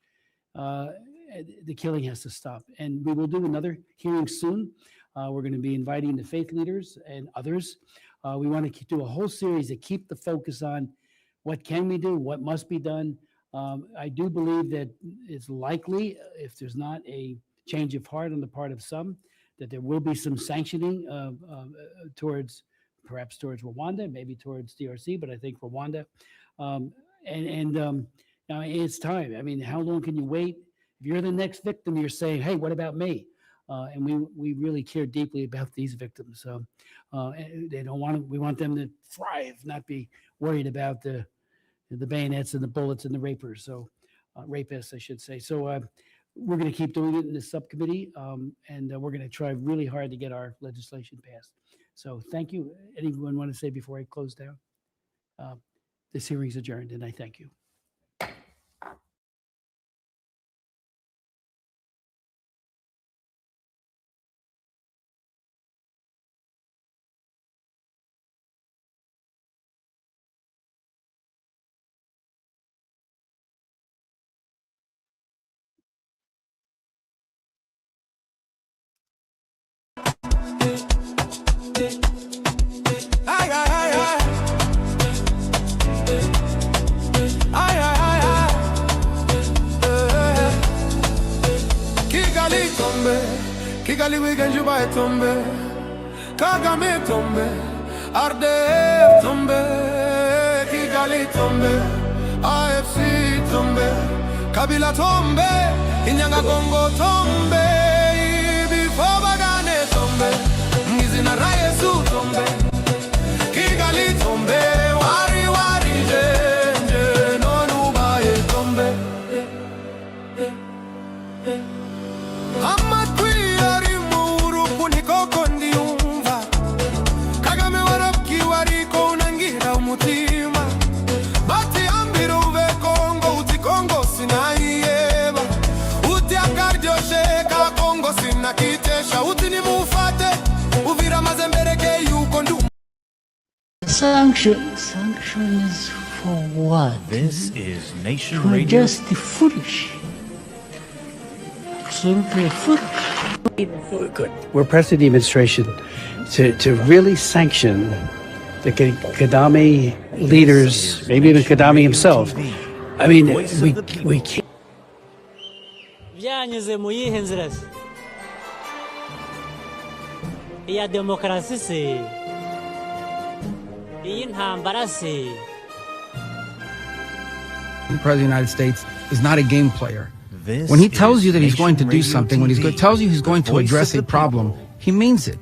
The killing has to stop. And we will do another hearing soon. We're going to be inviting the faith leaders and others. We want to do a whole series to keep the focus on what can we do, what must be done. I do believe that it's likely, if there's not a change of heart on the part of some, that there will be some sanctioning perhaps towards Rwanda, maybe towards DRC, but I think Rwanda. It's time. I mean, how long can you wait? If you're the next victim, you're saying, hey, what about me? And we really care deeply about these victims. They don't want to, we want them to thrive, not be worried about the bayonets and the bullets and the rapers. So rapists, I should say. So we're going to keep doing it in this subcommittee, and we're going to try really hard to get our legislation passed. So thank you. Anyone want to say before I close down? This hearing's adjourned, and I thank you. Kigali weekend Juba tombe, Kagame tombe, Arde tombe, Kigali tombe, AFC tombe, Kabila tombe, Inyanga Congo tombe, Before Bagane tombe, Ngizina Rayesu tombe, Kigali tombe, Wari Wari Jenje, Nonubaye tombe. Sanction is for what? This is Nation To Radio. adjust the foolish. Absolutely foolish. Good. We're pressing the administration to really sanction the Gaddafi leaders, maybe even Gaddafi himself. I mean, we can't. byanyuze mu yihe nzira se iya demokarasi se iyi ntambara se The President of the United States is not a game player. This When he tells is you that he's going to Nation do Radio something, when he TV, tells you he's the going to voice address of a the problem, people. he means it.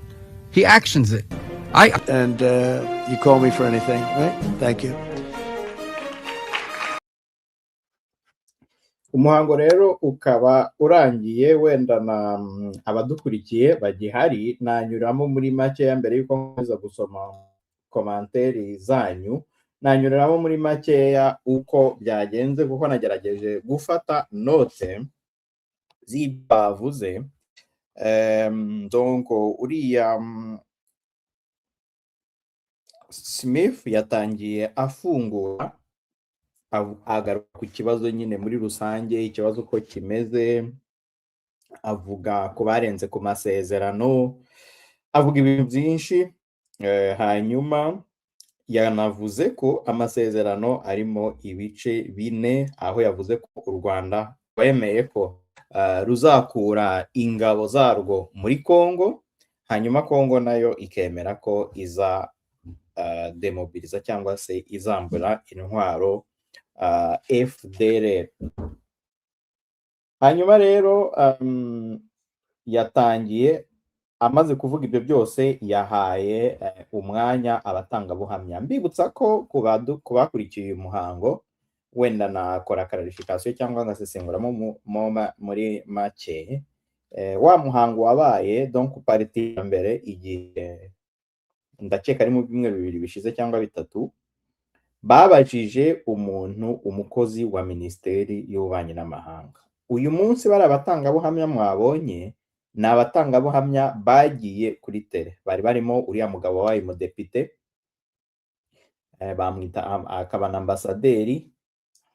He actions it. And you call me for anything, right? Thank you. Umuhango rero ukaba urangiye, wenda na abadukurikiye bagihari nanyuramo muri make ya mbere yuko nkomeza gusoma komanteri zanyu, nanyuramo muri makeya uko byagenze kuko nagerageje gufata note z'ibyo bavuze. Donc uriya Smith yatangiye afungura agaruka ku kibazo nyine muri rusange, ikibazo uko kimeze, avuga ko barenze ku masezerano, avuga ibintu byinshi. Hanyuma yanavuze ko amasezerano arimo ibice bine, aho yavuze ko u Rwanda rwemeye ko ruzakura ingabo zarwo muri Congo, hanyuma Congo nayo ikemera ko iza demobiliza cyangwa se izambura intwaro FDLR. Hanyuma rero yatangiye amaze kuvuga ibyo byose, yahaye umwanya abatangabuhamya. Mbibutsa ko ku bakurikiye uyu muhango, wenda nakora clarification cyangwa ngasesenguramo muri make, wa muhango wabaye donc parti ya mbere igihe ndakeka ari mu byumweru bibiri bishize cyangwa bitatu, babajije umukozi wa Minisiteri y'Ububanyi n'Amahanga. Uyu munsi bari abatangabuhamya mwabonye, ni abatangabuhamya bagiye kuri tele, bari barimo uriya mugabo wabaye umudepite, bamwita akaba na ambasaderi,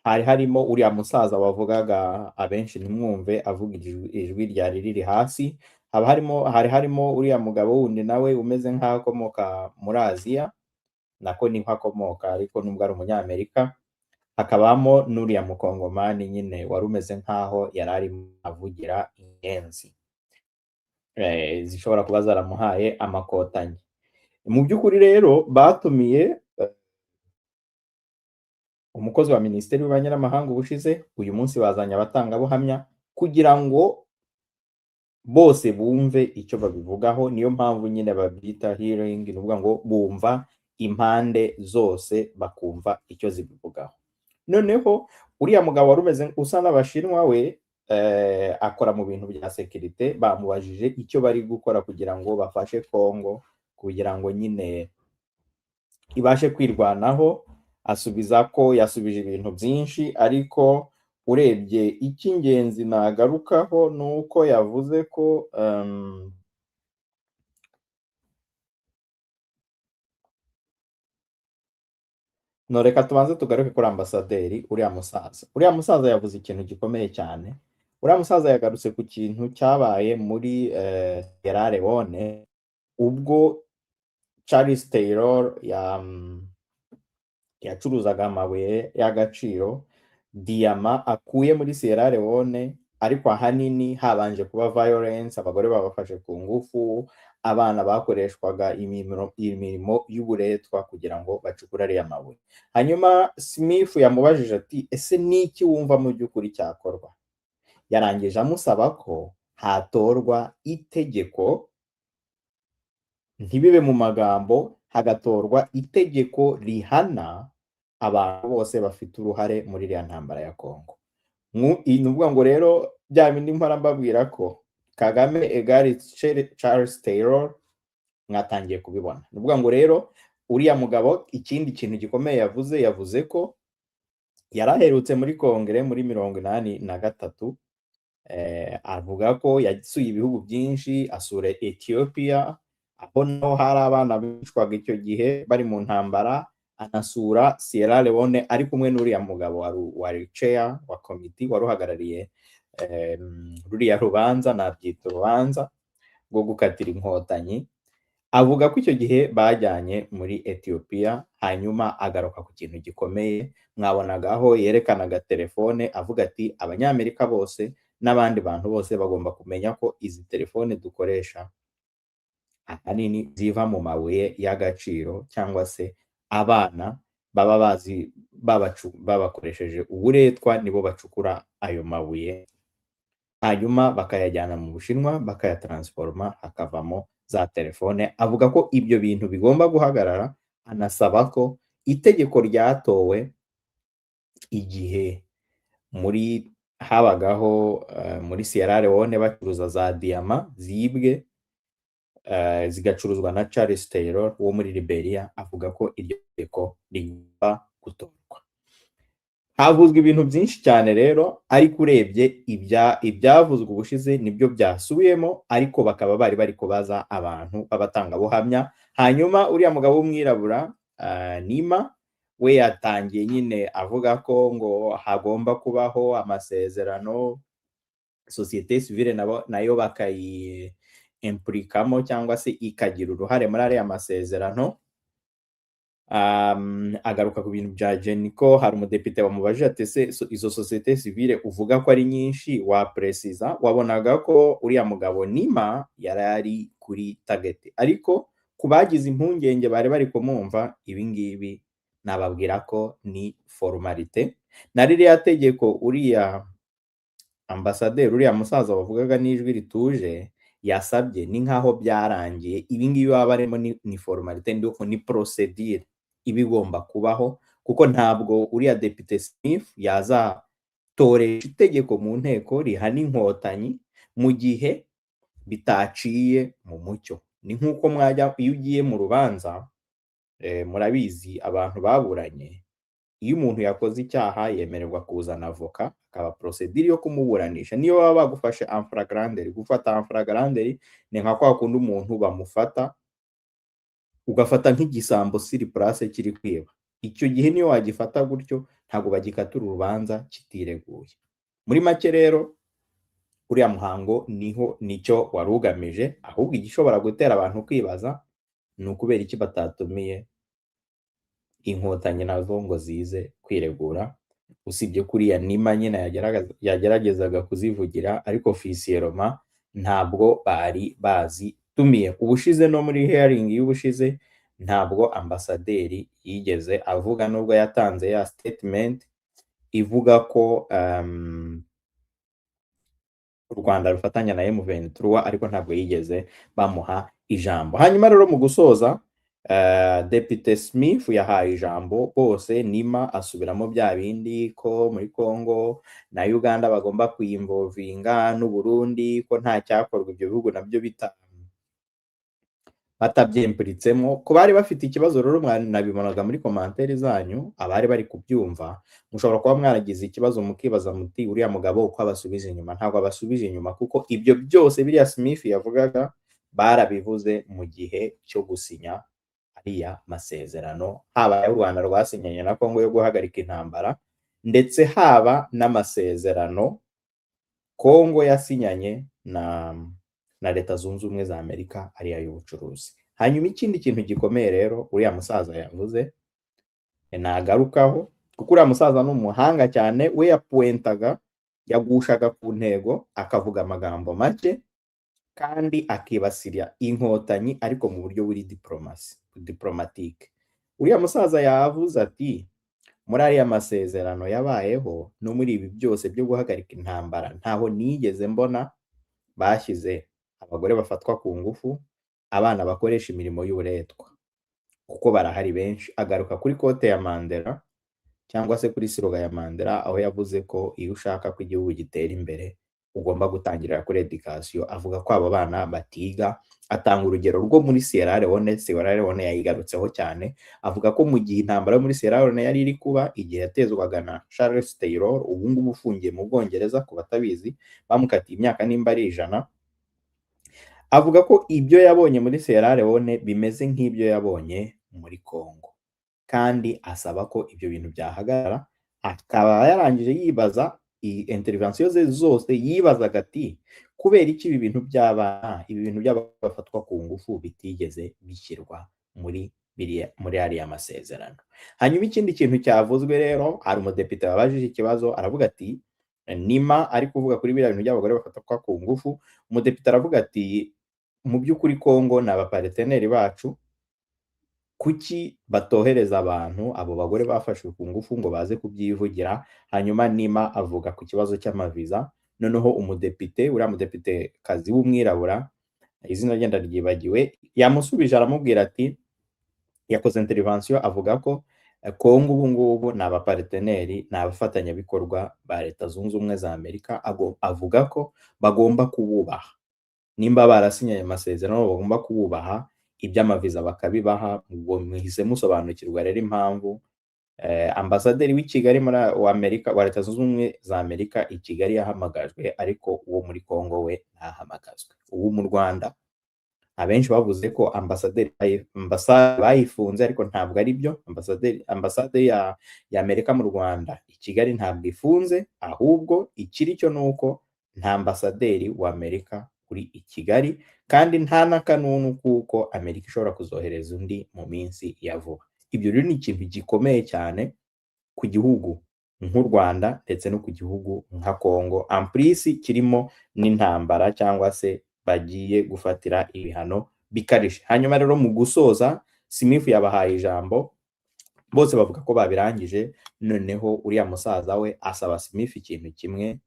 hari harimo uriya musaza wavugaga abenshi ntimwumve avuga ijwi ryari riri hasi, hari harimo uriya mugabo wundi nawe umeze nk'aho akomoka muri Aziya, nako niho akomoka ariko nubwo ari umunyamerika. Hakabamo n'uriya mukongomani nyine wari umeze nk'aho yari arimo avugira inyenzi zishobora kuba zaramuhaye amakotanyi. Mu by'ukuri rero batumiye umukozi wa minisiteri y'ububanyi n'amahanga ubushize, uyu munsi bazanye abatangabuhamya kugira ngo bose bumve icyo babivugaho. Niyo mpamvu nyine babyita hearing, ni ukuvuga ngo bumva impande zose bakumva icyo zibivugaho. Noneho uriya mugabo wari umeze usa n'abashinwa we akora mu bintu bya sekirite, bamubajije icyo bari gukora kugira ngo bafashe Kongo kugira ngo nyine ibashe kwirwanaho. Asubiza ko yasubije ibintu byinshi, ariko urebye icy'ingenzi nagarukaho ni uko yavuze ko no, reka tubanze tugaruke kuri ambasaderi. Uriya musaza yavuze ikintu gikomeye cyane. Uriya musaza yagarutse ku kintu cyabaye muri Sierra Leone ubwo Charles Taylor yacuruzaga amabuye y'agaciro, diyama akuye muri Sierra Leone, ariko ahanini habanje kuba violence, abagore babafashe ku ngufu, abana bakoreshwaga imirimo y'uburetwa kugira ngo bacukure ariya mabuye. Hanyuma Smith yamubajije ati ese niki wumva mu by'ukuri cyakorwa? Yarangije amusaba ko hatorwa itegeko, ntibibe mu magambo, hagatorwa itegeko rihana abantu bose bafite uruhare muri iriya ntambara ya Kongo. Ni ukuvuga ngo rero bya bindi mpora mbabwira ko Kagame egari Charles Taylor mwatangiye kubibona. Ni ukuvuga ngo rero uriya mugabo ikindi kintu gikomeye yavuze ko yaraherutse muri Kongere muri 1983, avuga ko yasuye ibihugu byinshi, asura Ethiopia aho naho hari abana bicwaga icyo gihe bari mu ntambara, anasura Sierra Leone ari kumwe n'uriya mugabo wari chair wa komite wari uhagarariye ruriya rubanza, nabyita urubanza rwo gukatira Inkotanyi. Avuga ko icyo gihe bajyanye muri Ethiopia, hanyuma agaruka ku kintu gikomeye mwabonagaho yerekanaga telefone avuga ati abanyamerika bose n'abandi bantu bose bagomba kumenya ko izi telefone dukoresha ahanini ziva mu mabuye y'agaciro, cyangwa se abana baba bazi babakoresheje uburetwa nibo bacukura ayo mabuye, hanyuma bakayajyana mu Bushinwa bakayatransforma hakavamo za telefone. Avuga ko ibyo bintu bigomba guhagarara, anasaba ko itegeko ryatowe igihe muri habagaho muri Sierra Leone bacuruza za diyama zibwe zigacuruzwa na Charles Taylor wo muri Liberia, avuga ko iryo tegeko rigomba gutorwa. Havuzwe ibintu byinshi cyane rero, ariko urebye ibyavuzwe ubushize nibyo byasubiyemo, ariko bakaba bari kubaza abantu b'abatangabuhamya. Hanyuma uriya mugabo w'umwirabura Nima we yatangiye nyine avuga ko ngo hagomba kubaho amasezerano, sosiyete sivile nayo bakayi impurikamo cyangwa se ikagira uruhare muri ariya masezerano. Agaruka ku bintu bya Jeniko, hari umudepite wamubajije ati ese izo sosiyete sivile uvuga ko ari nyinshi wapresiza. Wabonaga ko uriya mugabo Nima yari kuri target, ariko ku bagize impungenge bari kumwumva, ibi ngibi nababwira ko ni formalite. Na ririya tegeko uriya ambasaderi, uriya musaza wavugaga n'ijwi rituje yasabye, ni nkaho byarangiye. Ibi ngibi baba barimo ni formalite, ndiko ni procedure ibigomba kubaho, kuko ntabwo uriya depite Smith yazatoresha itegeko mu nteko rihana Inkotanyi mu gihe bitaciye mu mucyo. Ni nk'uko mwajya iyo ugiye mu rubanza, murabizi abantu baburanye, iyo umuntu yakoze icyaha yemererwa kuzana avoka, akaba procedure yo kumuburanisha. Niyo baba bagufashe en flagrant, gufata en flagrant ni nka kwa kundi umuntu bamufata ugafata nk'igisambo siri place kiri kwiba. Icyo gihe niyo wagifata gutyo ntabwo bagikatura urubanza kitireguye. Muri make rero uriya muhango nicyo wari ugamije, ahubwo igishobora gutera abantu kwibaza ni ukubera iki batatumiye Inkotanyi nazo ngo zize kwiregura, usibye kuriya Nima nyine yageragezaga kuzivugira, ariko ofisiyeroma ntabwo bari bazitumiye. Ubushize no muri hearing y'ubushize ntabwo ambasaderi yigeze avuga, nubwo yatanze ya statement ivuga ko u Rwanda rufatanya na M23, ariko ntabwo yigeze bamuha ijambo. Hanyuma rero mu gusoza, Depite Smith yahaye ijambo bose, Nima asubiramo bya bindi ko muri Congo na Uganda bagomba kuyinvolvinga n'u Burundi, ko nta cyakorwa ibyo bihugu nabyo batabyemplitsemo. Ku bari bafite ikibazo rero, mwanabibonaga muri komantere zanyu, abari bari kubyumva, mushobora kuba mwaragize ikibazo mukibaza muti uriya mugabo uko abasubije inyuma. Ntabwo abasubije inyuma, kuko ibyo byose biriya Smith yavugaga barabivuze mu gihe cyo gusinya ariya masezerano, haba y'u Rwanda rwasinyanye na Congo yo guhagarika intambara, ndetse haba n'amasezerano Congo yasinyanye na Leta Zunze Ubumwe za Amerika ariya y'ubucuruzi. Hanyuma ikindi kintu gikomeye rero uriya musaza yavuze nagarukaho, kuko uriya musaza ni umuhanga cyane, we yapuentaga, yagushaga ku ntego, akavuga amagambo make kandi akibasira Inkotanyi, ariko mu buryo buri diplomatique. Uriya musaza yavuze ati muri ariya masezerano yabayeho no muri ibi byose byo guhagarika intambara, ntaho nigeze mbona bashyize abagore bafatwa ku ngufu, abana bakoresha imirimo y'uburetwa, kuko barahari benshi. Agaruka kuri kote ya Mandela cyangwa se kuri siroga ya Mandela, aho yavuze ko iyo ushaka ko igihugu gitera imbere ugomba gutangirira kuri education. Avuga ko abo bana batiga, atanga urugero rwo muri Sierra Leone. Sierra Leone yayigarutseho cyane, avuga ko mu gihe intambara yo muri Sierra Leone yari iri kuba, igihe yatezwaga na Charles Taylor, ubu ngubu ufungiye mu Bwongereza, ku batabizi, bamukatiye imyaka nimba ari 100. Avuga ko ibyo yabonye muri Sierra Leone bimeze nk'ibyo yabonye muri Congo, kandi asaba ko ibyo bintu byahagarara. Akaba yarangije yibaza intervention ze zose, yibazaga ati kubera iki ibi bintu by'abafatwa ku ngufu bitigeze bishyirwa muri ariya masezerano. Hanyuma ikindi kintu cyavuzwe rero, hari umudepite wabajije ikibazo, aravuga ati Nima ari kuvuga kuri biriya bintu by'abagore bafatwa ku ngufu. Umudepite aravuga ati mu by'ukuri Congo ni abaparteneri bacu, kuki batohereza abantu abo bagore bafashwe ku ngufu ngo baze kubyivugira? Hanyuma Nima avuga ku kibazo cy'amaviza. Noneho umudepite, uriya mudepite kazi w'umwirabura, izina rye ndaryibagiwe, yamusubije aramubwira ati, yakoze intervention avuga ko Congo ubu ngubu ni abaparteneri, ni abafatanyabikorwa ba Leta Zunze Ubumwe za Amerika. Avuga ko bagomba kububaha, nimba barasinyanye amasezerano bagomba kububaha, iby'amaviza bakabibaha. Ubwo mwihise musobanukirwa rero impamvu ambasaderi w'i Kigali wa Amerika, wa Leta Zunze Ubumwe za Amerika i Kigali yahamagajwe, ariko uwo muri Congo we ntahamagazwe. Ubu mu Rwanda abenshi bavuze ko ambasade bayifunze, ariko ntabwo ari byo. Ambasade ya Amerika mu Rwanda i Kigali ntabwo ifunze, ahubwo ikiri cyo nuko nta ambasaderi wa Amerika uri i Kigali, kandi nta n'akanunu kuko Amerika ishobora kuzohereza undi mu minsi ya vuba. Ibyo rero ni ikintu gikomeye cyane ku gihugu nk'u Rwanda ndetse no ku gihugu nka Congo, amplisi kirimo n'intambara cyangwa se bagiye gufatira ibihano bikarishye. Hanyuma rero mu gusoza, Smith yabahaye ijambo, bose bavuga ko babirangije. Noneho uriya musaza we asaba Smith ikintu kimwe,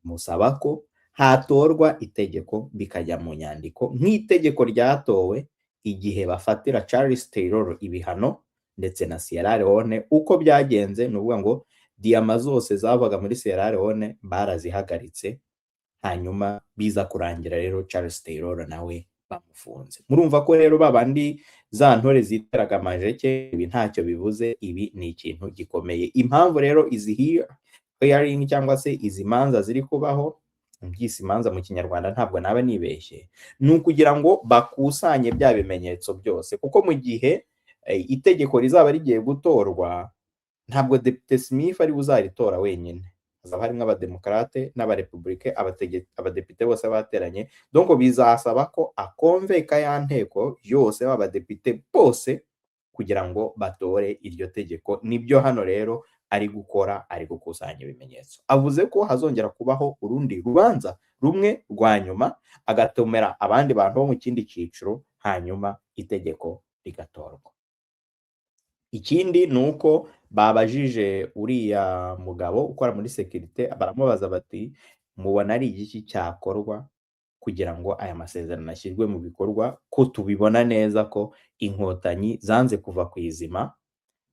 musaba ko hatorwa itegeko bikajya mu nyandiko, nk'itegeko ryatowe igihe bafatira Charles Taylor ibihano ndetse na Sierra Leone. Uko byagenze ni ukuvuga ngo diyama zose zavaga muri Sierra Leone barazihagaritse, hanyuma biza kurangira rero Charles Taylor nawe bamufunze. Murumva ko rero babandi za ntore ziteraga amajeke, ibi ntacyo bivuze, ibi ni ikintu gikomeye. Impamvu rero izi hearing cyangwa se izi manza ziri kubaho, byisi manza mu Kinyarwanda ntabwo naba nibeshye, ni ukugira ngo bakusanye bya bimenyetso byose, kuko mu gihe itegeko rizaba rigiye gutorwa, ntabwo Depite Smith ari uzaritora wenyine, hazaba harimo abademokarate n'abarepublike, abadepite bose bateranye. Donc bizasaba ko akonveka ya nteko yose b'abadepite bose kugira ngo batore iryo tegeko. Nibyo hano rero ari gukora, ari gukusanya ibimenyetso. Avuze ko hazongera kubaho urundi rubanza rumwe rwa nyuma, agatomera abandi bantu bo mu kindi cyiciro, hanyuma itegeko rigatorwa. ikindi ni uko babajije uriya mugabo ukora muri sekirite, baramubaza bati mubona ari igiki cyakorwa kugira ngo aya masezerano ashyirwe mu bikorwa, ko tubibona neza ko inkotanyi zanze kuva ku izima.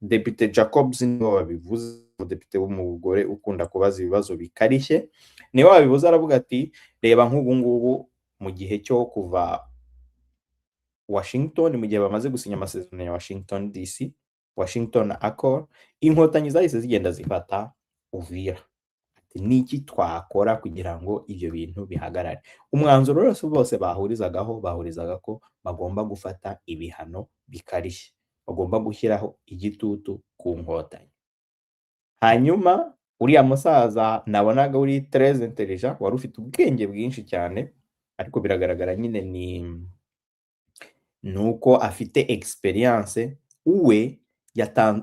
Depite Jacobs niwe wabivuze, umudepite w'umugore ukunda kubaza ibibazo bikarishye, niwe wabivuze, aravuga ati reba nk'ubu ngubu mu gihe cyo kuva Washington, mu gihe bamaze gusinya amasezerano ya Washington DC, Washington Accord, inkotanyi zahise zigenda zifata Uvira. Ni iki twakora kugira ngo ibyo bintu bihagarare? Umwanzuro wose bose bahurizaga ko bagomba gufata ibihano bikarishye, bagomba gushyiraho igitutu ku nkotanyi. Hanyuma uriya musaza nabonaga uri très intelligent, wari ufite ubwenge bwinshi cyane, ariko biragaragara nyine nuko afite experience. Uwe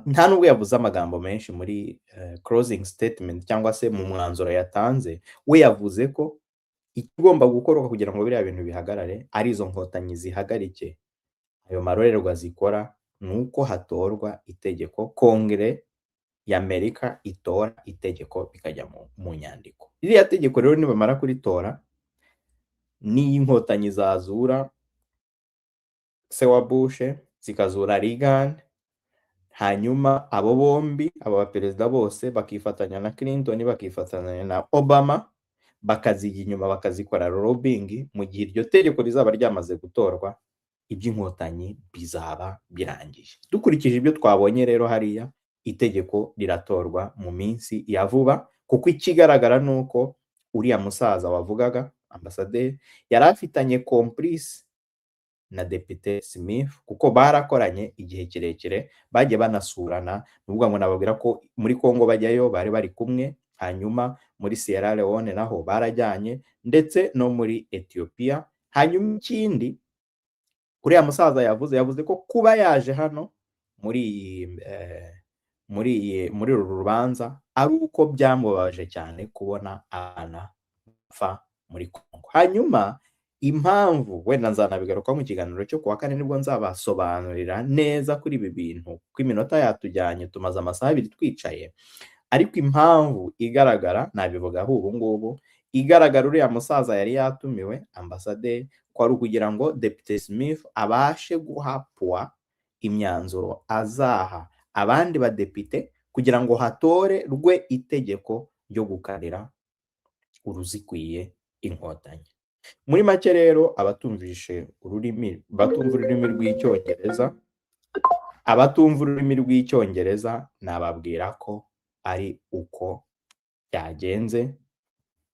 nta nubwo yavuze amagambo menshi muri closing statement cyangwa se mu mwanzuro yatanze. We yavuze ko ikigomba gukorwa kugira ngo biriya bintu bihagarare ari izo nkotanyi zihagarike ayo marorerwa zikora, nuko hatorwa itegeko, Kongere y'Amerika itora itegeko bikajya mu nyandiko. Iriya tegeko rero nibamara kuritora, n'iyi inkotanyi zazura se wa Bush, zikazura Reagan, hanyuma abo bombi, aba baperezida bose bakifatanya na Clinton, bakifatanya na Obama, bakazijya inyuma bakazikora lobbying, mu gihe iryo tegeko rizaba ryamaze gutorwa, iby'inkotanyi bizaba birangije. Dukurikije ibyo twabonye rero hariya, itegeko riratorwa mu minsi ya vuba, kuko ikigaragara nuko uriya musaza wavugaga, ambasaderi, yari afitanye complice na Depite Smith, kuko barakoranye igihe kirekire, bagiye banasurana. Nuvuga ngo nababwira ko muri Kongo bajyayo bari bari kumwe, hanyuma muri Sierra Leone naho barajyanye, ndetse no muri Ethiopia. Hanyuma ikindi uriya musaza yavuze ko kuba yaje hano muri uru rubanza ari uko byamubabaje cyane kubona abana bapfa muri Kongo. Hanyuma impamvu, wenda nzanabigaruka mu kiganiro cyo kuwa kane nibwo nzabasobanurira neza kuri ibi bintu, ko iminota yatujyanye, tumaze amasaha 2 twicaye, ariko impamvu igaragara nabivugaho ubu ngubu, igaragara uriya musaza yari yatumiwe, ambasaderi, ko ari ukugira ngo Depite Smith abashe guhapwa imyanzuro azaha abandi badepite kugira ngo hatore rwe itegeko ryo gukarira uruzikwiye inkotanyi. Muri make rero, batumva ururimi rw'icyongereza, nababwira ko ari uko byagenze,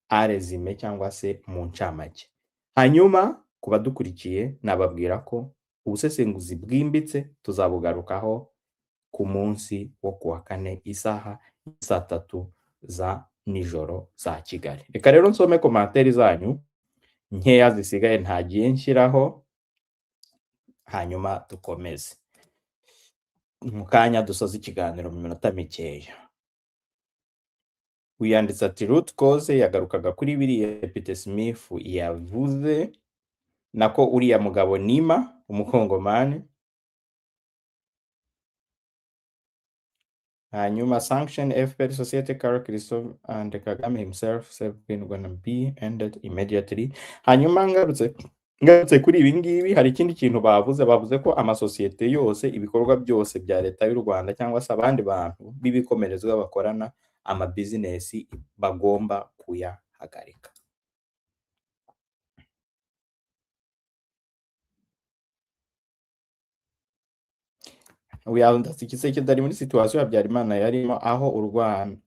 arezime cyangwa se mu ncamake. Hanyuma ku badukurikiye nababwira ko ubusesenguzi bwimbitse tuzabugarukaho ku munsi wo kuwa kane isaha 3:00 za nijoro za Kigali. Reka rero nsome komantere zanyu nkeya zisigaye ntagiye nshyiraho, hanyuma dukomeze mu kanya dusoza ikiganiro mu minota mikeya. Uyanditse ati root cause, yagarukaga kuri biriya Depite Smith yavuze, nako uriya mugabo Nima umukongomani. Hanyuma sanction FPR society characterism and Kagame himself said gonna be ended immediately. Hanyuma ngarutse kuri ibi ngibi, hari ikindi kintu bavuze ko amasosiyete yose, ibikorwa byose bya leta y'u Rwanda cyangwa se abandi bantu b'ibikomerezwa bakorana amabizinesi bagomba kuyahagarika. Ndasikize kitari muri situation ya Habyarimana yarimo, aho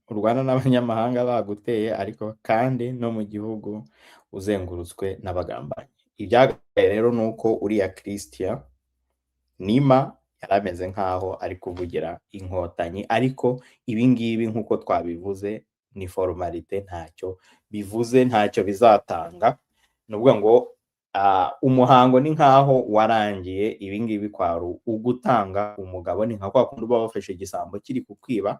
urwana n'abanyamahanga baguteye, ariko kandi no mu gihugu uzengurutswe n'abagambanyi. Ibyagaye rero nuko uriya Christian Nima yarameze nkaho ari kuvugira inkotanyi, ariko ibi ngibi nkuko twabivuze ni formalite, ntacyo bivuze, ntacyo bizatanga. Nuvuga ngo umuhango ni nkaho warangiye. Ibi ngibi kwari ugutanga umugabo, ni nka kwa kundi uba wafashe igisambo kiri kukwiba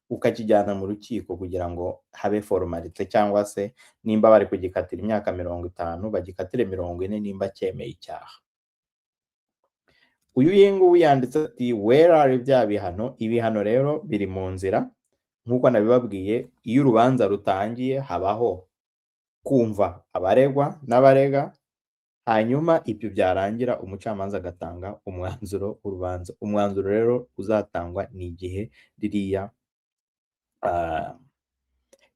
ukakijyana mu rukiko kugira ngo habe formalite, cyangwa se nimba bari kugikatira imyaka 50 bagikatire 40 nimba cyemeye icyaha. uyu nguyu yanditse ati where are bya bihano. Ibihano rero biri mu nzira nk'uko nabibabwiye. Iyo urubanza rutangiye habaho kumva abaregwa n'abarega, hanyuma ibyo byarangira umucamanza agatanga umwanzuro w'urubanza. Umwanzuro rero uzatangwa ni igihe ririya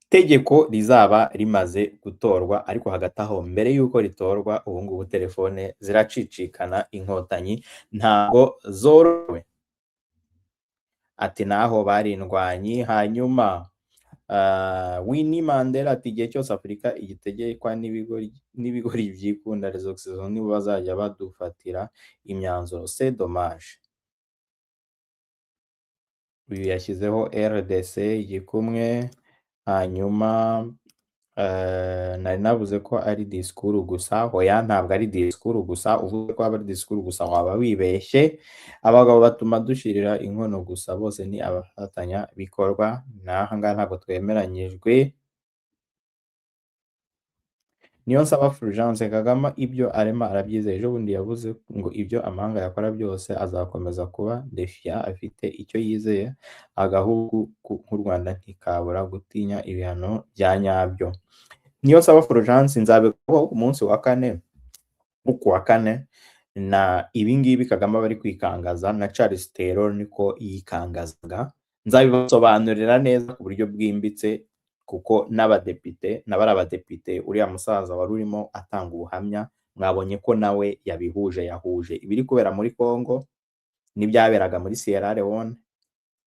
tegeko rizaba rimaze gutorwa. Ariko hagati aho mbere y'uko ritorwa, ubu ngubu telefone ziracicikana, inkotanyi ntabwo zorowe. Ati naho barindwanyi. Hanyuma Winnie Mandela ati igihe cyose Afurika igitegekwa n'ibigori byikunda les Occidentaux nibo bazajya badufatira imyanzuro, c'est dommage. Uyu yashyizeho RDC igikumwe. Hanyuma nari navuze ko ari disikuru gusa. Hoya, ntabwo ari disikuru gusa. Uvuze ko aba ari disikuru gusa waba wibeshye. Abagabo batuma dushirira inkono gusa, bose ni abafatanya bikorwa. Naha ngaha ntabwo twemeranyijwe. Niyo nsaba Fulgence Kagame ibyo arema arabyizeye. Ejo bundi yavuze ngo ibyo amahanga yakora byose azakomeza kuba defia, afite icyo yizeye. Agahugu nk'u Rwanda ntikabura gutinya ibihano bya nyabyo. Niyo nsaba Fulgence nzabikoraho umunsi wa kane, uku wa kane, na ibingibi Kagame bari kwikangaza na Charles Taylor niko yikangazaga. Nzabibasobanurira neza ku buryo bwimbitse, kuko n'abadepite n'abari abadepite, uriya musaza wari urimo atanga ubuhamya, mwabonye ko nawe yahuje ibiri kubera muri Congo n'ibyaberaga muri Sierra Leone.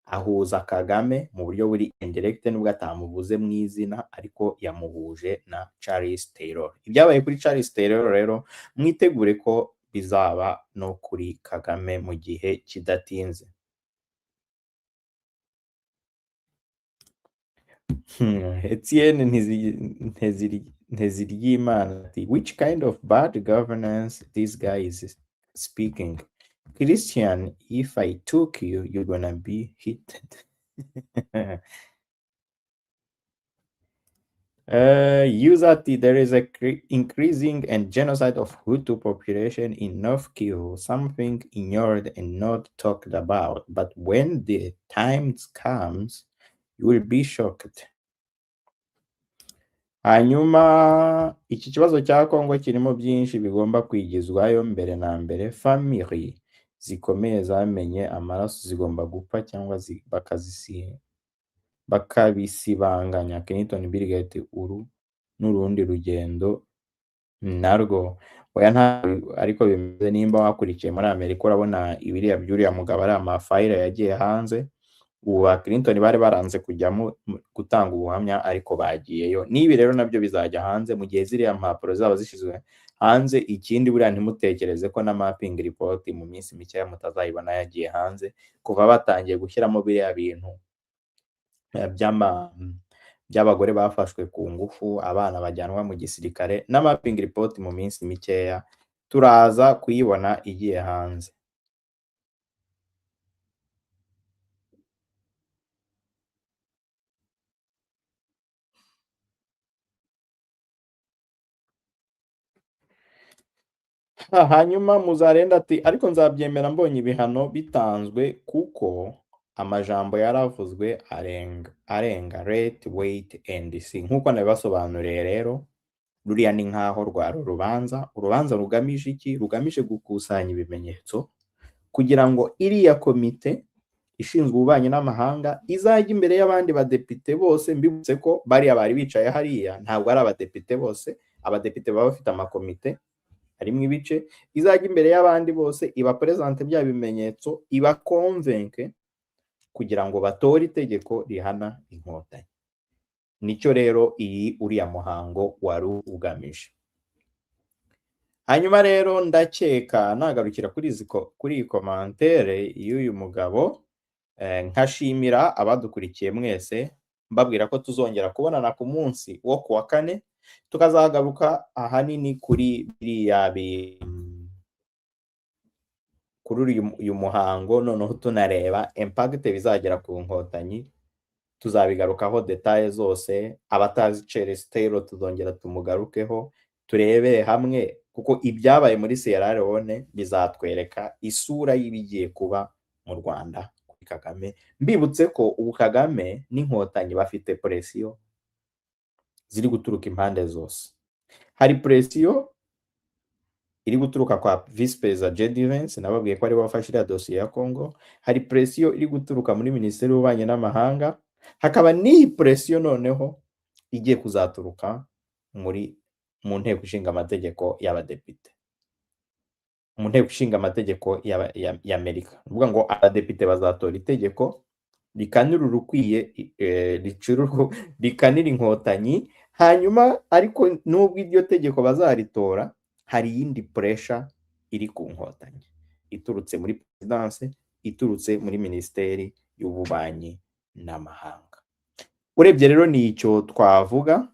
Ahuza Kagame mu buryo buri indirect, nubwo atamuvuze mu izina, ariko yamuhuje na Charles Taylor. Ibyabaye kuri Charles Taylor rero mwitegure ko bizaba no kuri Kagame mu gihe kidatinze. Etienne Nteziryimana ati which kind of bad governance this guy is speaking? Christian, if I took you, you're gonna be hit. User there is a increasing and genocide of Hutu population in North Kivu, something ignored and not talked about, but when the time comes, you will be shocked. Hanyuma iki kibazo cya Kongo kirimo byinshi bigomba kwigizwayo. Mbere na mbere, family zikomeye zamenye amaraso zigomba gupfa cyangwa bakabisibanganya. Clinton Birigate uru n'urundi rugendo narwo. Oya, nta ariko bimeze. Nimba wakurikiye muri Amerika urabona ibiriya by'uriya mugabo ari amafayira yagiye hanze. Uwa Clinton bari baranze kujyamo gutanga ubuhamya, ariko bagiyeyo. Nibi rero nabyo bizajya hanze mu gihe ziriya mpapuro zaba zishizwe hanze. Ikindi buriya ntimutekereze ko na mapping report mu minsi mikeya mutazayibona yagiye hanze. Kuva batangiye gushyiramo biriya bintu by'abagore bafashwe ku ngufu, abana bajyanwa mu gisirikare, na mapping report mu minsi mikeya turaza kuyibona igiye hanze. Hanyuma Muzarenda ati ariko nzabyemera mbonye ibihano bitanzwe, kuko amajambo yaravuzwe arenga rate wait and see. Nkuko nabibasobanuriye rero, ruriya ni nkaho rwari urubanza rugamije iki? Rugamije gukusanya ibimenyetso kugira ngo iriya komite ishinzwe ububanyi n'amahanga izajya imbere y'abandi badepite bose. Mbibutse ko bariya bari bicaye hariya ntabwo ari abadepite bose. Abadepite baba bafite amakomite harimo ibice. Izajya imbere y'abandi bose iba presente bya bimenyetso, iba convaincre kugira ngo batore itegeko rihana inkotanyi. Nicyo rero uriya muhango wari ugamije. Hanyuma rero ndakeka nagarukira kuri iyi komantere y'uyu mugabo, nkashimira abadukurikiye mwese, mbabwira ko tuzongera kubonana ku munsi wo kuwa kane, tukazagaruka ahanini kuri uyu muhango, noneho tunareba impact bizagera ku nkotanyi. Tuzabigarukaho detaye zose. Abatazi Charles Taylor tuzongera tumugarukeho, turebere hamwe kuko ibyabaye muri Sierra Leone bizatwereka isura y'ibigiye kuba mu Rwanda kuri Kagame. Mbibutse ko ubu Kagame n'Inkotanyi bafite presiyo ziri guturuka impande zose. Hari presiyo iri guturuka kwa Vice Perezida J.D. Vance, nababwiye ko ari we wafashe iriya dosiye ya Congo. Hari presiyo iri guturuka muri Minisiteri y'Ububanyi n'Amahanga. Hakaba n'iyi presiyo noneho igiye kuzaturuka mu nteko ishinga amategeko y'abadepite, mu nteko ishinga amategeko y'Amerika. Uvuga ngo abadepite bazatora itegeko rikanira urukwiye, rikanira Inkotanyi. Hanyuma ariko nubwo iryo tegeko bazaritora, hari iyindi pressure iri ku Nkotanyi iturutse muri Perezidanse, iturutse muri Minisiteri y'Ububanyi n'Amahanga. Urebye rero ni icyo twavuga.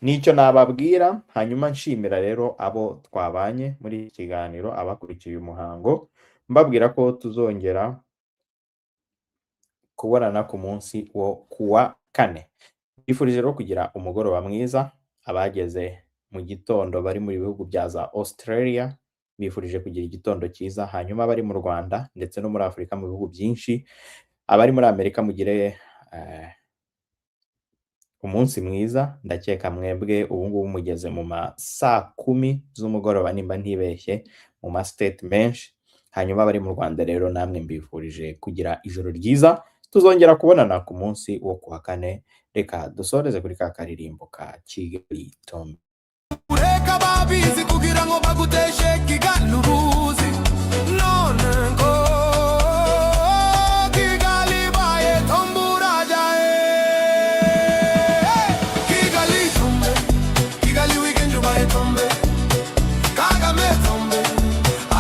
Nicyo nababwira. Hanyuma nshimira rero abo twabanye muri iki kiganiro, abakurikiye umuhango, mbabwira ko tuzongera kubonana ku munsi wo kuwa kane. Bifurije rero kugira umugoroba mwiza. Abageze mu gitondo bari muri bihugu bya za Australia, bifurije kugira igitondo cyiza. Hanyuma abari mu Rwanda ndetse no muri Afurika mu bihugu byinshi, abari muri Amerika mugire umunsi mwiza. Ndakeka mwebwe ubu ngubu mugeze mu ma saa 10 z'umugoroba nimba ntibeshye, mu ma state menshi. Hanyuma abari mu Rwanda rero namwe mbifurije kugira ijoro ryiza. Tuzongera kubonana ku munsi wo kuwa kane. Reka dusoreze kuri ka karirimbo ka Kigali Tombe. Ureka babizi kugira ngo baguteshe Kigali uruzi, none ngo Kigali baye tomburaja. Kigali Tombe, Kigali weekend baye tombe, Kagame tombe,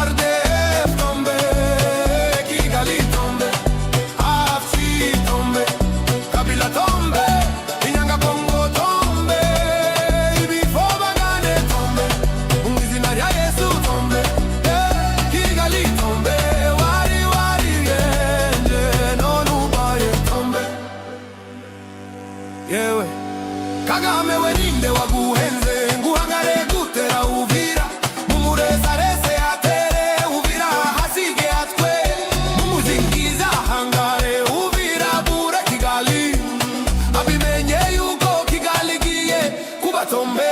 RDF tombe, Kigali tombe, AFC tombe, Kabila tombe, Inyanga Bongo tombe, Ibihano tombe, Umwizina rya Yesu tombe, Kigali tombe, wari wari yenje none ubaye tombe. Yewe Kagame we ninde waguhenze nguhangare gutera Uvira, mumurezareze atere Uvira hasige atwe, mumuzingiza hangare Uvira bure Kigali, abimenye yuko Kigali giye kuba tombe,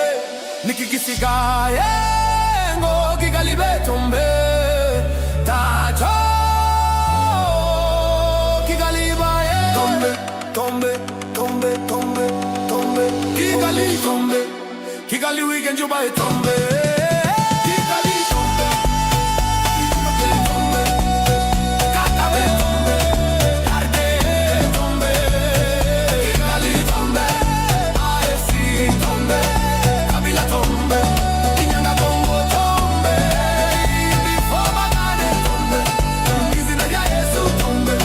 nikigisigaye ngo Kigali betombe, tacho Kigali baye tombe, tombe, tombe, tombe, tombe, Kigali tombe, Kigali weekend you baye tombe, Kigali tombe, Kigali tombe, Kagame tombe, RDF tombe, Kigali tombe, AFC tombe, Kabila tombe, Inyanga Bongo tombe, Ibihano tombe, Umwizina rya Yesu tombe,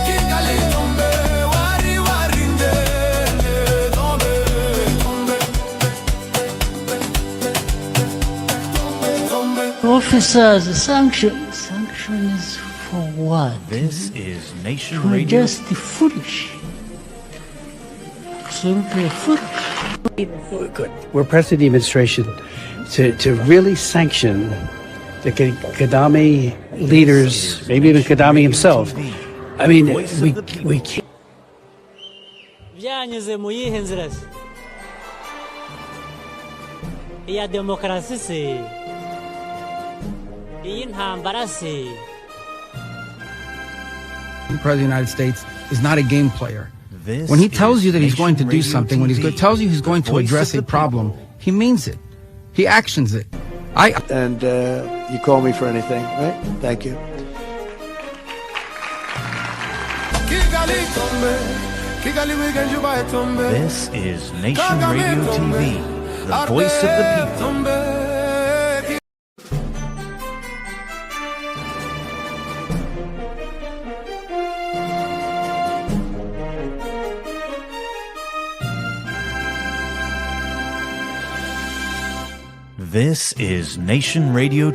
Kigali tombe, wari wari ndende tombe, tombe, tombe. Officers, sanction is for what? This is Nation For Radio. just the foolish. Absolutely foolish. Good. We're pressing the administration to really sanction the Gaddafi leaders, maybe even Gaddafi himself. I mean, we can't. byanyuze mu yihe nzira se? Iya demokarasi se? Iyi ntambara se? The President of the United States is not a game player. This When he tells you that he's is going to do Nation something, when he Radio tells you he's TV, going the to voice address of a the problem, people. he means it. He actions it. And you call me for anything, right? Thank you. Kigali tombe, Kigali weekend you baye tombe. This is Nation Radio TV, the voice of the people. This is Nation Radio